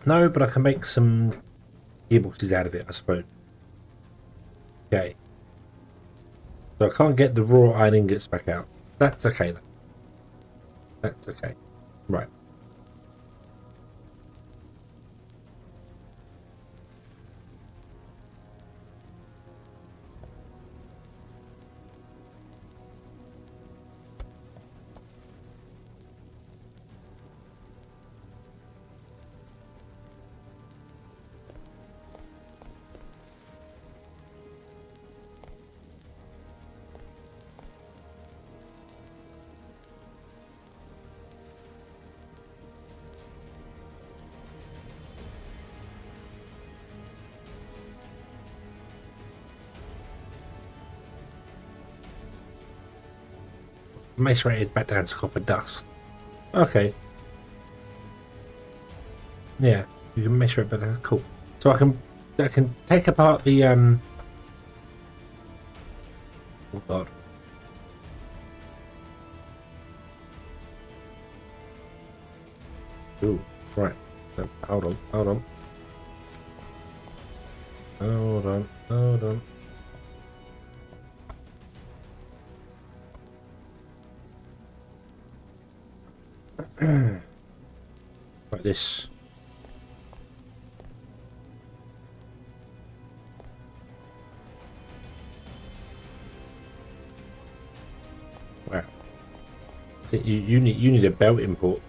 No, but I can make some gearboxes out of it, I suppose. Okay. So I can't get the raw iron ingots back out. That's okay, though. That's okay. Right. Macerated back down to copper dust. Okay. Yeah, you can macerate back down. Cool. So I can take apart the Oh god. Ooh, right. Hold on, hold on. Hold on, hold on. Like this. Wow. I think you need a belt import.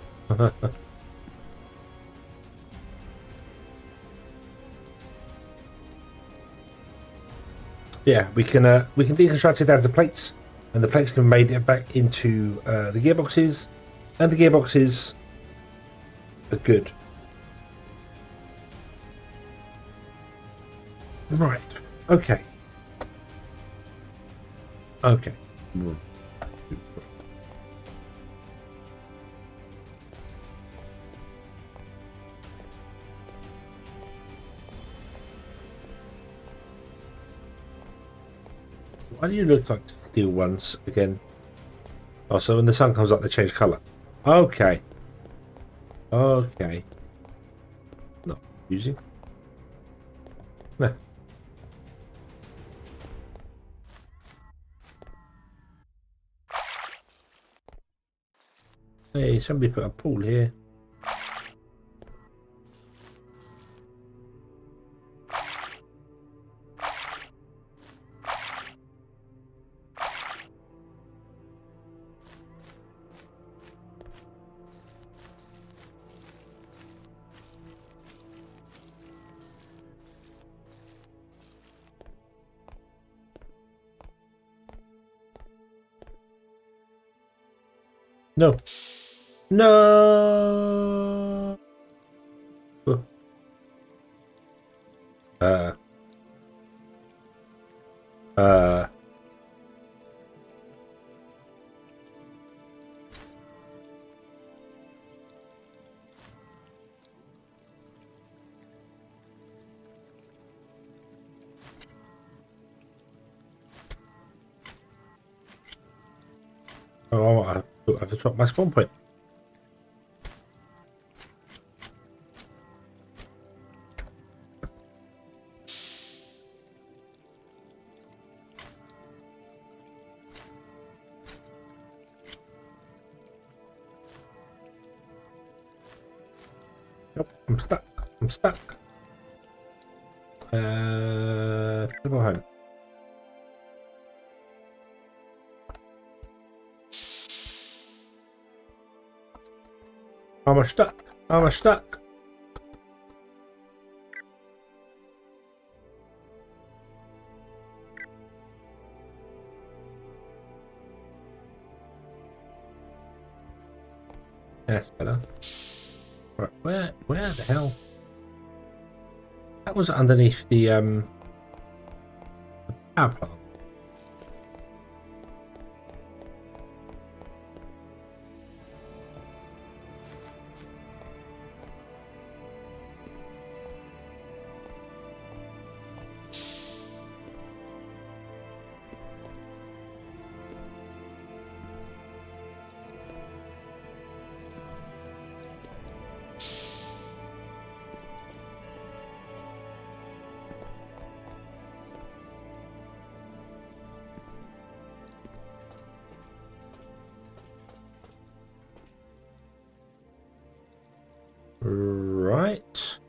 Yeah, we can deconstruct it down to plates, and the plates can be made back into the gearboxes, and the gearboxes are good. Right. Okay. Okay. Why do you look like steel ones again? Oh, so when the sun comes up, they change colour. Okay. Okay. Not using. No. Hey, somebody put a pool here. No. No. Oh. Uh. Uh. Oh, I've swapped my spawn point. Nope, I'm stuck. I'm stuck. Go home. I'm stuck. I'm stuck. That's better. Right, where the hell? That was underneath the power plant. Right.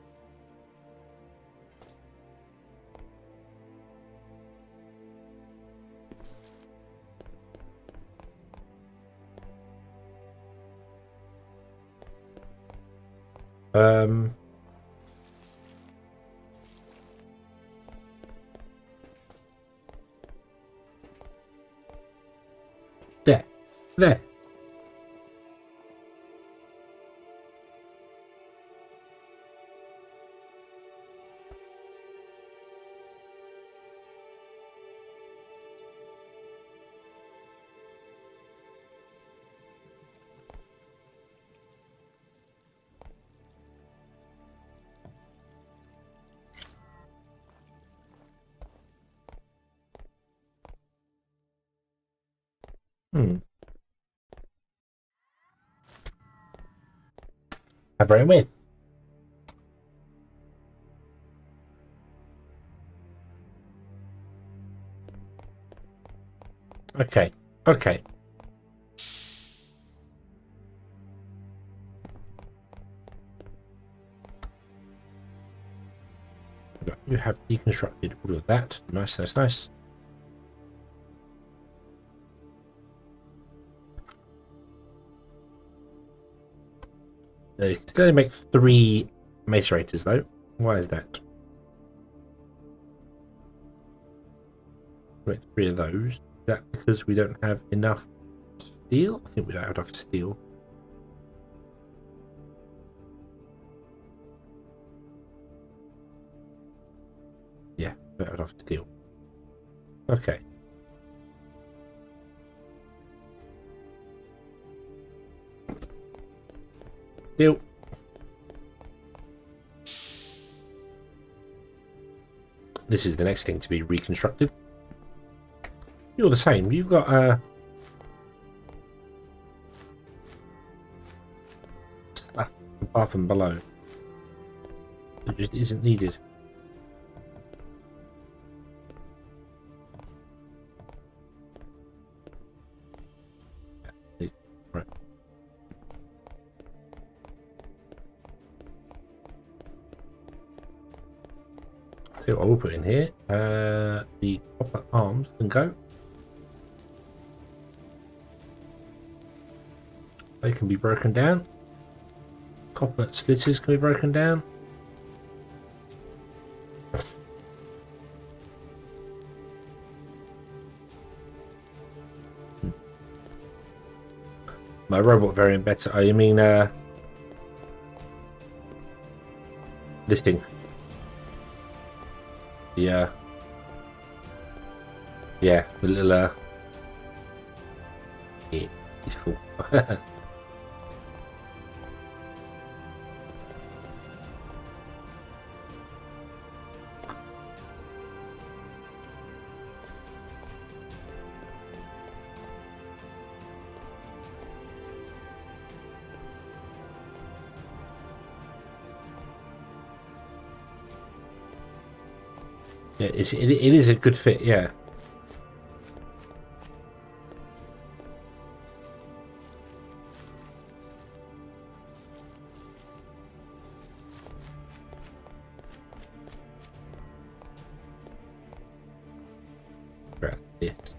Um. There. There. Hmm. How very weird. Okay. Okay. Right, you have deconstructed all of that. Nice, nice, nice. You can only make 3 macerators though. Why is that? Make 3 of those. Is that because we don't have enough steel? I think we don't have enough steel. Yeah, we don't have enough steel. Okay. Deal. This is the next thing to be reconstructed. You're the same. You've got stuff above and below. It just isn't needed. Right. So what I will put in here, the copper arms can go. They can be broken down. Copper splitters can be broken down. My robot variant better. Oh, you mean this thing? Yeah. Yeah, the little yeah, it's cool. Yeah, it is a good fit, yeah. Right, yes.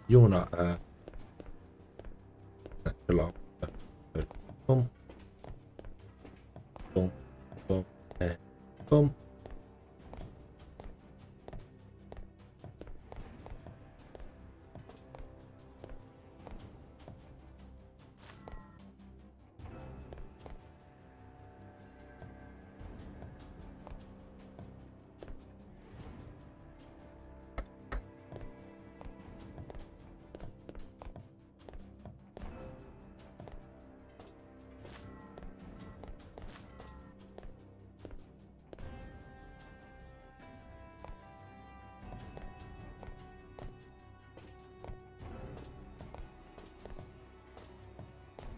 You're not that long. Boom. Boom. Boom. And boom.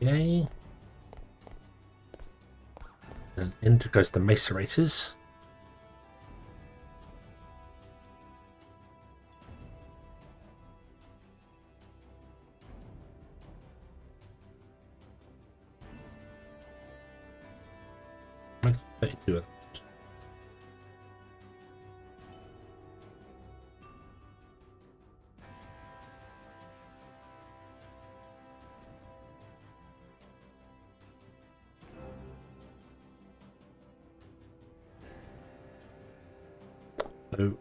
Okay. And in goes the macerators. Makes 32 of them. So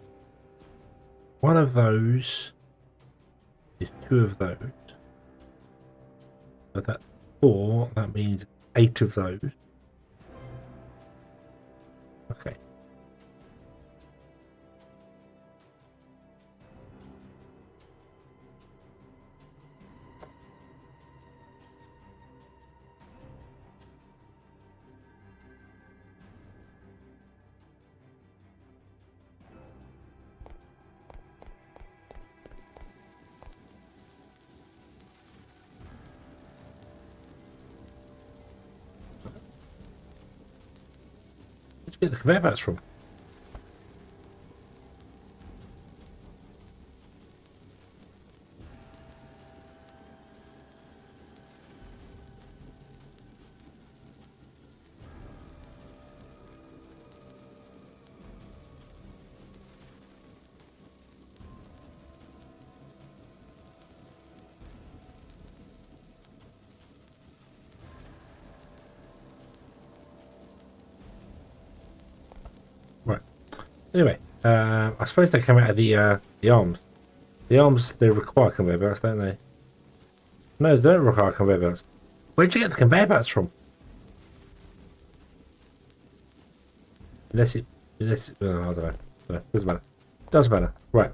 one of those is two of those. So that's 4. That means 8 of those. Okay. Where'd you get the conveyor belts from? Right. Anyway, I suppose they come out of the arms. The arms, they require conveyor belts, don't they? No, they don't require conveyor belts. Where'd you get the conveyor belts from? Unless it, oh, I don't know. Doesn't matter. Doesn't matter. Right.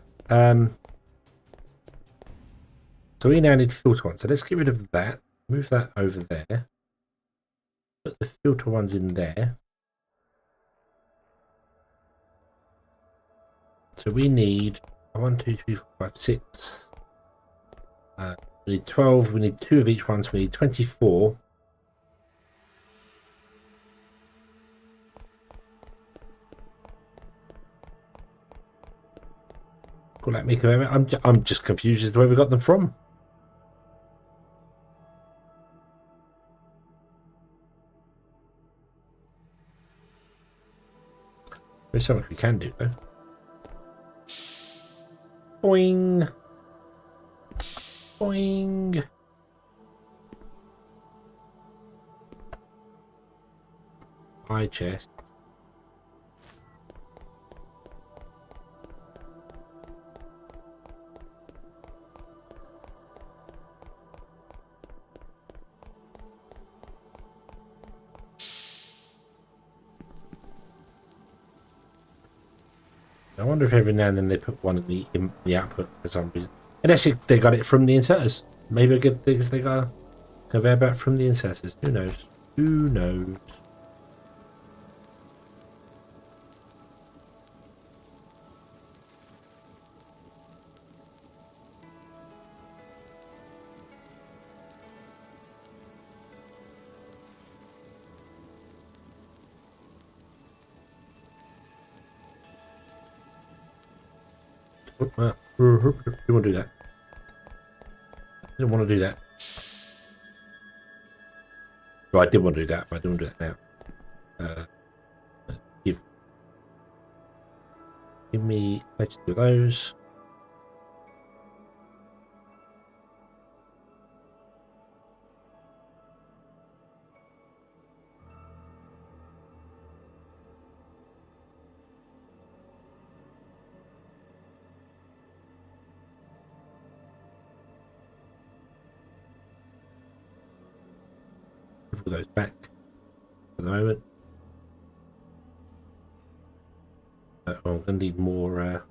So we now need filter ones. So let's get rid of that. Move that over there. Put the filter ones in there. So we need 1, 2, 3, 4, 5, 6. We need 12. We need 2 of each one. So we need 24. Call that make I'm just confused as to where we got them from. There's so much we can do though. Boing. Boing. High chest. I wonder if every now and then they put one in the output for some reason. Unless they got it from the inserters. Maybe a good thing is they got a conveyor belt from the inserters. Who knows? Who knows? Didn't want to do that. Didn't want to do that. Well, I did want to do that, but I don't want to do that now. Give me, let's do those. move all those back for the moment. I'm going to need more.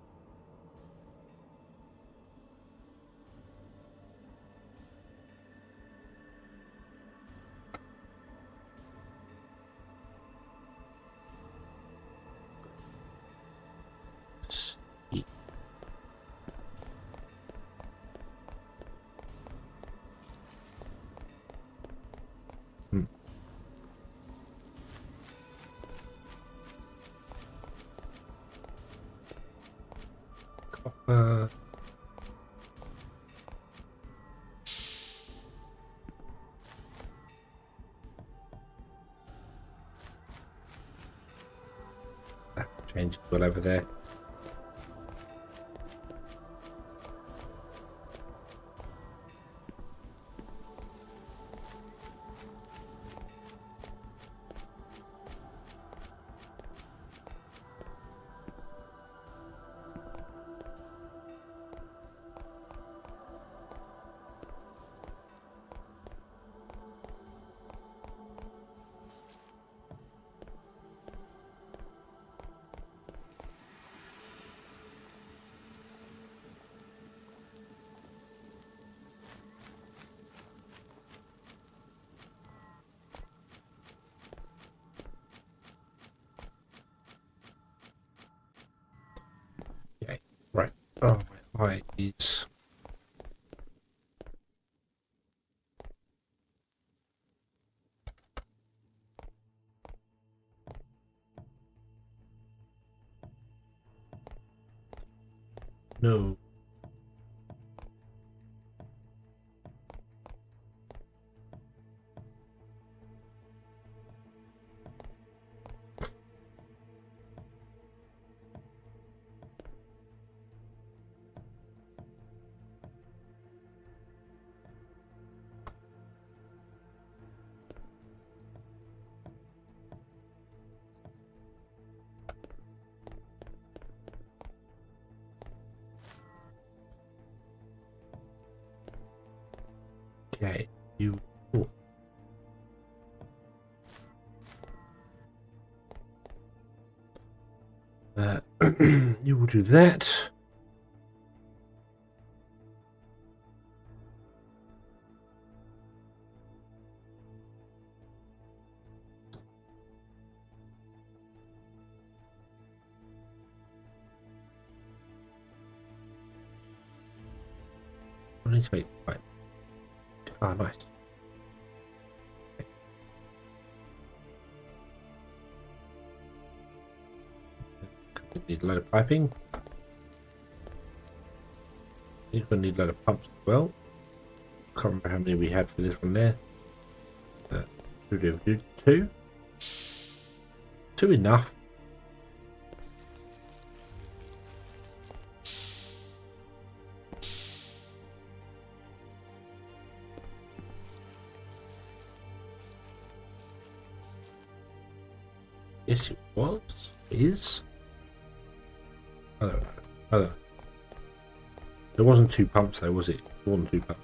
Copper. Change it all over there. Okay, right. Oh, my height is. No. Okay, you. Oh. You will do that. I need to make right. Ah, nice. Need a load of piping. You're going to need a load of pumps as well. Can't remember how many we had for this one there. Two? Two enough. Yes, it was. Is. I don't know. I don't know. There wasn't two pumps though, was it? More than two pumps.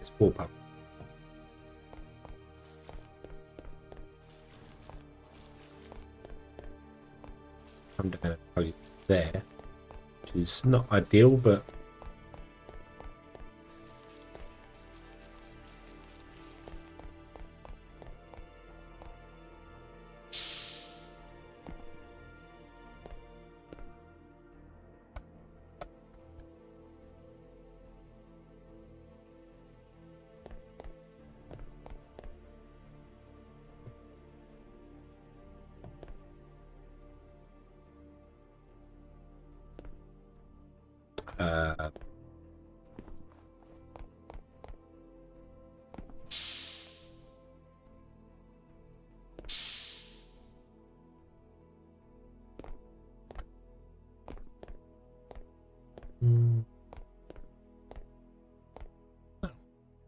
It's 4 pumps. Come down and plug it there, which is not ideal, but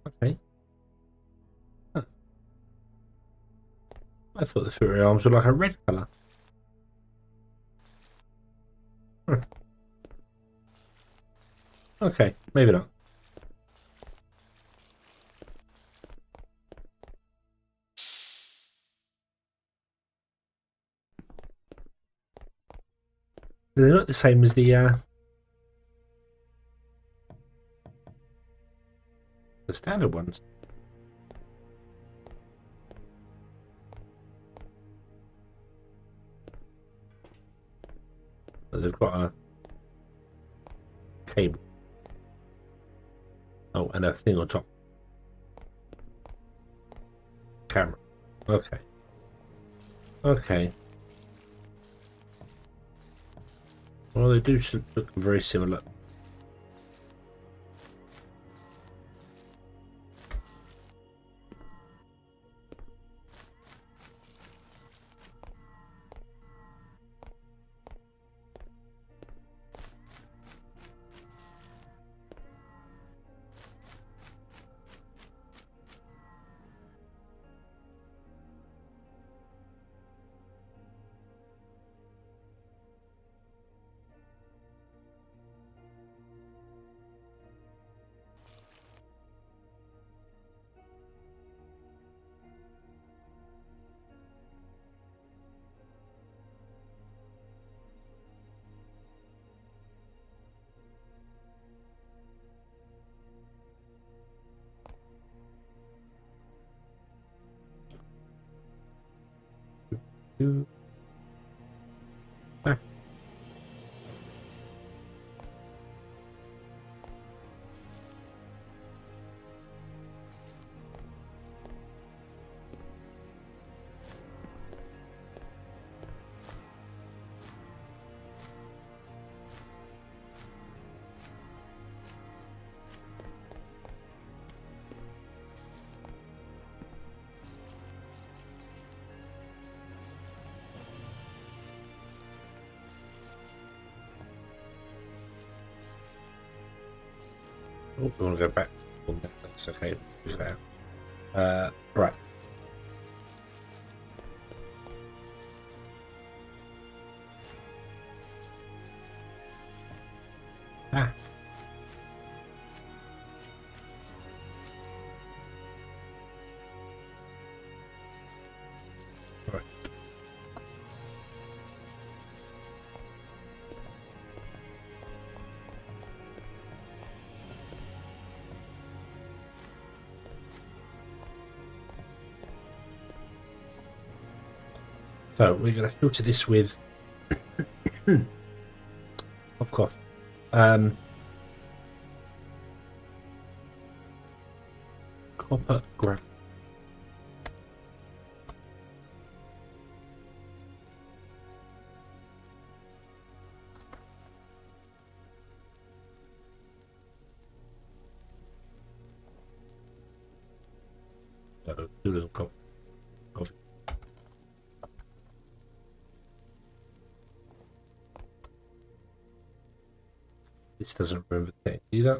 okay. Huh. I thought the furry arms were like a red colour. Okay, maybe not. They're not the same as the standard ones. But they've got a cable. Oh, and a thing on top. Camera. Okay. Okay. Well, they do look very similar. Ah. Oh, we want to go back on that. That's okay. Do that. Right. Ah. Right. So we're going to filter this with cough. Copper gravel. Do little coffee. This doesn't remember the text either.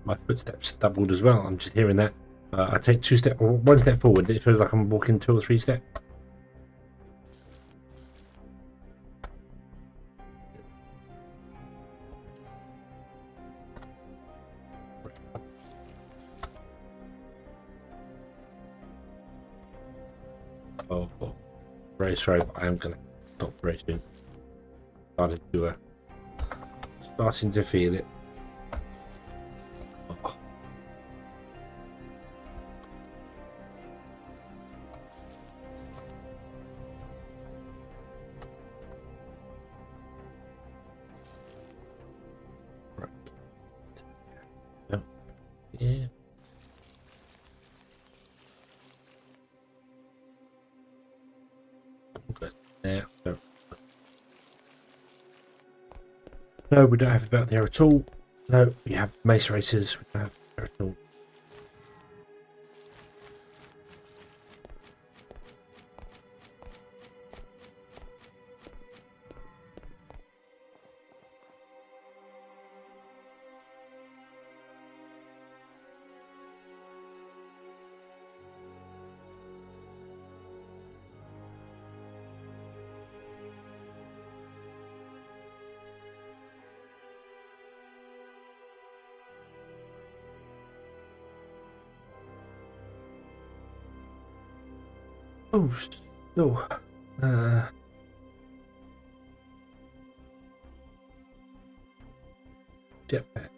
My footsteps doubled as well. I'm just hearing that. I take one step forward. It feels like I'm walking 2 or 3 steps. Oh, very sorry, but I am going to stop very soon. Starting to feel it. Oh. Right. Yeah. There. No, we don't have it out there at all. No, we have mace racers. We don't have it there at all. Oh, no. Jetpack.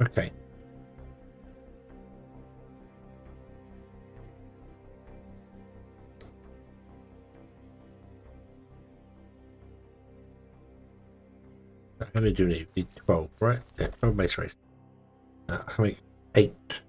Okay. How many do we need? 12, right? Yeah, 12 base race. I can make 8.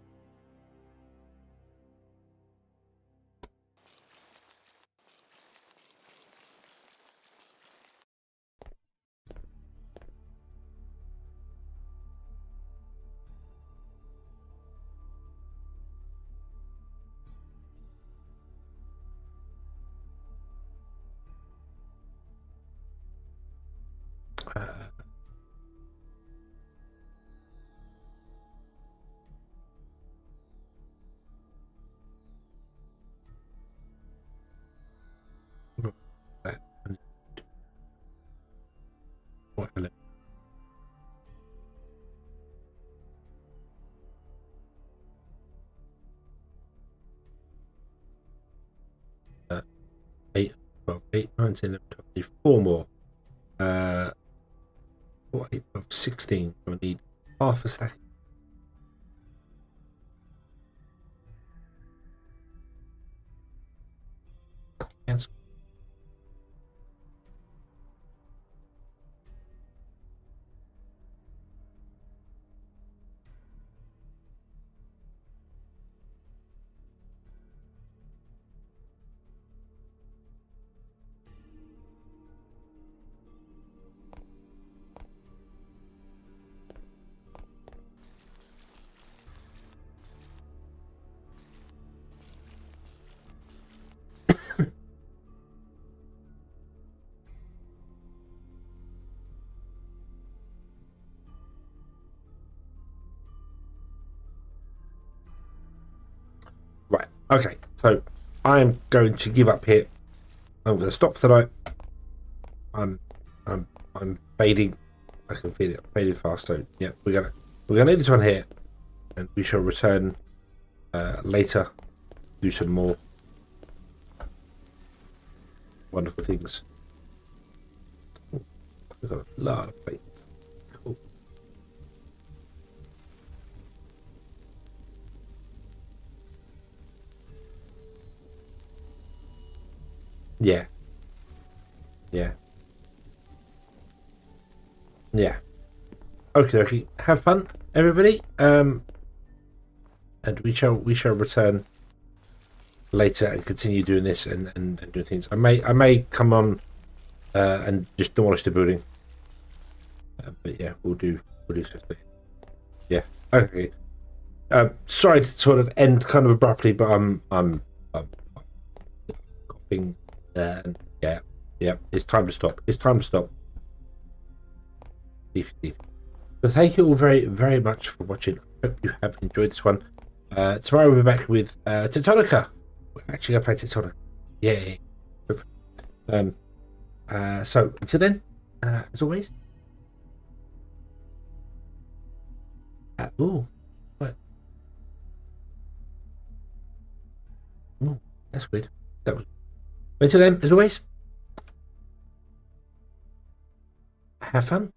What 11? Uh, 8, 12, 8, 19, 20, 4 more. 4, 8, 12, 16. I need half a stack. Cancel. Right. Okay. So I am going to give up here. I'm going to stop for tonight. I'm fading. I can feel it fading fast. So yeah, we're gonna leave this one here, and we shall return later. Do some more wonderful things. Ooh, we've got a lot of plates. Cool. Yeah. Yeah. Yeah. Okay, okay. Have fun, everybody. And we shall return later and continue doing this and doing things. I may come on and just demolish the building. But yeah, we'll do something. Yeah. Okay. Sorry to sort of end kind of abruptly, but I'm coughing. And yeah. It's time to stop. It's time to stop. So thank you all very, very much for watching. I hope you have enjoyed this one. Tomorrow we'll be back with Tectonica. We're actually going to play Tectonica. Yay. So until then, as always. Ooh. What? Ooh, that's weird. That was. Until then, as always, have fun.